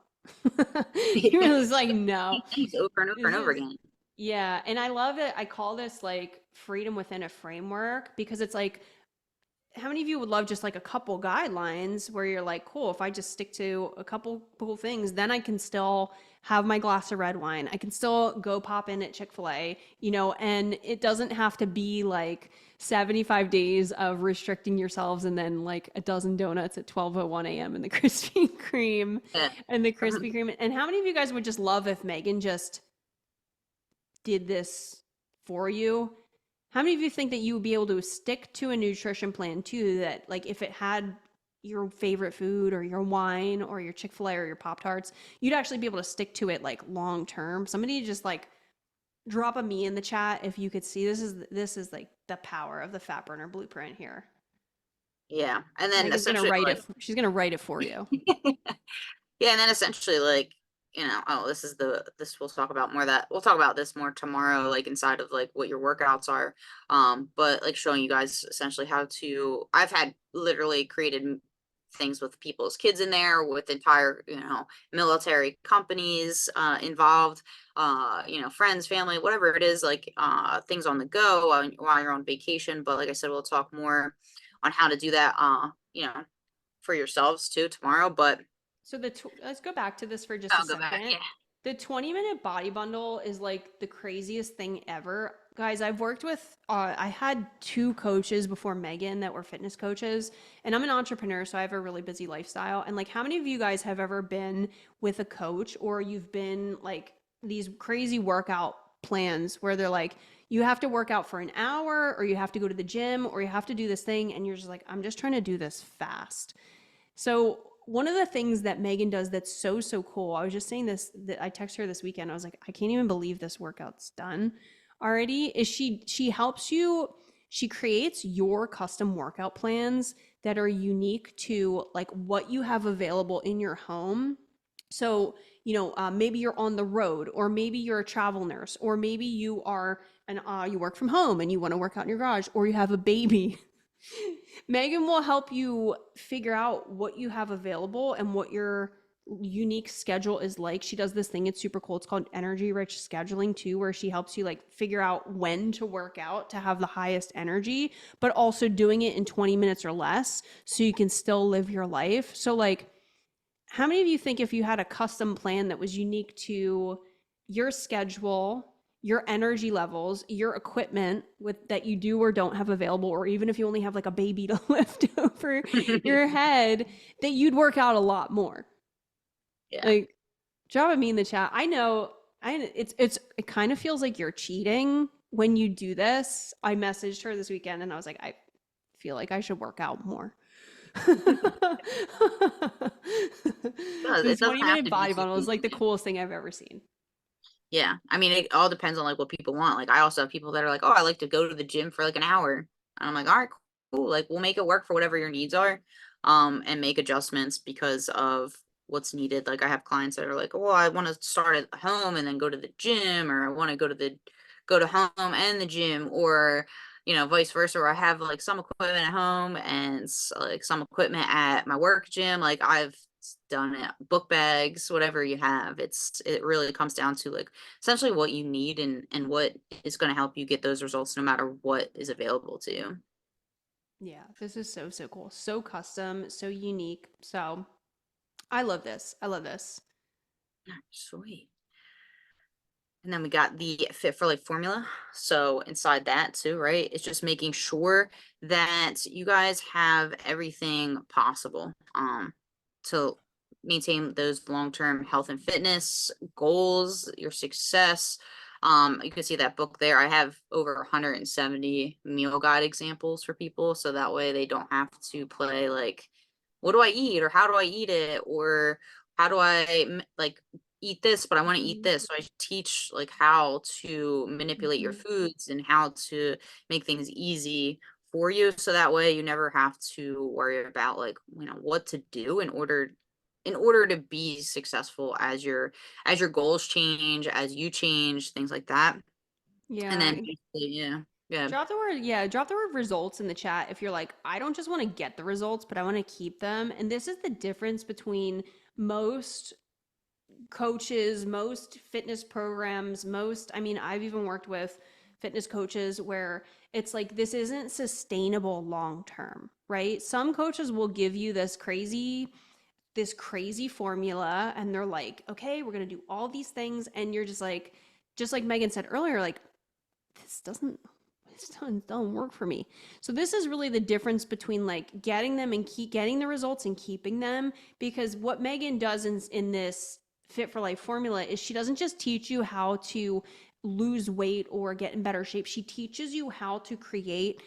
You were just like, no. things over and over This and over is, again. yeah. And I love it. I call this like freedom within a framework, because it's like how many of you would love just like a couple guidelines where you're like, cool, if I just stick to a couple cool things, then I can still have my glass of red wine. I can still go pop in at Chick-fil-A, you know, and it doesn't have to be like 75 days of restricting yourselves and then like a dozen donuts at 12:01 a.m. and the Krispy Kreme Yeah. and the Krispy Kreme. And how many of you guys would just love if Megan just did this for you? How many of you think that you would be able to stick to a nutrition plan too, that like if it had your favorite food or your wine or your Chick-fil-A or your Pop-Tarts, you'd actually be able to stick to it like long term? Somebody just like drop a me in the chat if you could see. This is like the power of the Fat Burner Blueprint here. Yeah. And then Megan's gonna essentially write like it. She's gonna write it for you. yeah, and then essentially like, oh, this we'll talk about more that we'll talk about this more tomorrow, like inside of like what your workouts are. But like showing you guys essentially how to, I've had literally created things with people's kids in there, with entire, military companies involved, friends, family, whatever it is, like things on the go while you're on vacation. But like I said, we'll talk more on how to do that, for yourselves too tomorrow. But So let's go back to this for just a I'll go back. second. Yeah. The 20-minute body bundle is like the craziest thing ever. Guys, I've worked with, I had 2 coaches before Megan that were fitness coaches, and I'm an entrepreneur, so I have a really busy lifestyle. And like, how many of you guys have ever been with a coach, or you've been like these crazy workout plans where they're like, you have to work out for an hour, or you have to go to the gym, or you have to do this thing, and you're just like, I'm just trying to do this fast. So one of the things that Megan does that's so cool, I was just saying this, that I texted her this weekend. I was like, I can't even believe this workout's done already. Is she helps you, she creates your custom workout plans that are unique to like what you have available in your home. So, maybe you're on the road, or maybe you're a travel nurse, or maybe you are you work from home and you want to work out in your garage, or you have a baby. Megan will help you figure out what you have available and what your unique schedule is like. She does this thing, it's super cool. It's called energy rich scheduling too, where she helps you like figure out when to work out to have the highest energy, but also doing it in 20 minutes or less so you can still live your life. So like, how many of you think if you had a custom plan that was unique to your schedule, your energy levels, your equipment with that you do or don't have available, or even if you only have like a baby to lift over your head, that you'd work out a lot more? Yeah. Like, drop a me in the chat. I know it kind of feels like you're cheating when you do this. I messaged her this weekend and I was like, I feel like I should work out more. The It doesn't have 20-minute to body be bundle is super like the easy. coolest thing I've ever seen. Yeah. I mean, it all depends on like what people want. Like I also have people that are like, oh, I like to go to the gym for like an hour. And I'm like, all right, cool. Like we'll make it work for whatever your needs are, and make adjustments because of what's needed. Like I have clients that are like, oh, I want to start at home and then go to the gym, or I want to go to home and the gym, or vice versa. Or I have like some equipment at home and like some equipment at my work gym. Like I've done it, book bags, whatever you have. It really comes down to like essentially what you need and what is going to help you get those results no matter what is available to you. Yeah, this is so cool. So custom, so unique. So I love this. I love this. Sweet. And then we got the Fit for Life formula. So inside that too, right? It's just making sure that you guys have everything possible to maintain those long-term health and fitness goals, your success. You can see that book there. I have over 170 meal guide examples for people, so that way they don't have to play like, what do I eat, or how do I eat it, or how do I like eat this, but I want to eat this. So I teach like how to manipulate your foods and how to make things easy for you. So that way you never have to worry about like, what to do in order to be successful as your goals change, as you change, things like that. And Yeah. then basically, yeah. Drop the word results in the chat if you're like, I don't just want to get the results, but I want to keep them. And this is the difference between most coaches, most fitness programs, I've even worked with fitness coaches where it's like this isn't sustainable long term, right? Some coaches will give you this crazy formula and they're like, okay, we're going to do all these things. And you're just like Megan said earlier, like, this don't work for me. So this is really the difference between like getting them and keep getting the results and keeping them, because what Megan does in this Fit for Life formula is she doesn't just teach you how to lose weight or get in better shape. She teaches you how to create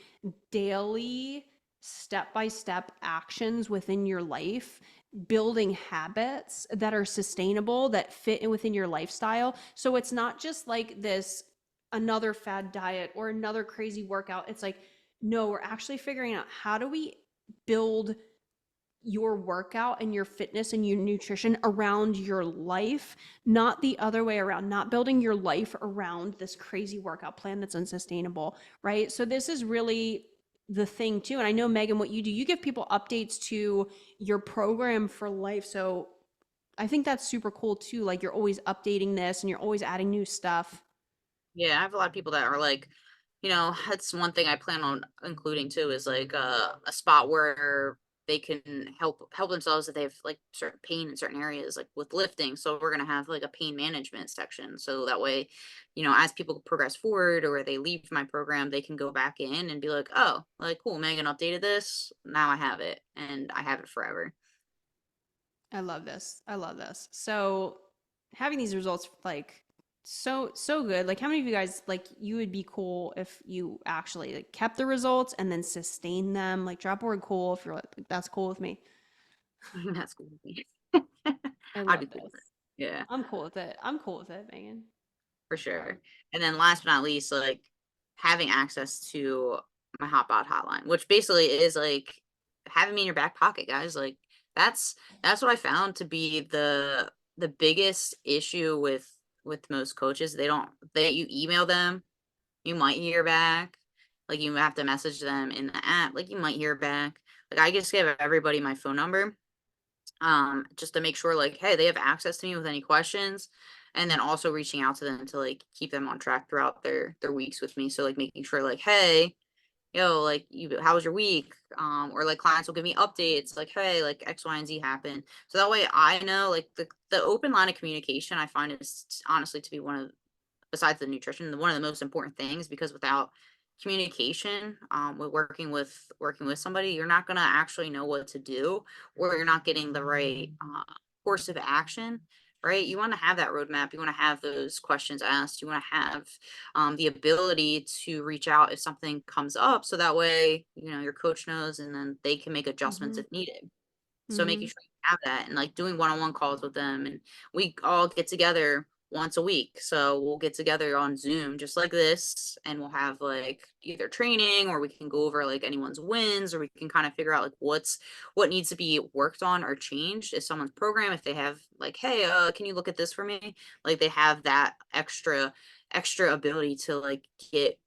daily step-by-step actions within your life, building habits that are sustainable, that fit in within your lifestyle. So it's not just like this another fad diet or another crazy workout. It's like, no, we're actually figuring out how do we build your workout and your fitness and your nutrition around your life, not the other way around, not building your life around this crazy workout plan that's unsustainable, right? So this is really the thing too. And I know, Megan, what you do, you give people updates to your program for life. So I think that's super cool too. Like you're always updating this and you're always adding new stuff. Yeah, I have a lot of people that are like, that's one thing I plan on including too is like a spot where they can help themselves if they have like certain pain in certain areas, like with lifting. So we're gonna have like a pain management section. So that way, as people progress forward or they leave my program, they can go back in and be like, oh, like cool, Megan updated this. Now I have it and I have it forever. I love this. I love this. So having these results, like so good. Like how many of you guys, like you would be cool if you actually like kept the results and then sustain them? Like drop a word cool if you're like, that's cool with me. That's cool with me. I I'd be love cool with this. it. Yeah. I'm cool with it. I'm cool with it, Megan. For sure. And then last but not least, like having access to my Hotbot hotline, which basically is like having me in your back pocket, guys. Like that's what I found to be the biggest issue with most coaches. You email them, you might hear back. Like you have to message them in the app, like you might hear back. Like I just give everybody my phone number just to make sure like hey they have access to me with any questions, and then also reaching out to them to like keep them on track throughout their weeks with me, so like making sure like hey like how was your week, or like clients will give me updates like hey like X Y and Z happened, so that way I know like the open line of communication I find is honestly to be one of, besides the nutrition, one of the most important things, because without communication, with working with somebody, you're not going to actually know what to do, or you're not getting the right course of action, right? You want to have that roadmap, you want to have those questions asked, you want to have the ability to reach out if something comes up, so that way your coach knows and then they can make adjustments Mm-hmm. if needed. So making Mm-hmm. sure you have that and like doing one-on-one calls with them, and we all get together once a week. So we'll get together on Zoom just like this, and we'll have like either training, or we can go over like anyone's wins, or we can kind of figure out like what needs to be worked on or changed if someone's program, if they have like hey can you look at this for me, like they have that extra ability to like get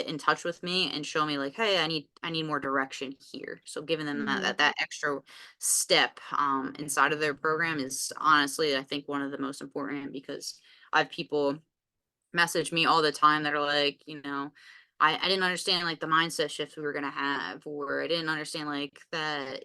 in touch with me and show me like hey I need more direction here. So giving them that Mm-hmm. that extra step inside of their program is honestly I think one of the most important, because I have people message me all the time that are like I didn't understand like the mindset shift we were going to have, or I didn't understand like that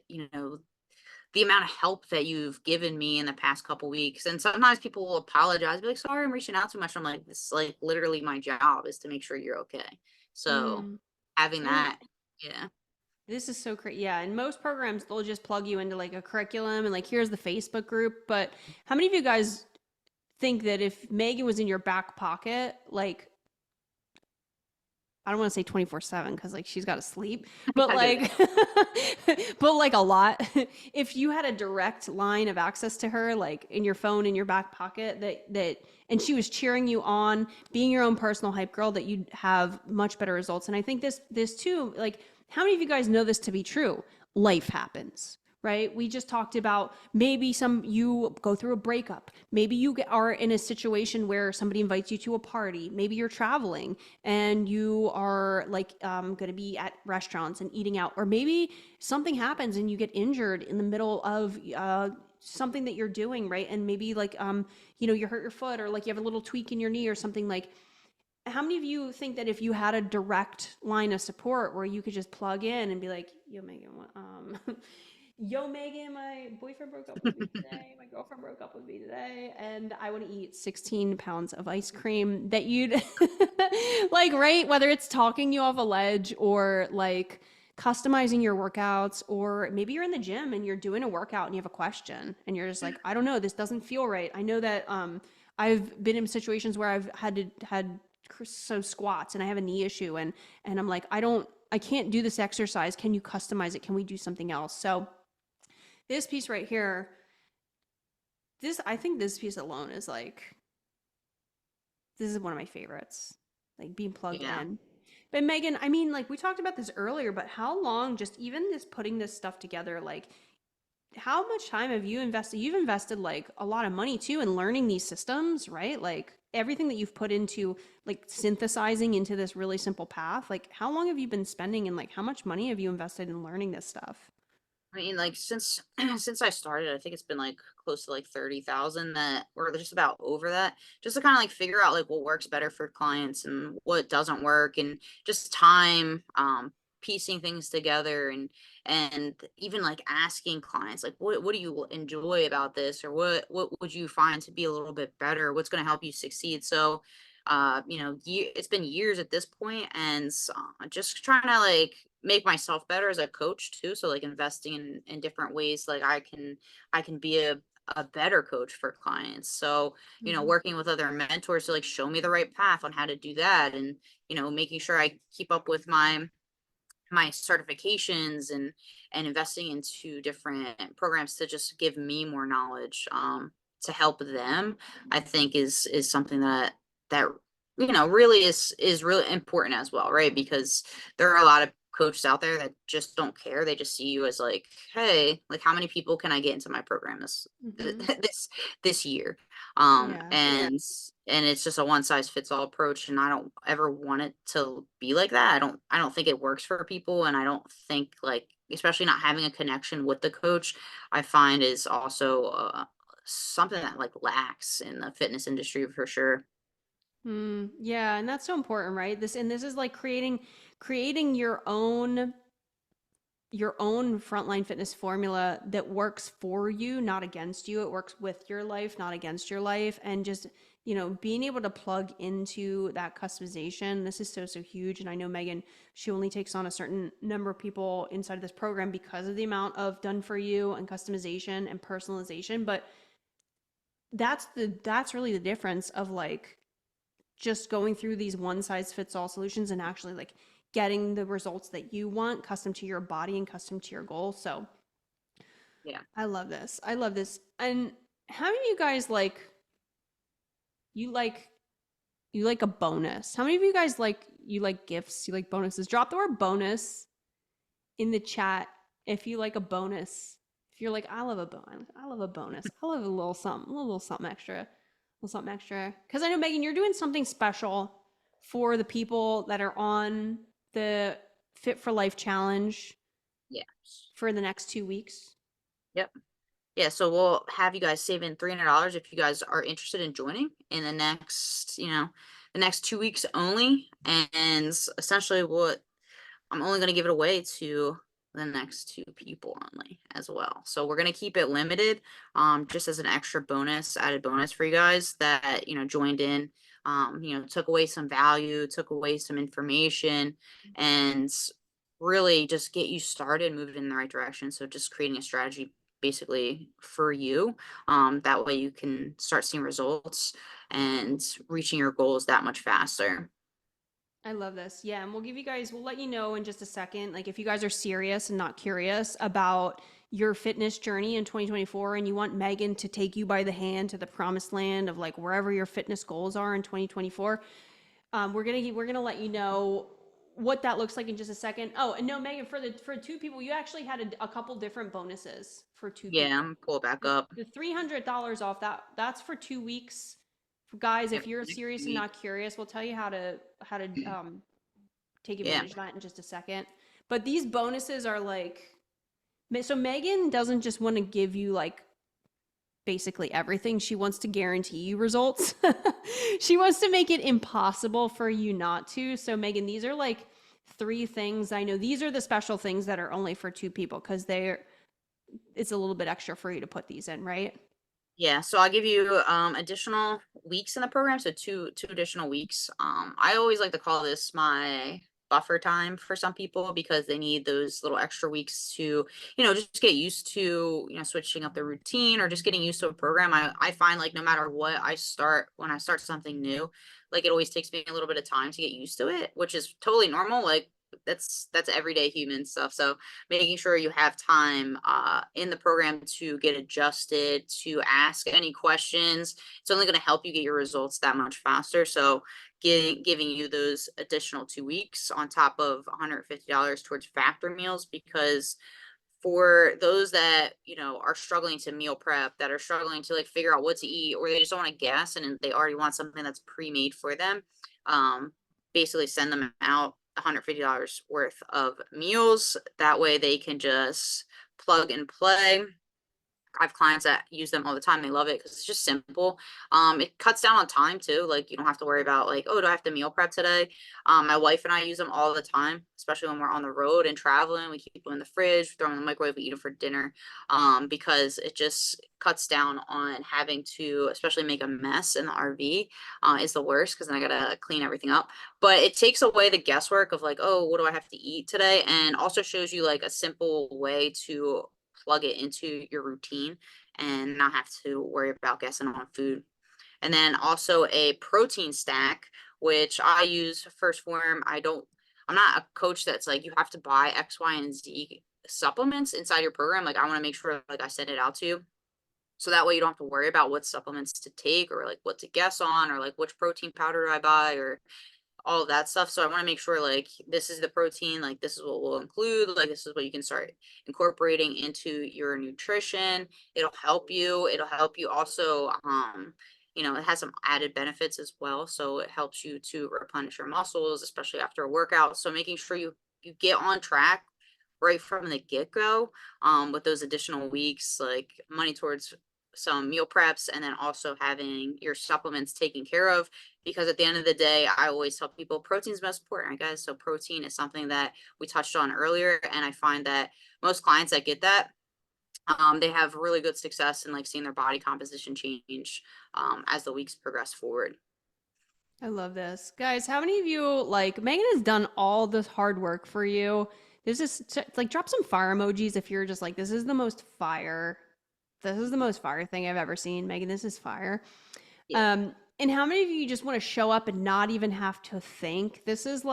the amount of help that you've given me in the past couple weeks. And sometimes people will apologize, be like, sorry, I'm reaching out too much. I'm like, this is like literally my job is to make sure you're okay. So Mm. having And that, yeah. this is so crazy. Yeah. In most programs, they'll just plug you into like a curriculum and like, here's the Facebook group. But how many of you guys think that if Megan was in your back pocket, like I don't want to say 24/7 because like she's got to sleep, but I get like, but like a lot. If you had a direct line of access to her, like in your phone, in your back pocket, and she was cheering you on, being your own personal hype girl, that you'd have much better results. And I think this too, like, how many of you guys know this to be true? Life happens. Right? We just talked about maybe you go through a breakup. Maybe you are in a situation where somebody invites you to a party. Maybe you're traveling and you are like going to be at restaurants and eating out, or maybe something happens and you get injured in the middle of something that you're doing, right? And maybe like you hurt your foot, or like you have a little tweak in your knee or something. Like how many of you think that if you had a direct line of support where you could just plug in and be like, yo, Megan, yo, Megan, my boyfriend broke up with me today. My girlfriend broke up with me today. And I want to eat 16 pounds of ice cream, that you'd like, right? Whether it's talking you off a ledge or like customizing your workouts, or maybe you're in the gym and you're doing a workout and you have a question and you're just like, I don't know, this doesn't feel right. I know that I've been in situations where I've had some squats and I have a knee issue, and I'm like, I can't do this exercise. Can you customize it? Can we do something else? So this piece right here, I think this piece alone is like, this is one of my favorites, like being plugged Yeah. in. But Megan, I mean, like we talked about this earlier, but how long, just even this putting this stuff together, like how much time have you invested? You've invested like a lot of money too in learning these systems, right? Like everything that you've put into like synthesizing into this really simple path. Like how long have you been spending, and like how much money have you invested in learning this stuff? I mean, like since since I started, I think it's been like close to like 30,000, that or just about over that, just to kind of like figure out like what works better for clients and what doesn't work, and just time piecing things together, and even like asking clients like what do you enjoy about this, or what would you find to be a little bit better, what's going to help you succeed. So it's been years at this point, and just trying to like make myself better as a coach too. So like investing in different ways, like I can be a better coach for clients. So, Mm-hmm. working with other mentors to like show me the right path on how to do that, and making sure I keep up with my certifications, and investing into different programs to just give me more knowledge, to help them, I think is something that really is really important as well, right? Because there are a lot of coaches out there that just don't care. They just see you as like, hey, like how many people can I get into my program Mm-hmm. this year? Yeah. And it's just a one size fits all approach, and I don't ever want it to be like that. I don't think it works for people, and I don't think, like, especially not having a connection with the coach, I find is also something that like lacks in the fitness industry for sure. Yeah, and that's so important, right? This is like creating your own frontline fitness formula that works for you, not against you. It works with your life, not against your life. And just, being able to plug into that customization. This is so, so huge. And I know Megan, she only takes on a certain number of people inside of this program because of the amount of done for you and customization and personalization. But that's really the difference of like just going through these one size fits all solutions and actually like getting the results that you want custom to your body and custom to your goal. So Yeah. I love this. I love this. And how many of you guys you like you like a bonus? How many of you guys you like gifts? You like bonuses? Drop the word bonus in the chat if you like a bonus. If you're like, I love a bonus. I love a bonus. I love a little something extra. A little something extra. Because I know, Megan, you're doing something special for the people that are on the Fit for Life challenge Yeah. for the next 2 weeks. Yep. Yeah, so we'll have you guys save in $300 if you guys are interested in joining in the next 2 weeks only. And essentially what I'm only going to give it away to the next two people only as well. So we're going to keep it limited, just as an extra added bonus for you guys that, joined in, took away some value, took away some information, and really just get you started, moving in the right direction. So just creating a strategy basically for you. That way you can start seeing results and reaching your goals that much faster. I love this. Yeah, and we'll let you know in just a second. Like if you guys are serious and not curious about your fitness journey in 2024 and you want Megan to take you by the hand to the promised land of like wherever your fitness goals are in 2024, we're gonna let you know what that looks like in just a second. Oh, and no, Megan, for two people, you actually had a couple different bonuses for two Yeah, I'm people. gonna pull it back up. The $300 off, that's for 2 weeks. Guys, Yep, if you're next serious and week. not curious, we'll tell you how to take Yeah. advantage of that in just a second. But these bonuses are like, so Megan doesn't just want to give you like basically everything. She wants to guarantee you results. She wants to make it impossible for you not to. So Megan, these are like 3 things. I know these are the special things that are only for 2 people because it's a little bit extra for you to put these in, right? Yeah, so I'll give you additional weeks in the program, so two additional weeks. I always like to call this my buffer time for some people because they need those little extra weeks to, just get used to, switching up their routine or just getting used to a program. I find like no matter what when I start something new, like it always takes me a little bit of time to get used to it, which is totally normal. Like that's everyday human stuff. So making sure you have time in the program to get adjusted, to ask any questions. It's only going to help you get your results that much faster. So giving you those additional 2 weeks on top of $150 towards factor meals, because for those that are struggling to meal prep, that are struggling to like figure out what to eat, or they just don't want to guess and they already want something that's pre-made for them, basically send them out $150 worth of meals. That way they can just plug and play. I have clients that use them all the time. They love it because it's just simple. It cuts down on time too. Like you don't have to worry about like, oh, do I have to meal prep today? My wife and I use them all the time, especially when we're on the road and traveling. We keep them in the fridge, throw them in the microwave, we eat them for dinner. Because it just cuts down on having to, especially make a mess in the RV, is the worst because then I gotta clean everything up. But it takes away the guesswork of like, oh, what do I have to eat today? And also shows you like a simple way to plug it into your routine and not have to worry about guessing on food. And then also a protein stack, which I use first form. I'm not a coach that's like, you have to buy X, Y, and Z supplements inside your program. Like I want to make sure like I send it out to you. So that way you don't have to worry about what supplements to take or like what to guess on or like which protein powder do I buy or all of that stuff. So I want to make sure like this is the protein, like this is what we'll include, like this is what you can start incorporating into your nutrition. It'll help you. It'll help you also, it has some added benefits as well. So it helps you to replenish your muscles, especially after a workout. So making sure you get on track right from the get-go, with those additional weeks, like money towards some meal preps and then also having your supplements taken care of, because at the end of the day I always tell people protein is most important, right guys? So protein is something that we touched on earlier, and I find that most clients that get that, they have really good success in like seeing their body composition change as the weeks progress forward. I love this. Guys, how many of you, like, Megan has done all this hard work for you? This is like, drop some fire emojis if you're just like, this is the most fire. This is the most fire thing I've ever seen. Megan, this is fire. Yeah. And how many of you just want to show up and not even have to think? This is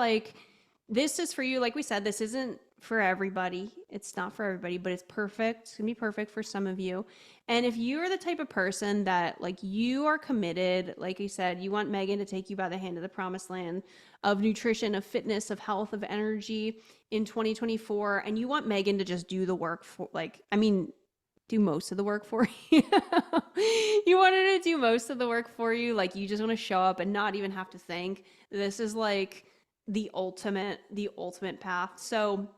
for you. Like we said, this isn't for everybody. It's not for everybody, but it's perfect. It's going to be perfect for some of you. And if you are the type of person that like you are committed, like you said, you want Megan to take you by the hand to the promised land of nutrition, of fitness, of health, of energy in 2024, and you want Megan to just do the work for do most of the work for you. You want her to do most of the work for you. Like you just want to show up and not even have to think. This is like the ultimate path. So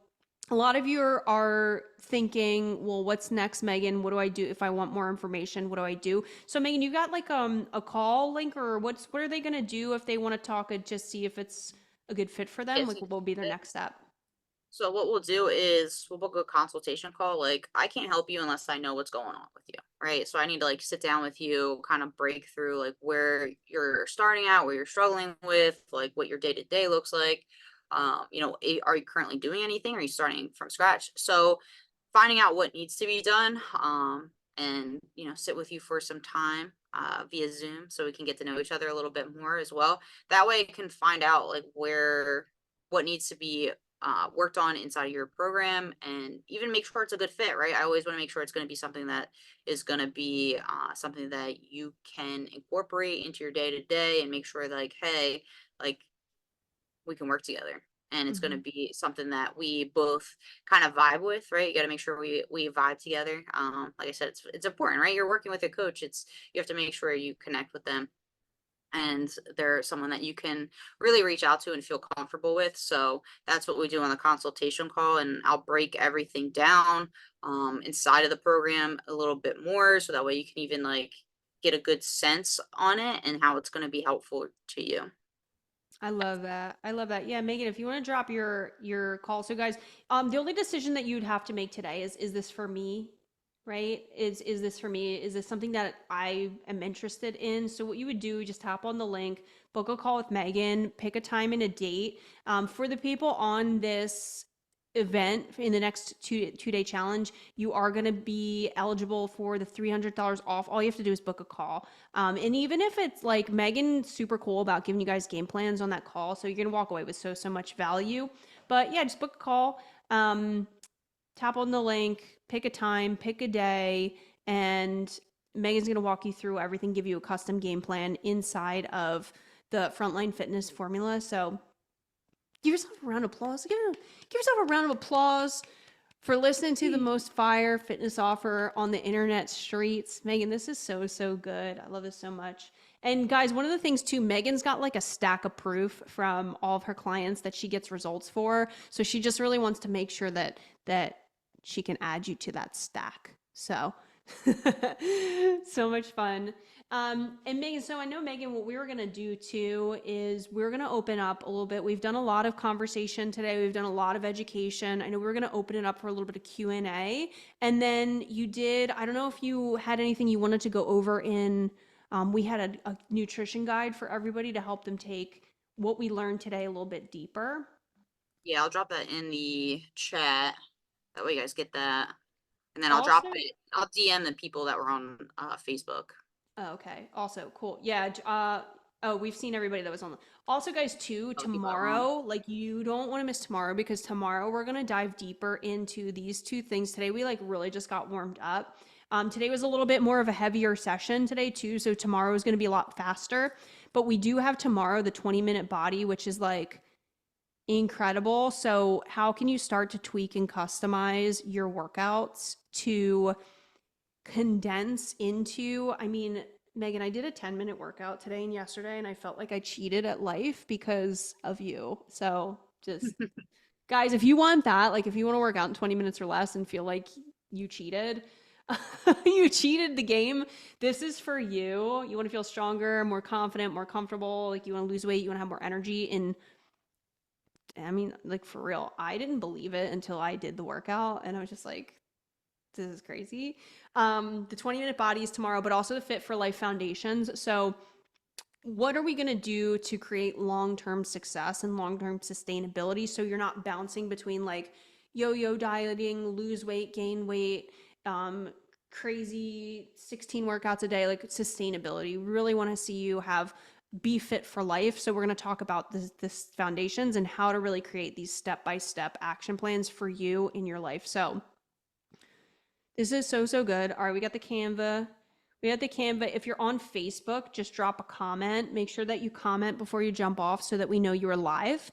a lot of you are thinking, well, what's next, Megan? What do I do if I want more information? What do I do? So Megan, you got like a call link, or what are they gonna do if they want to talk and just see if it's a good fit for them? Yes. Like what will be their next step? So what we'll do is we'll book a consultation call. Like I can't help you unless I know what's going on with you, right? So I need to like sit down with you, kind of break through like where you're starting out, where you're struggling with, like what your day to day looks like. Are you currently doing anything? Or are you starting from scratch? So finding out what needs to be done, and sit with you for some time via Zoom so we can get to know each other a little bit more as well. That way I can find out like what needs to be worked on inside of your program, and even make sure it's a good fit, right? I always want to make sure it's going to be something that is going to be something that you can incorporate into your day to day, and make sure like, hey, like we can work together, and it's going to be something that we both kind of vibe with, right? You got to make sure we vibe together. Like I said, it's important, right? You're working with a coach. You have to make sure you connect with them. and they're someone that you can really reach out to and feel comfortable with. So that's what we do on the consultation call, and I'll break everything down inside of the program a little bit more, so that way you can even like get a good sense on it and how it's going to be helpful to you. I love that. I love that. Yeah, Megan, if you want to drop your call. So guys, the only decision that you'd have to make today is this for me, right? Is this for me? Is this something that I am interested in? So what you would do, just tap on the link, book a call with Megan, pick a time and a date. For the people on this event in the next two-day challenge, you are going to be eligible for the $300 off. All you have to do is book a call. And even if it's like Megan's super cool about giving you guys game plans on that call, so you're gonna walk away with so much value. But yeah, just book a call, tap on the link, pick a time, pick a day, and Megan's gonna walk you through everything, give you a custom game plan inside of the Frontline Fitness formula. So give yourself a round of applause. Give yourself a round of applause for listening to the most fire fitness offer on the internet streets. Megan, this is so good. I love this so much. And guys, one of the things too, Megan's got like a stack of proof from all of her clients that she gets results for. So she just really wants to make sure that she can add you to that stack. So so much fun. And Megan, so I know, Megan, what we were going to do too is we're going to open up a little bit. We've done a lot of conversation today. We've done a lot of education. I know we were going to open it up for a little bit of Q&A. And then you did, I don't know if you had anything you wanted to go over in, we had a nutrition guide for everybody to help them take what we learned today a little bit deeper. Yeah, I'll drop that in the chat. That way you guys get that. And then I'll Also- drop it. I'll DM the people that were on Facebook. Oh, okay. Also, cool. Yeah. Oh, we've seen everybody that was on. Also, guys, too, I'll keep that on. tomorrow, like you don't want to miss tomorrow, because tomorrow we're going to dive deeper into these two things. Today, we like really just got warmed up. Today was a little bit more of a heavier session today too. So tomorrow is going to be a lot faster, but we do have tomorrow the 20-minute body, which is like incredible. So how can you start to tweak and customize your workouts to condense into, I mean, Megan, I did a 10-minute workout today and yesterday, and I felt like I cheated at life because of you. So just guys, if you want that, like if you want to work out in 20 minutes or less and feel like you cheated, you cheated the game, this is for you. You want to feel stronger, more confident, more comfortable, like you want to lose weight, you want to have more energy. And I mean, like for real, I didn't believe it until I did the workout, and I was just like, this is crazy. The 20-minute body is tomorrow, but also the Fit for Life foundations. So what are we going to do to create long-term success and long-term sustainability, so you're not bouncing between like yo-yo dieting, lose weight, gain weight, crazy 16 workouts a day, like sustainability? We really want to see you be fit for life. So we're going to talk about this foundations and how to really create these step-by-step action plans for you in your life. So this is so good. All right, we got the Canva. If you're on Facebook, just drop a comment. Make sure that you comment before you jump off so that we know you are live.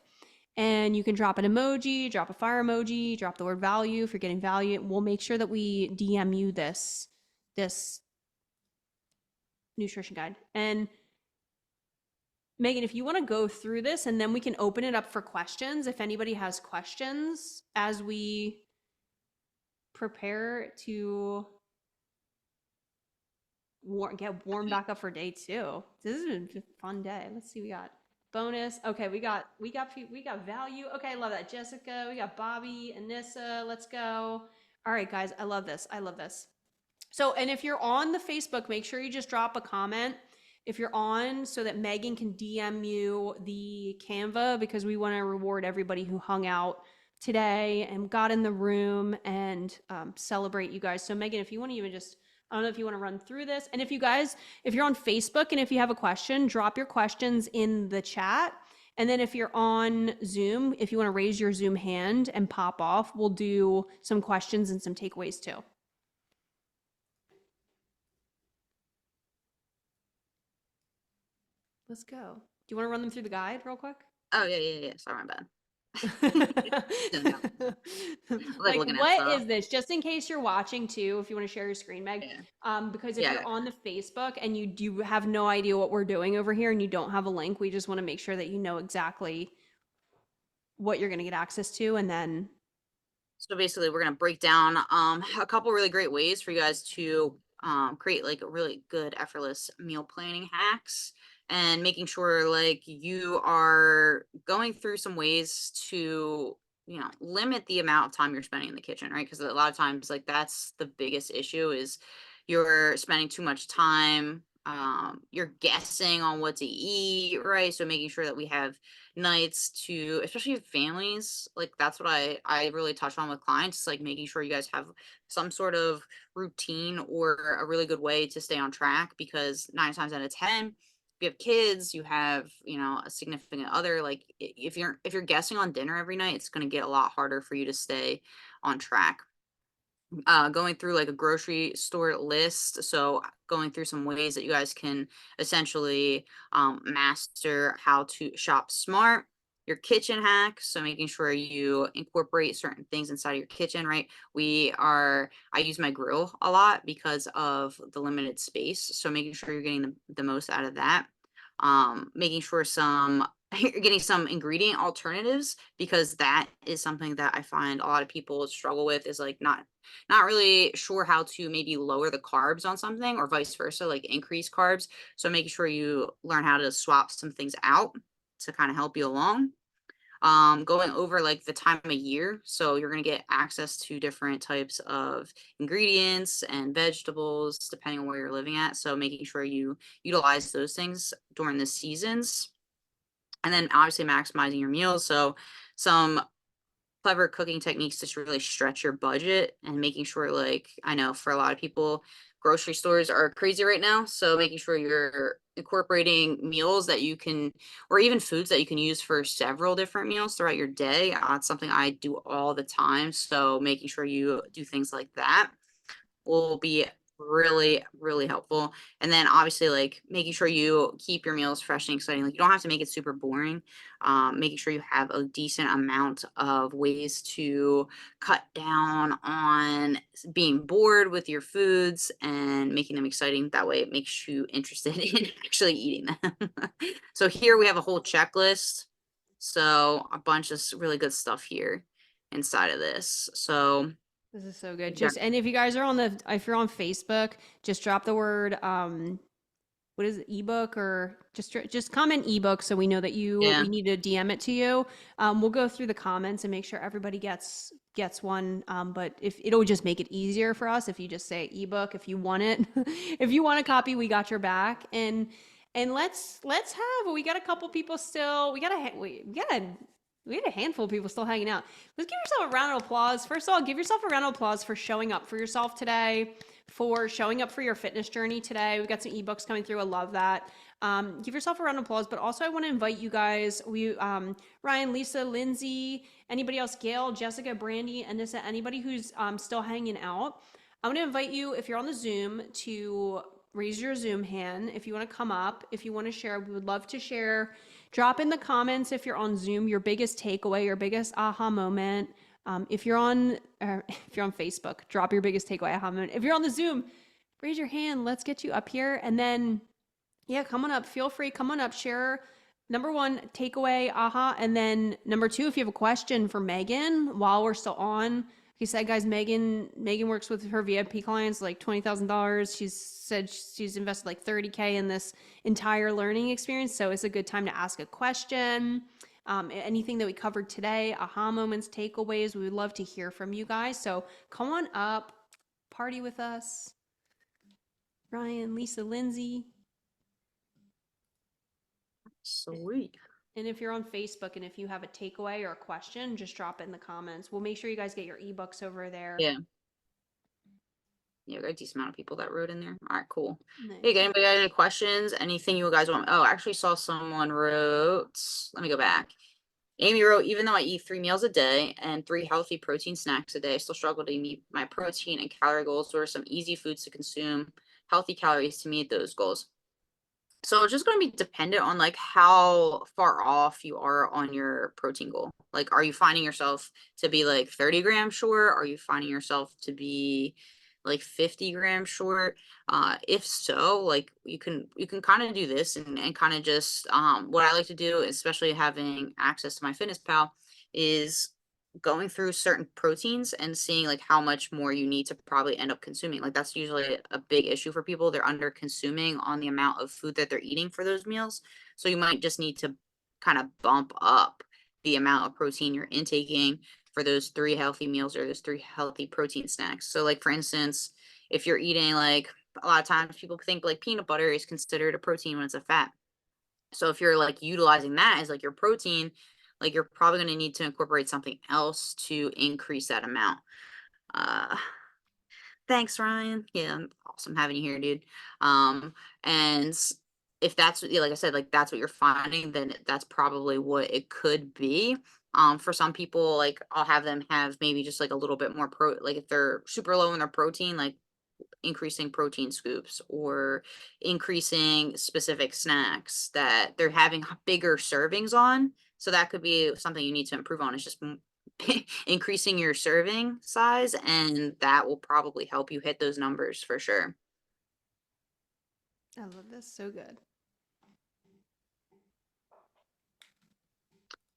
And you can drop an emoji, drop a fire emoji, drop the word value if you're getting value. We'll make sure that we DM you this nutrition guide. And Megan, if you want to go through this, and then we can open it up for questions. If anybody has questions as we prepare to get warmed back up for day 2. This is a fun day. Let's see, we got bonus. Okay, we got value. Okay, I love that. Jessica, we got Bobby, Anissa, let's go. All right, guys, I love this. So, and if you're on the Facebook, make sure you just drop a comment if you're on, so that Megan can DM you the Canva, because we want to reward everybody who hung out today and got in the room and celebrate you guys. So Megan, if you want to even just, I don't know if you want to run through this. And if you're on Facebook and if you have a question, drop your questions in the chat. And then if you're on Zoom, if you want to raise your Zoom hand and pop off, we'll do some questions and some takeaways too. Let's go. Do you want to run them through the guide real quick? Oh, yeah. Sorry, my bad. No, like Like, looking at what stuff. is this? Just in case you're watching too, if you want to share your screen, Meg. Yeah. Because if Yeah. you're on the Facebook and you do have no idea what we're doing over here and you don't have a link, we just want to make sure that you know exactly what you're going to get access to, and then So basically, we're gonna break down a couple really great ways for you guys to create like a really good effortless meal planning hacks, and making sure like you are going through some ways to, you know, limit the amount of time you're spending in the kitchen, right? Because a lot of times like that's the biggest issue is you're spending too much time. You're guessing on what to eat, right? So making sure that we have nights to, especially with families, like that's what I really touch on with clients, like making sure you guys have some sort of routine or a really good way to stay on track, because 9 times out of 10, if you have kids, you have, you know, a significant other, like if you're guessing on dinner every night, it's going to get a lot harder for you to stay on track. Going through like a grocery store list. So going through some ways that you guys can essentially master how to shop smart. Your kitchen hacks. So making sure you incorporate certain things inside of your kitchen, right? I use my grill a lot because of the limited space. So making sure you're getting the most out of that. Making sure you're getting some ingredient alternatives, because that is something that I find a lot of people struggle with, is like not really sure how to maybe lower the carbs on something, or vice versa, like increase carbs. So making sure you learn how to swap some things out to kind of help you along. Going over like the time of year. So you're going to get access to different types of ingredients and vegetables depending on where you're living at. So making sure you utilize those things during the seasons. And then obviously maximizing your meals. So some clever cooking techniques to really stretch your budget, and making sure, like, I know for a lot of people, grocery stores are crazy right now. So making sure you're incorporating meals that you can, or even foods that you can use for several different meals throughout your day. It's something I do all the time. So making sure you do things like that will be really, really helpful. And then obviously like making sure you keep your meals fresh and exciting. Like you don't have to make it super boring. Making sure you have a decent amount of ways to cut down on being bored with your foods and making them exciting. That way it makes you interested in actually eating them. So here we have a whole checklist. So a bunch of really good stuff here inside of this. So this is so good. Just, and if you guys are if you're on Facebook, just drop the word what is it, ebook, or just comment ebook so we know that yeah. we need to DM it to you. We'll go through the comments and make sure everybody gets one. But if it'll just make it easier for us if you just say ebook if you want it. If you want a copy, we got your back. And let's have, we got a couple people still. We got a handful of people still hanging out. Let's give yourself a round of applause. First of all, give yourself a round of applause for showing up for yourself today, for showing up for your fitness journey today. We've got some ebooks coming through. I love that. Give yourself a round of applause. But also I want to invite you guys, Ryan, Lisa, Lindsay, anybody else, Gail, Jessica, Brandy, Anissa, anybody who's still hanging out. I want to invite you, if you're on the Zoom, to raise your Zoom hand if you want to come up, if you want to share. We would love to share. Drop in the comments if you're on Zoom your biggest takeaway, your biggest aha moment. If you're on Facebook, drop your biggest takeaway aha moment. If you're on the Zoom, raise your hand. Let's get you up here. And then, yeah, come on up. Feel free. Come on up. Share number one takeaway aha, and then number two, if you have a question for Megan while we're still on. He said, guys, Megan works with her VIP clients like $20,000. She's said she's invested like $30K in this entire learning experience. So it's a good time to ask a question. Anything that we covered today, aha moments, takeaways, we would love to hear from you guys. So come on up, party with us. Ryan, Lisa, Lindsay. Sweet. And if you're on Facebook and if you have a takeaway or a question, just drop it in the comments. We'll make sure you guys get your ebooks over there. Yeah. Yeah, we got a decent amount of people that wrote in there. All right, cool. Nice. Hey, anybody got any questions? Anything you guys want? Oh, I actually saw someone wrote, let me go back. Amy wrote, even though I eat 3 meals a day and 3 healthy protein snacks a day, I still struggle to meet my protein and calorie goals. What are some easy foods to consume, healthy calories to meet those goals? So it's just going to be dependent on like how far off you are on your protein goal. Like, are you finding yourself to be like 30 grams short? Are you finding yourself to be like 50 grams short? If so, like you can kind of do this and kind of just what I like to do, especially having access to my fitness pal, is going through certain proteins and seeing like how much more you need to probably end up consuming. Like that's usually a big issue for people. They're under consuming on the amount of food that they're eating for those meals. So you might just need to kind of bump up the amount of protein you're intaking for those 3 healthy meals or those 3 healthy protein snacks. So like for instance, if you're eating like a lot of times people think like peanut butter is considered a protein when it's a fat. So if you're like utilizing that as like your protein, like you're probably going to need to incorporate something else to increase that amount. Uh, thanks, Ryan. Yeah, awesome having you here, dude. And if that's like I said, like that's what you're finding, then that's probably what it could be. For some people, like I'll have them have maybe just like a little bit more like if they're super low in their protein, like increasing protein scoops or increasing specific snacks that they're having bigger servings on. So that could be something you need to improve on. It's just increasing your serving size, and that will probably help you hit those numbers for sure. I love this. So good.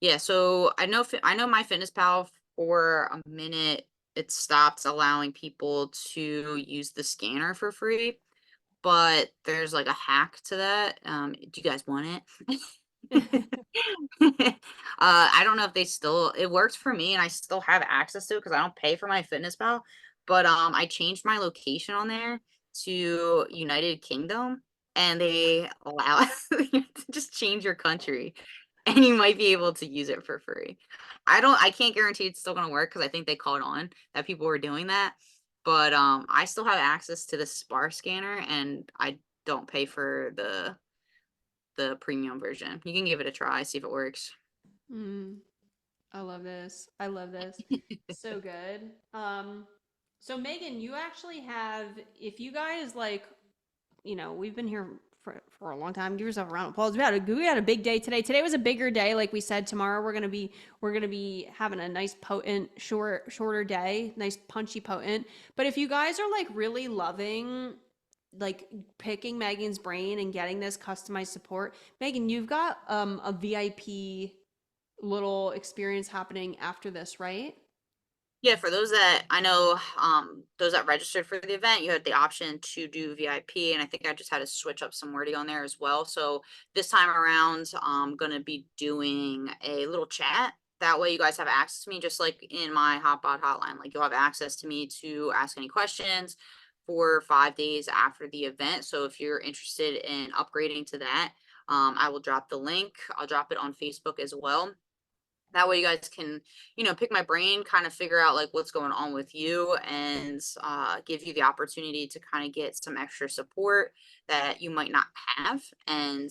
Yeah, so I know my Fitness Pal for a minute it stopped allowing people to use the scanner for free, but there's like a hack to that. Do you guys want it? I don't know if they still it works for me and I still have access to it because I don't pay for my Fitness Pal, but I changed my location on there to United Kingdom and they allow you to just change your country and you might be able to use it for free. I can't guarantee it's still gonna work because I think they caught on that people were doing that. But I still have access to the SPAR scanner and I don't pay for the premium version. You can give it a try, see if it works. Mm, I love this. I love this. So good. So Megan, you actually have, if you guys like, we've been here for a long time. Give yourself a round of applause. We had a big day today. Today was a bigger day. Like we said, tomorrow we're gonna be having a nice potent, shorter day, nice punchy potent. But if you guys are like really loving like picking Megan's brain and getting this customized support, Megan, you've got a VIP little experience happening after this, right? Yeah, for those that I know, those that registered for the event, you had the option to do VIP, and I think I just had to switch up some wording on there as well. So this time around, I'm gonna be doing a little chat. That way, you guys have access to me, just like in my Hotbot hotline. Like you'll have access to me to ask any questions for 5 days after the event. So if you're interested in upgrading to that, I will drop the link. I'll drop it on Facebook as well. That way you guys can pick my brain, kind of figure out like what's going on with you, and give you the opportunity to kind of get some extra support that you might not have, and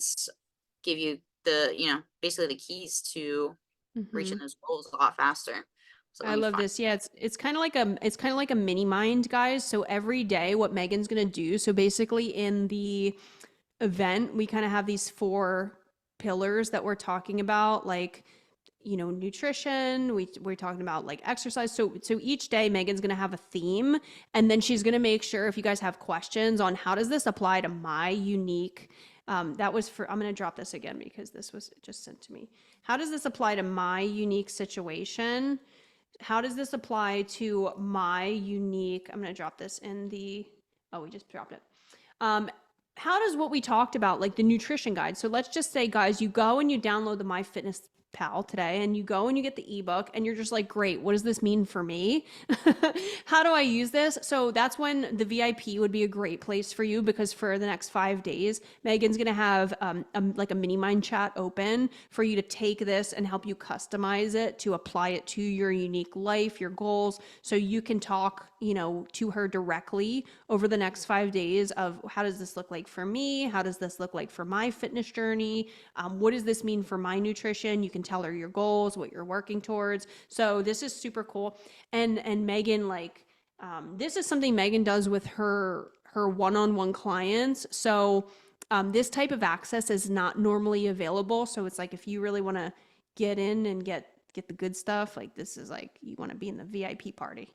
give you the basically the keys to Mm-hmm. reaching those goals a lot faster. So let I me love find. this. Yeah, it's kind of like a mini mind, guys. So every day, what Megan's gonna do. So basically, in the event, we kind of have these 4 pillars that we're talking about, like nutrition. We're talking about like exercise. So each day, Megan's gonna have a theme, and then she's gonna make sure if you guys have questions on how does this apply to my unique. That was for. I'm gonna drop this again because this was just sent to me. How does this apply to my unique situation? How does this apply to my unique, I'm going to drop this in the, oh, we just dropped it. Um, how does what we talked about, like the nutrition guide? So let's just say, guys, you go and you download the MyFitnessPal today, and you go and you get the ebook, and you're just like, great, what does this mean for me? How do I use this? So that's when the VIP would be a great place for you, because for the next 5 days, Megan's gonna have like a mini mind chat open for you to take this and help you customize it to apply it to your unique life, your goals, so you can talk, to her directly over the next 5 days of how does this look like for me? How does this look like for my fitness journey? What does this mean for my nutrition? You can tell her your goals, what you're working towards. So this is super cool. And Megan, like, this is something Megan does with her one-on-one clients. So This type of access is not normally available. So it's like if you really want to get in and get the good stuff, like this is like you want to be in the VIP party.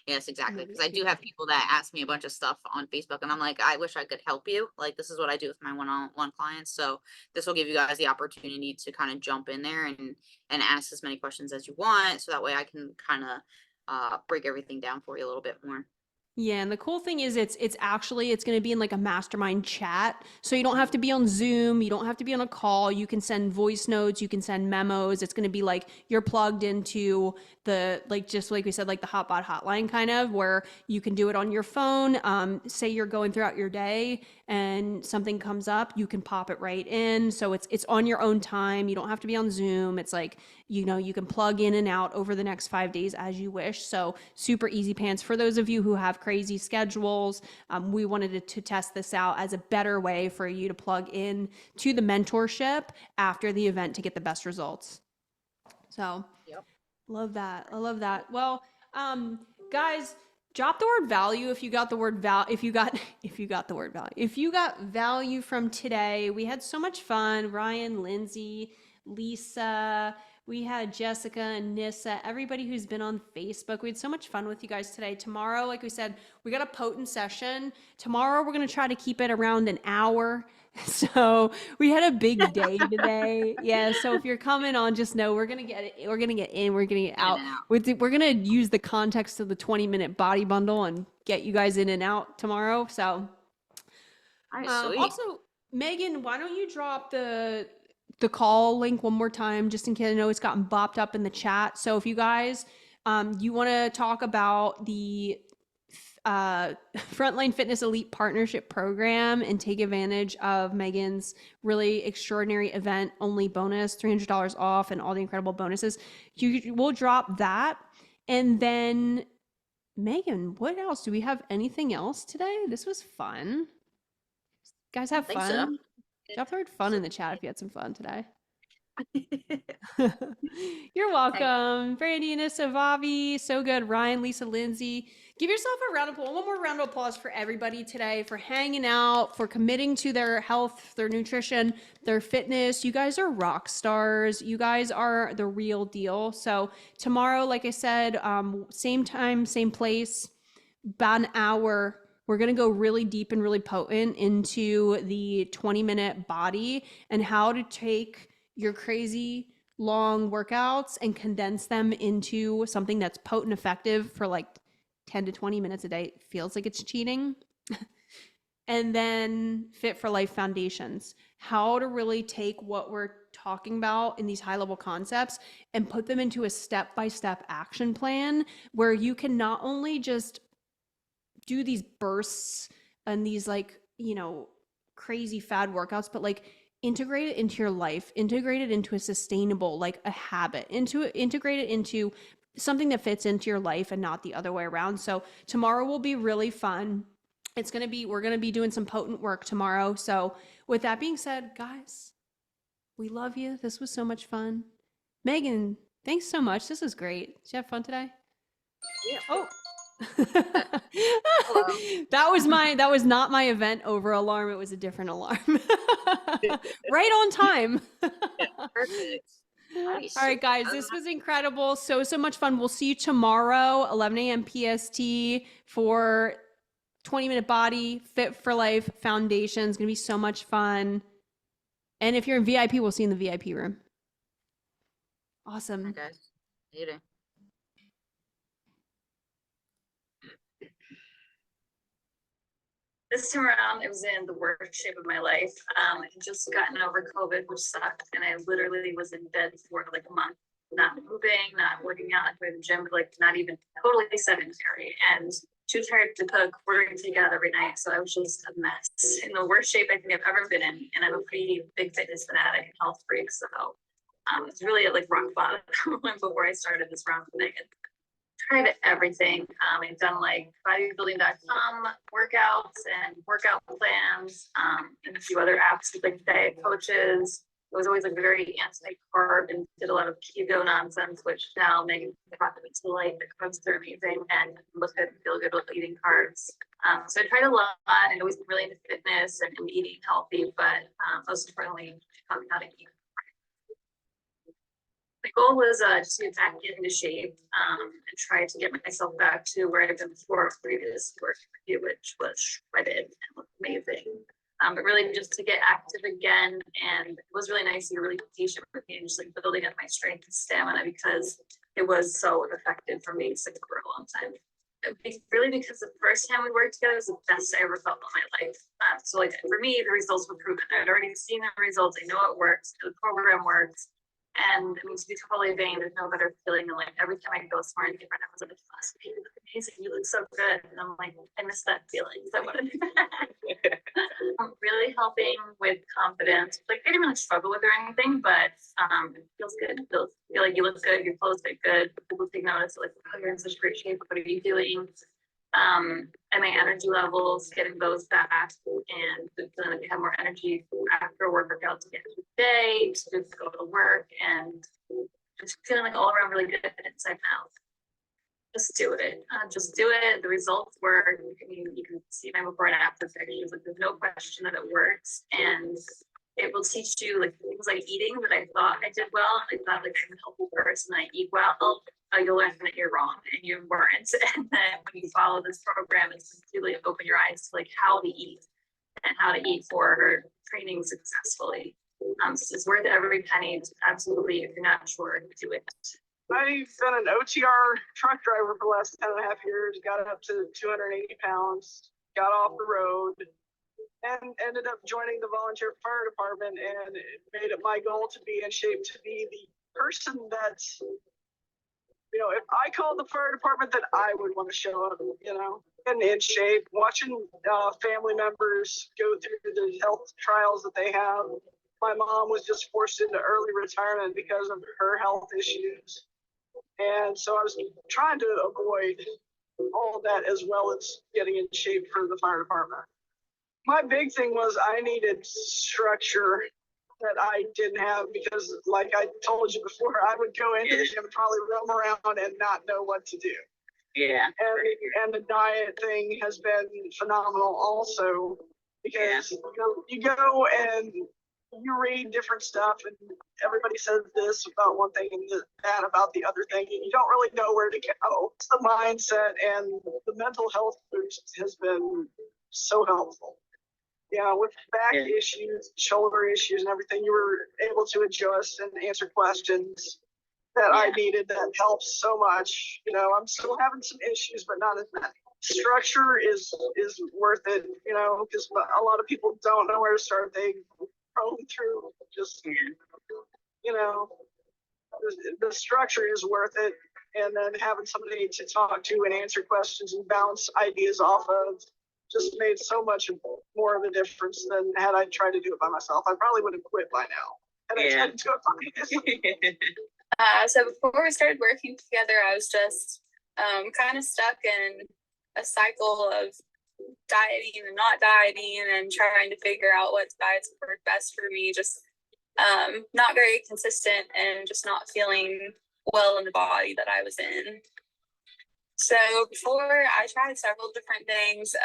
Yes, exactly. the Because I VIP do have party. people that ask me a bunch of stuff on Facebook, and I'm like, I wish I could help you. Like, this is what I do with my one-on-one clients. So this will give you guys the opportunity to kind of jump in there and ask as many questions as you want, so that way I can kind of break everything down for you a little bit more. Yeah, and the cool thing is it's actually it's going to be in like a mastermind chat. So you don't have to be on Zoom, you don't have to be on a call. You can send voice notes, you can send memos. It's going to be like you're plugged into the like just like we said like the Hotbot hotline kind of where you can do it on your phone. Say you're going throughout your day and something comes up, you can pop it right in. So it's on your own time. You don't have to be on Zoom. It's like you can plug in and out over the next 5 days as you wish. So super easy pants for those of you who have crazy schedules. We wanted to test this out as a better way for you to plug in to the mentorship after the event to get the best results. So Yep. love that. I love that. Well, guys, drop the word value if you got the word if you got the word value. If you got value from today, we had so much fun. Ryan, Lindsay, Lisa, we had Jessica and Nissa, everybody who's been on Facebook. We had so much fun with you guys today. Tomorrow, like we said, we got a potent session. Tomorrow, we're going to try to keep it around an hour. So we had a big day today. Yeah. So if you're coming on, just know we're going to get it. We're going to get in, we're going to get out. We're going to use the context of the 20-minute body bundle and get you guys in and out tomorrow. So All right, sweet. also, Megan, why don't you drop the call link one more time, just in case I know it's gotten bopped up in the chat. So if you guys, you want to talk about the Frontline Fitness Elite Partnership Program and take advantage of Megan's really extraordinary event only bonus, $300 off, and all the incredible bonuses, we'll drop that. And then, Megan, what else? Do we have anything else today? This was fun. Guys, have I think fun. so. Drop the word fun in the chat if you had some fun today. You're welcome. Brandy, Anissa, Vavi, so good. Ryan, Lisa, Lindsay. Give yourself a round of applause. One more round of applause for everybody today for hanging out, for committing to their health, their nutrition, their fitness. You guys are rock stars. You guys are the real deal. So tomorrow, like I said, same time, same place, about an hour. We're going to go really deep and really potent into the 20-minute body and how to take your crazy long workouts and condense them into something that's potent, effective for like 10 to 20 minutes a day. It feels like it's cheating. And then Fit for Life foundations, how to really take what we're talking about in these high level concepts and put them into a step-by-step action plan where you can not only just do these bursts and these like, crazy fad workouts, but like integrate it into your life, integrate it into a sustainable, like a habit, integrate it into something that fits into your life and not the other way around. So tomorrow will be really fun. We're going to be doing some potent work tomorrow. So with that being said, guys, we love you. This was so much fun. Megan, thanks so much. This was great. Did you have fun today? Yeah. Oh, that was not my event over alarm. It was a different alarm. Right on time. Perfect. Nice. All right, guys, this was incredible. So much fun. We'll see you tomorrow, 11 a.m. PST for 20-minute body Fit for Life foundation. It's going to be so much fun. And if you're in VIP, we'll see you in the VIP room. Awesome. Hi, guys. Later. This time around, I was in the worst shape of my life. I had just gotten over COVID, which sucked, and I literally was in bed for like a month, not moving, not working out, not going to the gym, like not even totally sedentary, and too tired to cook, ordering takeout every night. So I was just a mess, in the worst shape I think I've ever been in. And I'm a pretty big fitness fanatic and health freak, so it's really like rock bottom before I started this round thing. Tried everything. I've done like bodybuilding.com workouts and workout plans, and a few other apps with like diet coaches. It was always like very anti-carb and did a lot of keto nonsense, which now Megan brought me to light. The carbs are amazing and look good and feel good with eating carbs. So I tried a lot and always been really into fitness and eating healthy, but most importantly, taught me how to eat. My goal was to get back into shape and try to get myself back to where I've been before previous work review, which was shredded and looked amazing. But really just to get active again, and it was really nice to be really patient with me and just like building up my strength and stamina because it was so effective for me sick for a long time. Really because the first time we worked together was the best I ever felt in my life. So like for me, the results were proven. I'd already seen the results. I know it works. The program works. And I mean, to be totally vain, there's no better feeling than like every time I go somewhere and different, I was like, you look amazing, you look so good. And I'm like, I miss that feeling. So I want to do that. Really helping with confidence. Like I didn't really struggle with or anything, but it feels good. It feels feel like you look good, your clothes fit good, people take notice, like, oh, you're in such great shape, what are you doing? And my energy levels, getting those back, and feeling like you have more energy after a workout to get through the day, to just go to work, and just feeling like all around really good inside and out. Just do it. Just do it. The results work. I mean, you can see my before and after pictures. Like, there's no question that it works, and it will teach you like things like eating that I thought I did well. I thought like I'm a healthy person, I eat well. You'll learn that you're wrong and you weren't. And then when you follow this program, it's completely open your eyes to like how to eat and how to eat for training successfully. So it's worth every penny. Absolutely, if you're not sure, do it. I've been an OTR truck driver for the last 10 and a half years, got up to 280 pounds, got off the road, and ended up joining the volunteer fire department, and it made it my goal to be in shape, to be the person that's, you know, if I called the fire department, that I would want to show up, you know, and in shape, watching family members go through the health trials that they have. My mom was just forced into early retirement because of her health issues. And so I was trying to avoid all that as well as getting in shape for the fire department. My big thing was I needed structure that I didn't have because, like I told you before, I would go into the gym and probably roam around and not know what to do. Yeah. And the diet thing has been phenomenal also because you go and you read different stuff and everybody says this about one thing and that about the other thing, and you don't really know where to go. It's the mindset, and the mental health boost has been so helpful. Yeah, with back issues, shoulder issues, and everything, you were able to adjust and answer questions that I needed. That helps so much. You know, I'm still having some issues, but not as many. Structure is worth it, you know, because a lot of people don't know where to start. They roam through just, you know, the structure is worth it. And then having somebody to talk to and answer questions and bounce ideas off of just made so much more of a difference than had I tried to do it by myself. I probably would have quit by now. And I tried to do it by myself. So before we started working together, I was just kind of stuck in a cycle of dieting and not dieting and trying to figure out what diets work best for me. Just not very consistent and just not feeling well in the body that I was in. So before, I tried several different things,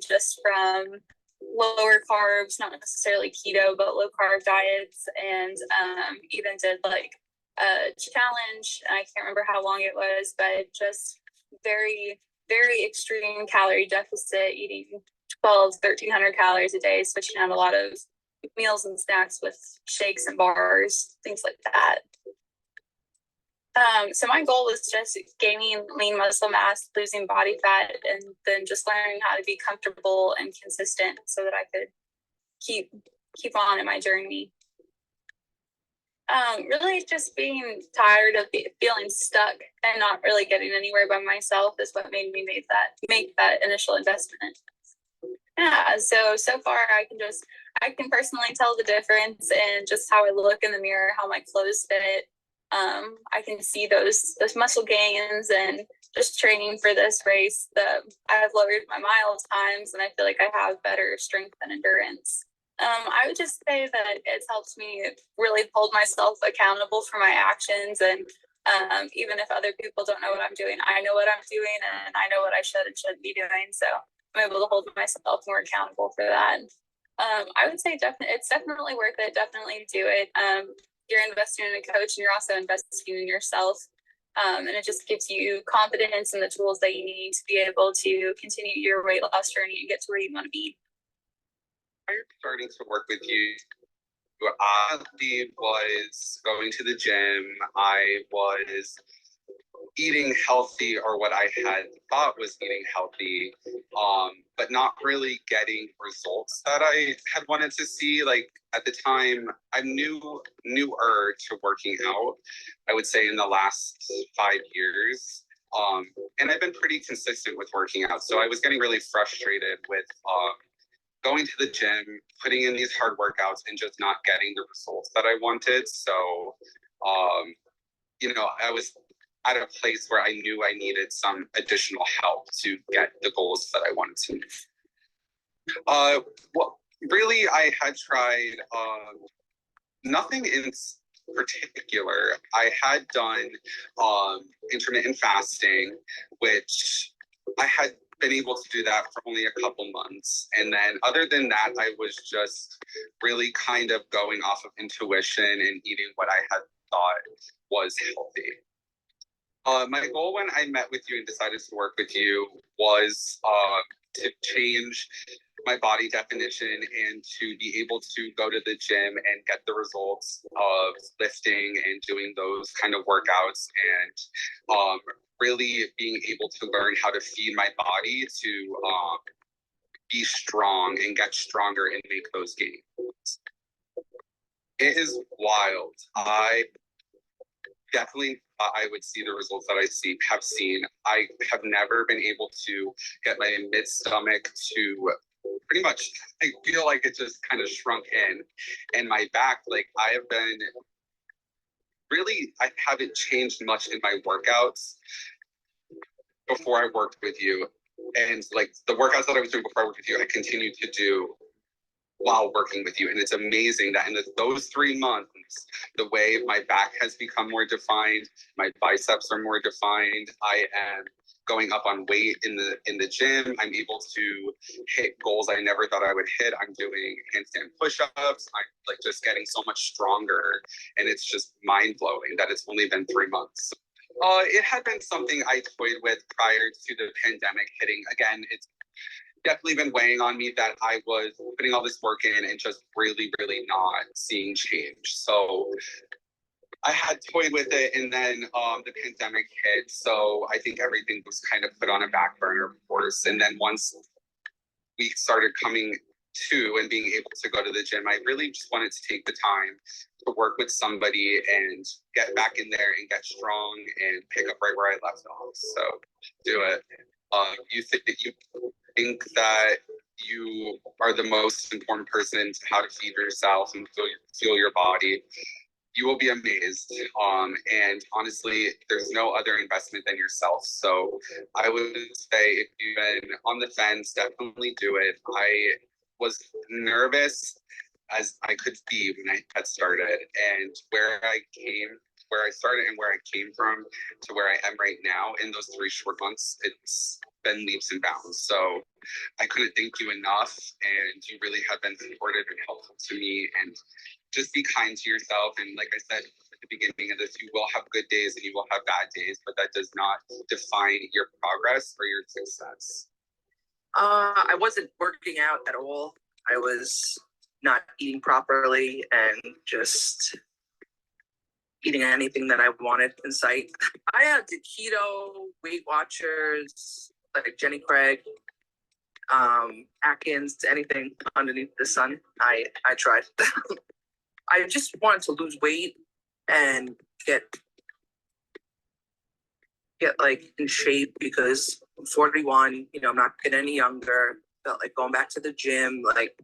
just from lower carbs, not necessarily keto, but low carb diets, and even did like a challenge. I can't remember how long it was, but just very, very extreme calorie deficit, eating 1,300 calories a day, switching out a lot of meals and snacks with shakes and bars, things like that. So my goal was just gaining lean muscle mass, losing body fat, and then just learning how to be comfortable and consistent so that I could keep on in my journey. Really just being tired of feeling stuck and not really getting anywhere by myself is what made me make that initial investment. Yeah, so far I can personally tell the difference in just how I look in the mirror, how my clothes fit. I can see those muscle gains, and just training for this race, I have lowered my mile times, and I feel like I have better strength and endurance. I would just say that it's helped me really hold myself accountable for my actions, and even if other people don't know what I'm doing, I know what I'm doing, and I know what I should and shouldn't be doing. So I'm able to hold myself more accountable for that. I would say it's definitely worth it. Definitely do it. You're investing in a coach and you're also investing in yourself. And it just gives you confidence and the tools that you need to be able to continue your weight loss journey and get to where you want to be. Prior to starting to work with you, I was going to the gym. I was eating healthy, or what I had thought was eating healthy, but not really getting results that I had wanted to see. Like at the time, I'm newer to working out, I would say in the last 5 years. And I've been pretty consistent with working out. So I was getting really frustrated with going to the gym, putting in these hard workouts and just not getting the results that I wanted. So, I was at a place where I knew I needed some additional help to get the goals that I wanted to meet. Well, really, I had tried nothing in particular. I had done intermittent fasting, which I had been able to do that for only a couple months. And then other than that, I was just really kind of going off of intuition and eating what I had thought was healthy. My goal when I met with you and decided to work with you was to change my body definition and to be able to go to the gym and get the results of lifting and doing those kind of workouts, and really being able to learn how to feed my body to be strong and get stronger and make those gains. It is wild. I definitely thought I would see the results that I have seen. I have never been able to get my mid-stomach to pretty much, I feel like it just kind of shrunk in. And my back, like I haven't changed much in my workouts before I worked with you. And like the workouts that I was doing before I worked with you, I continued to do while working with you. And it's amazing that in those 3 months, the way my back has become more defined, my biceps are more defined, I am going up on weight in the gym, I'm able to hit goals I never thought I would hit. I'm doing handstand push-ups, I'm like just getting so much stronger, and it's just mind-blowing that it's only been 3 months. It had been something I toyed with prior to the pandemic hitting. Again, it's definitely been weighing on me that I was putting all this work in and just really, really not seeing change. So I had toyed with it, and then the pandemic hit. So I think everything was kind of put on a back burner, of course. And then once we started coming to and being able to go to the gym, I really just wanted to take the time to work with somebody and get back in there and get strong and pick up right where I left off. So do it. You think that you are the most important person to how to feed yourself and feel your body, you will be amazed. And honestly, there's no other investment than yourself. So I would say if you've been on the fence, definitely do it. I was nervous as I could be when I had started, and where I started and where I came from to where I am right now in those 3 short months, it's been leaps and bounds. So I couldn't thank you enough, and you really have been supportive and helpful to me. And just be kind to yourself. And like I said at the beginning of this, you will have good days and you will have bad days, but that does not define your progress or your success. I wasn't working out at all. I was not eating properly and just eating anything that I wanted in sight. I had the keto, Weight Watchers, like Jenny Craig, Atkins, anything underneath the sun. I tried. I just wanted to lose weight and get like in shape, because I'm 41, I'm not getting any younger. Felt like going back to the gym, like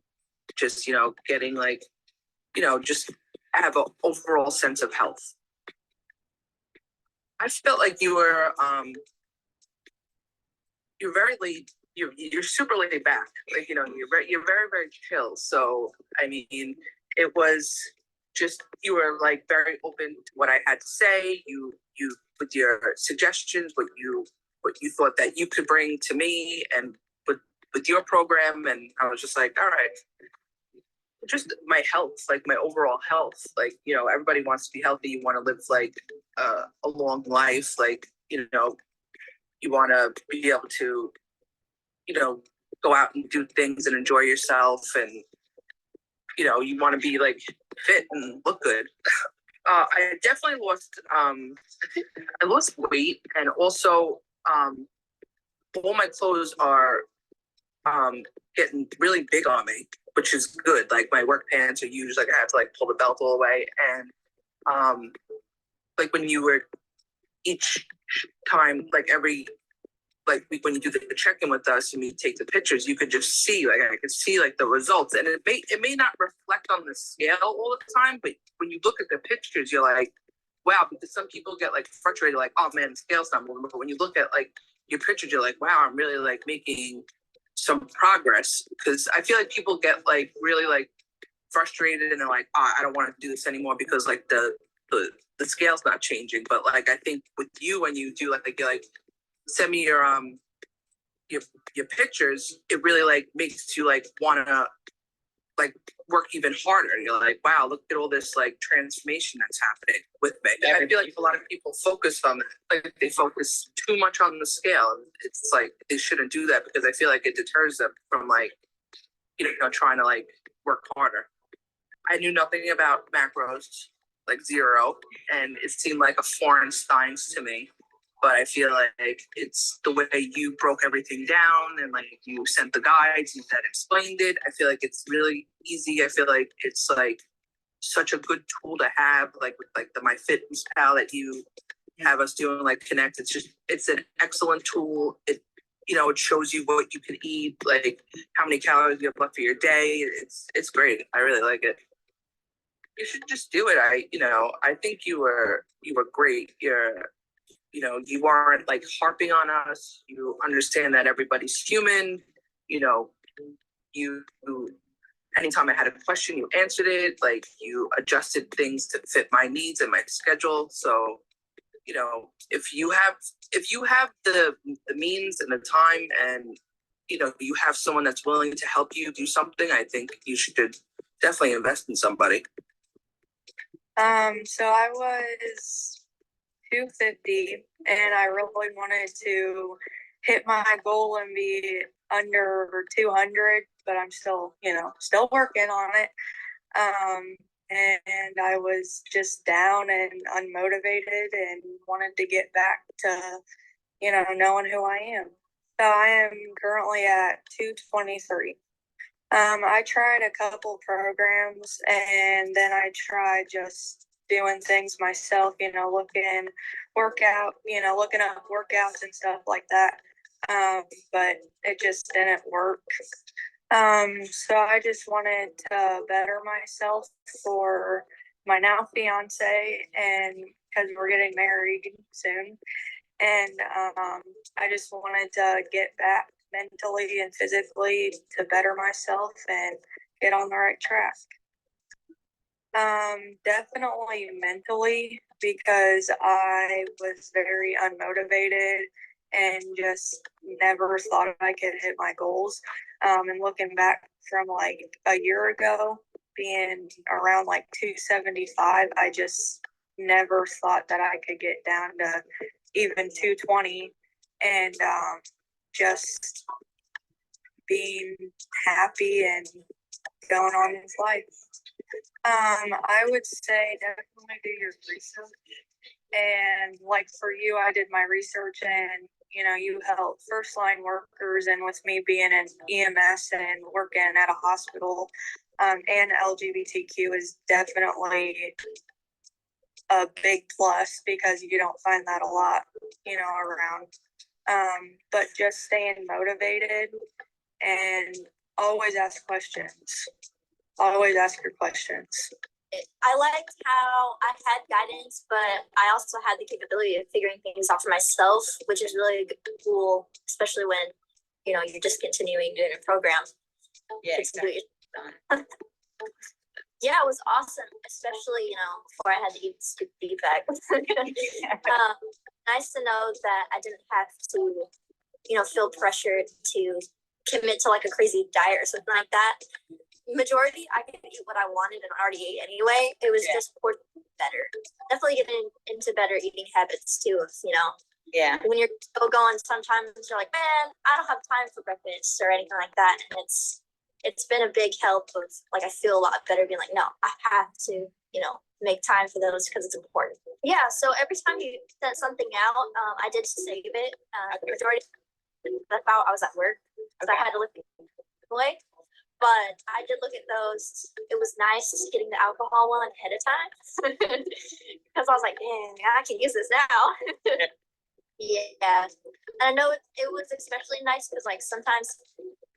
just, getting like, just have an overall sense of health. I felt like you were, you're very laid, you're super laid back. Like, you're very, very chill. So, I mean, it was just, you were like very open to what I had to say. You with your suggestions, what you thought that you could bring to me, and with your program, and I was just like, all right, just my health, like my overall health, like, you know, everybody wants to be healthy. You want to live like a long life, like, you know, you want to be able to, you know, go out and do things and enjoy yourself, and you know, you want to be like fit and look good. I definitely lost I lost weight, and also all my clothes are getting really big on me, which is good. Like my work pants are huge, like I have to like pull the belt all the way, and like when you were each time, like every like week when you do the check-in with us and you take the pictures, you could just see, like I could see like the results, and it may not reflect on the scale all the time, but when you look at the pictures, you're like, wow, because some people get like frustrated, like, oh man, the scale's not moving, but when you look at like your pictures, you're like, wow, I'm really like making some progress. Because I feel like people get like really like frustrated and they're like, oh, I don't want to do this anymore because like the scale's not changing. But like I think with you, when you do like send me your pictures, it really like makes you like wanna like work even harder. You're like, wow, look at all this like transformation that's happening with me. I feel like a lot of people focus on that. Like they focus too much on the scale. It's like they shouldn't do that, because I feel like it deters them from like, you know, trying to like work harder. I knew nothing about macros, like zero, and it seemed like a foreign science to me. But I feel like it's the way you broke everything down, and like you sent the guides and that explained it. I feel like it's really easy. I feel like it's like such a good tool to have, like with like the MyFitnessPal that you have us doing, like Connect. It's an excellent tool. It, you know, it shows you what you can eat, like how many calories you have left for your day. It's great. I really like it. You should just do it. I think you were great. You know, you aren't like harping on us. You understand that everybody's human. You know, you anytime I had a question, you answered it. Like you adjusted things to fit my needs and my schedule. So, you know, if you have the means and the time, and you know, you have someone that's willing to help you do something, I think you should definitely invest in somebody. So I was 250, and I really wanted to hit my goal and be under 200, but I'm still, you know, still working on it. And I was just down and unmotivated and wanted to get back to, you know, knowing who I am. So I am currently at 223. I tried a couple programs, and then I tried just doing things myself, you know, looking up workouts and stuff like that. But it just didn't work. So I just wanted to better myself for my now fiance, and because we're getting married soon. And I just wanted to get back mentally and physically to better myself and get on the right track. Definitely mentally, because I was very unmotivated and just never thought I could hit my goals. And looking back from like a year ago, being around like 275, I just never thought that I could get down to even 220, and just being happy and going on with life. I would say definitely do your research. And like for you, I did my research, and you know, you help first line workers, and with me being in EMS and working at a hospital, and LGBTQ is definitely a big plus, because you don't find that a lot, you know, around. But just staying motivated and always ask questions. Always ask your questions. I liked how I had guidance, but I also had the capability of figuring things out for myself, which is really cool, especially when, you know, you're just continuing doing a program. Yeah, exactly. Yeah, it was awesome, especially, you know, before I had to eat stupid feedback. Nice to know that I didn't have to, you know, feel pressured to commit to like a crazy diet or something like that. Majority, I could eat what I wanted and already ate anyway. It was just for better. Definitely getting into better eating habits too. You know, when you're still going, sometimes you're like, man, I don't have time for breakfast or anything like that. And it's been a big help of like, I feel a lot better being like, no, I have to, you know, make time for those because it's important. Yeah. So every time you sent something out, I did save it. The majority that's how I was at work because I had to lift away. But I did look at those. It was nice getting the alcohol one ahead of time because I was like, dang, I can use this now. Yeah. And I know it was especially nice because like sometimes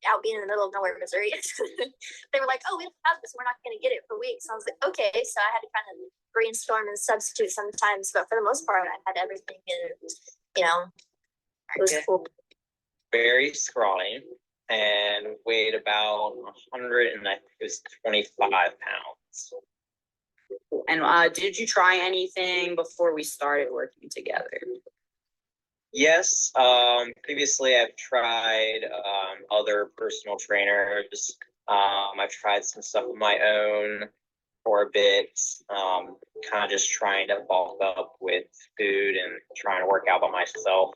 out being in the middle of nowhere, Missouri, they were like, oh, we don't have this. We're not going to get it for weeks. So I was like, okay. So I had to kind of brainstorm and substitute sometimes. But for the most part, I had everything and, you know, it was cool. Very scrawny and weighed about 100 and I think it was 25 pounds. And did you try anything before we started working together? Yes, previously I've tried other personal trainers. I've tried some stuff of my own for a bit, kind of just trying to bulk up with food and trying to work out by myself.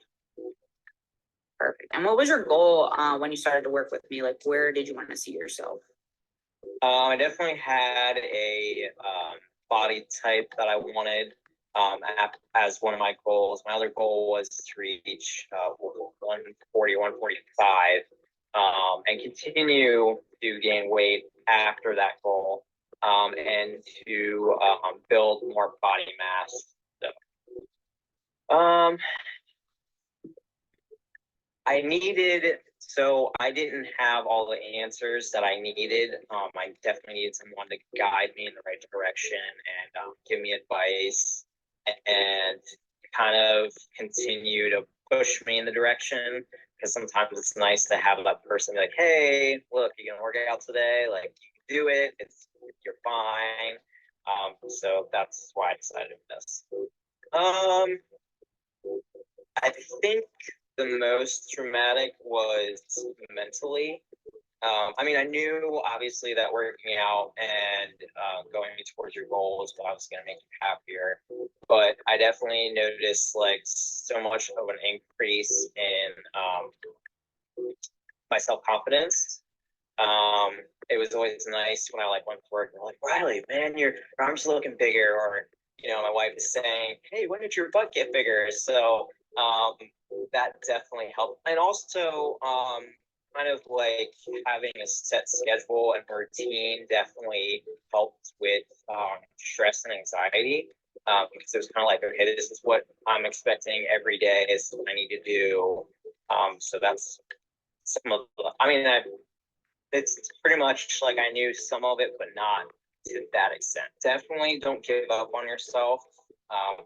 Perfect. And what was your goal when you started to work with me? Like, where did you want to see yourself? I definitely had a body type that I wanted as one of my goals. My other goal was to reach 140, 145, and continue to gain weight after that goal, and to build more body mass. So, I didn't have all the answers that I needed. I definitely needed someone to guide me in the right direction and give me advice and kind of continue to push me in the direction. Because sometimes it's nice to have that person be like, hey, look, you can work out today. Like, you can do it. You're fine. So that's why I decided this. I think the most traumatic was mentally. I mean, I knew obviously that working out and going towards your goals was obviously going to make you happier. But I definitely noticed like so much of an increase in my self-confidence. It was always nice when I like went to work and like, Riley, man, your arms looking bigger, or you know, my wife is saying, hey, when did your butt get bigger? So that definitely helped. And also kind of like having a set schedule and routine definitely helped with stress and anxiety, because it was kind of like, okay, this is what I'm expecting every day, is what I need to do. So that's some of the, I mean, it's pretty much like I knew some of it, but not to that extent. Definitely don't give up on yourself.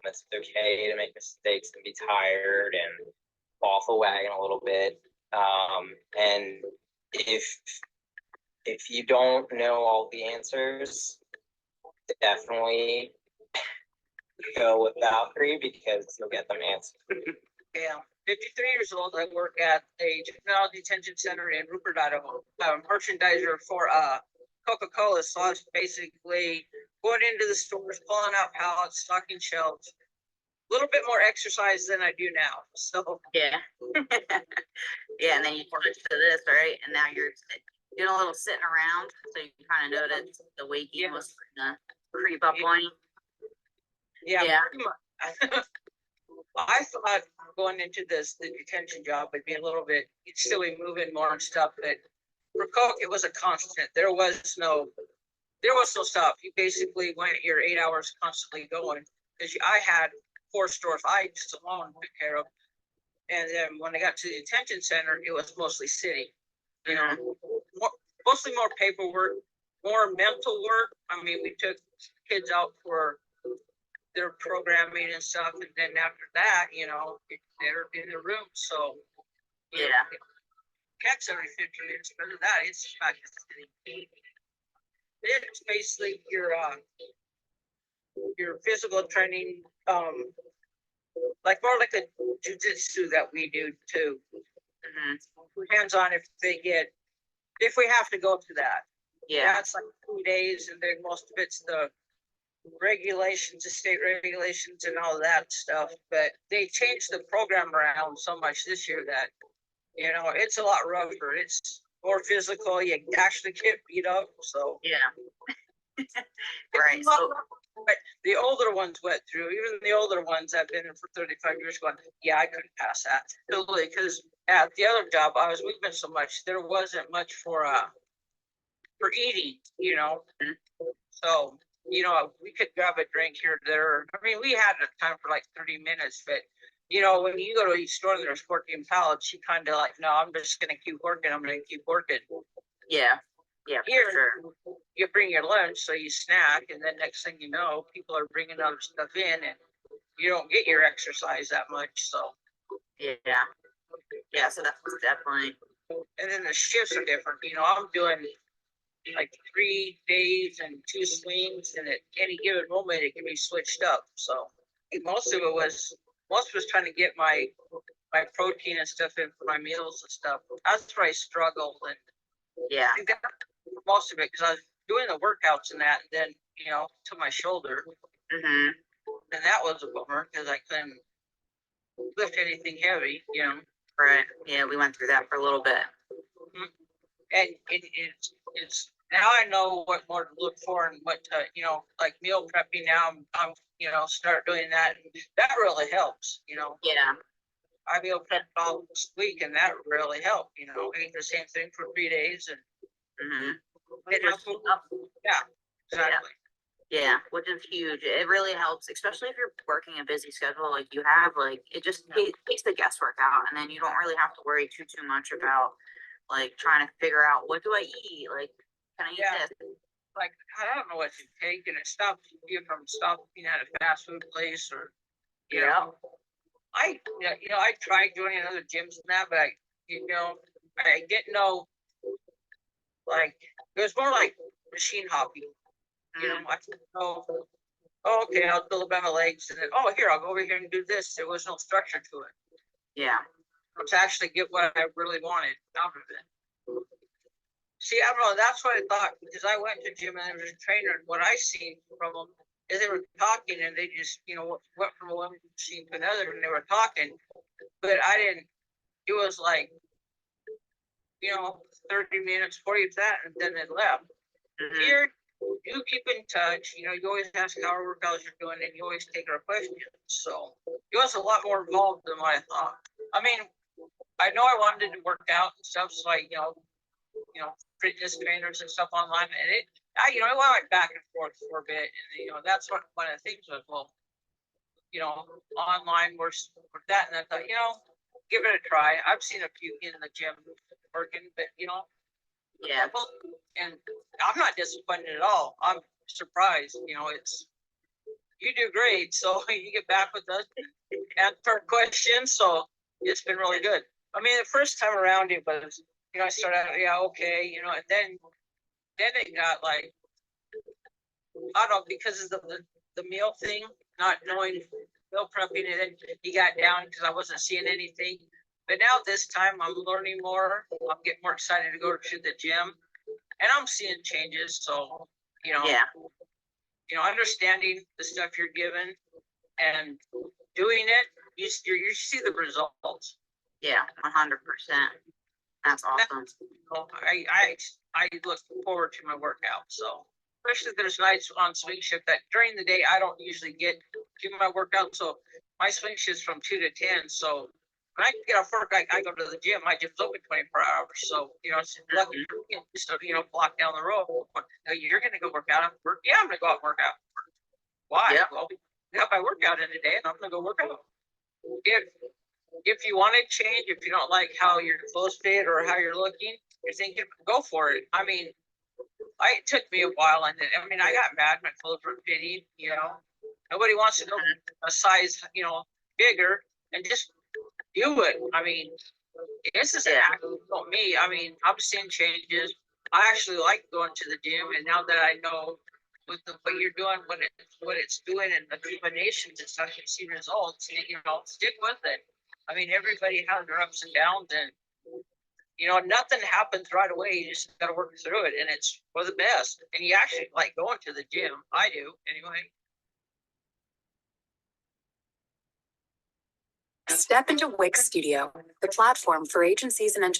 It's okay to make mistakes and be tired and fall off the wagon a little bit. And if you don't know all the answers, definitely go with Valkyrie because you'll get them answered. Yeah, 53 years old. I work at a juvenile detention center in Rupert, Idaho. I'm a merchandiser for Coca-Cola. So I was basically going into the stores, pulling out pallets, stocking shelves. A little bit more exercise than I do now. So yeah. Yeah, and then you switch to this, right? And now you're doing a little sitting around, so you kind of noticed the weight gain was starting to creep up on you. Yeah. I thought going into the detention job would be a little bit, you'd still be moving more and stuff, but for Coke, it was a constant. There was no stop. You basically went your 8 hours constantly going, because I had 4 stores I just alone took care of. And then when I got to the detention center, it was mostly city, you know, mostly more paperwork, more mental work. I mean, we took kids out for their programming and stuff, and then after that, you know, they're in the room. So yeah, checks every 15 minutes. But other than that, it's basically your physical training, like more like a jiu-jitsu that we do too. Hands-on if we have to go to that. Yeah. That's like 2 days, and then most of it's the regulations, the state regulations and all that stuff. But they changed the program around so much this year that, it's a lot rougher. It's more physical. You actually get beat up. So Yeah. Right. So, but the older ones went through, even the older ones I've been in for 35 years going, yeah, I couldn't pass that. Totally, because at the other job I was moving so much, there wasn't much for eating, So, we could grab a drink here or there. I mean, we had a time for like 30 minutes, but when you go to each store and there's 14 pallets, you kind of like, no, I'm just gonna keep working. I'm gonna keep working. yeah. Yeah, Here, for sure. you bring your lunch, so you snack, and then next thing you know, people are bringing other stuff in, and you don't get your exercise that much. So, Yeah. Yeah, so that's definitely. and then the shifts are different. I'm doing like 3 days and 2 swings, and at any given moment, it can be switched up. So, most of it was trying to get my protein and stuff in for my meals and stuff. That's where I struggled, and Yeah. I got most of it because I was doing the workouts and that, and then to my shoulder, Mm-hmm. and that was a bummer because I couldn't lift anything heavy, Right. Yeah, we went through that for a little bit. and it's now I know what more to look for and what to like meal prepping. Now I'm start doing that, and that really helps. Yeah. I meal prepped all this week, and that really helped. Ate the same thing for 3 days, and Mm-hmm. yeah, exactly. Yeah, which is huge. It really helps, especially if you're working a busy schedule like you have. Like, it just takes the guesswork out, and then you don't really have to worry too much about like trying to figure out what do I eat. Like, can I eat this? Like, I don't know what to take, and it stops you from stopping at a fast food place or I tried joining other gyms and that, but I didn't know, like, it was more like machine hopping. I didn't know, oh, okay, I'll build up my legs, and then, oh, here, I'll go over here and do this. There was no structure to it. Yeah. To actually get what I really wanted out of it. See, I don't know, that's what I thought, because I went to gym and there was a trainer, and what I seen from them is they were talking, and they just, went from one machine to another, and they were talking, but I didn't, it was like, 30 minutes, 40 of that, and then they left. Mm-hmm. Here, you keep in touch, you always ask how our workouts are doing, and you always take our questions, so it was a lot more involved than what I thought. I mean, I know I wanted to work out and stuff, so I, fitness trainers and stuff online, and I went back and forth for a bit, and that's what one of the things was. Well, online works for that, and I thought, give it a try. I've seen a few in the gym working, but yeah, and I'm not disappointed at all. I'm surprised. It's you do great, so you get back with us, answer questions, so it's been really good. I mean, the first time around it was. I started out, yeah, okay, and then it got like, I don't know, because of the meal thing, not knowing meal prepping, and then he got down because I wasn't seeing anything. But now this time I'm learning more. I'm getting more excited to go to the gym, and I'm seeing changes. So, understanding the stuff you're given and doing it, you see the results. Yeah, 100%. That's awesome. I look forward to my workout. So especially there's nights on swing shift that during the day I don't usually get to my workout. So my swing shift's from 2 to 10. So when I get off work, I go to the gym. I just open 24 hours. So it's lucky for me to block down the road. You're gonna go work out after work? Yeah, I'm gonna go out and work out. Why? Yep. Well, I have my workout in the day, and I'm gonna go work out. If you want to change, if you don't like how your clothes fit or how you're looking, you're thinking, go for it. I mean, it took me a while, and I got mad. My clothes were fitting. Nobody wants to go a size, bigger, and just do it. I mean, this is not me. I mean, I'm seeing changes. I actually like going to the gym, and now that I know what you're doing, what it's doing, and the combinations and stuff, you see results. Stick with it. I mean, everybody has their ups and downs, and You know, nothing happens right away. You just gotta work through it, and it's for the best. And you actually like going to the gym. I do anyway. Step into Wix Studio, the platform for agencies and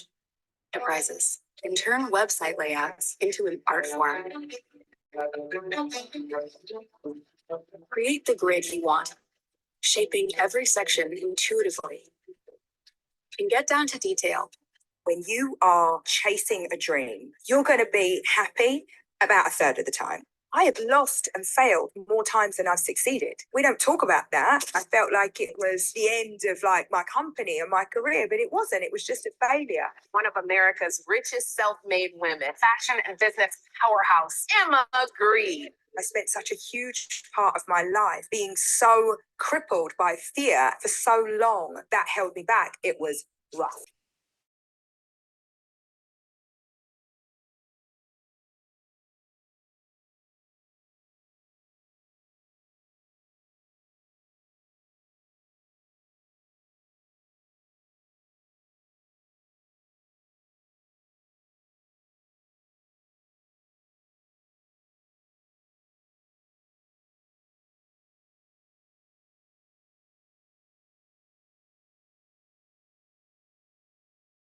enterprises, and turn website layouts into an art form. Create the grid you want, shaping every section intuitively. And get down to detail. When you are chasing a dream, you're going to be happy about a third of the time. I have lost and failed more times than I've succeeded. We don't talk about that. I felt like it was the end of like my company and my career, but it wasn't. It was just a failure. One of America's richest self-made women, fashion and business powerhouse, Emma Green. I spent such a huge part of my life being so crippled by fear for so long that held me back. It was rough.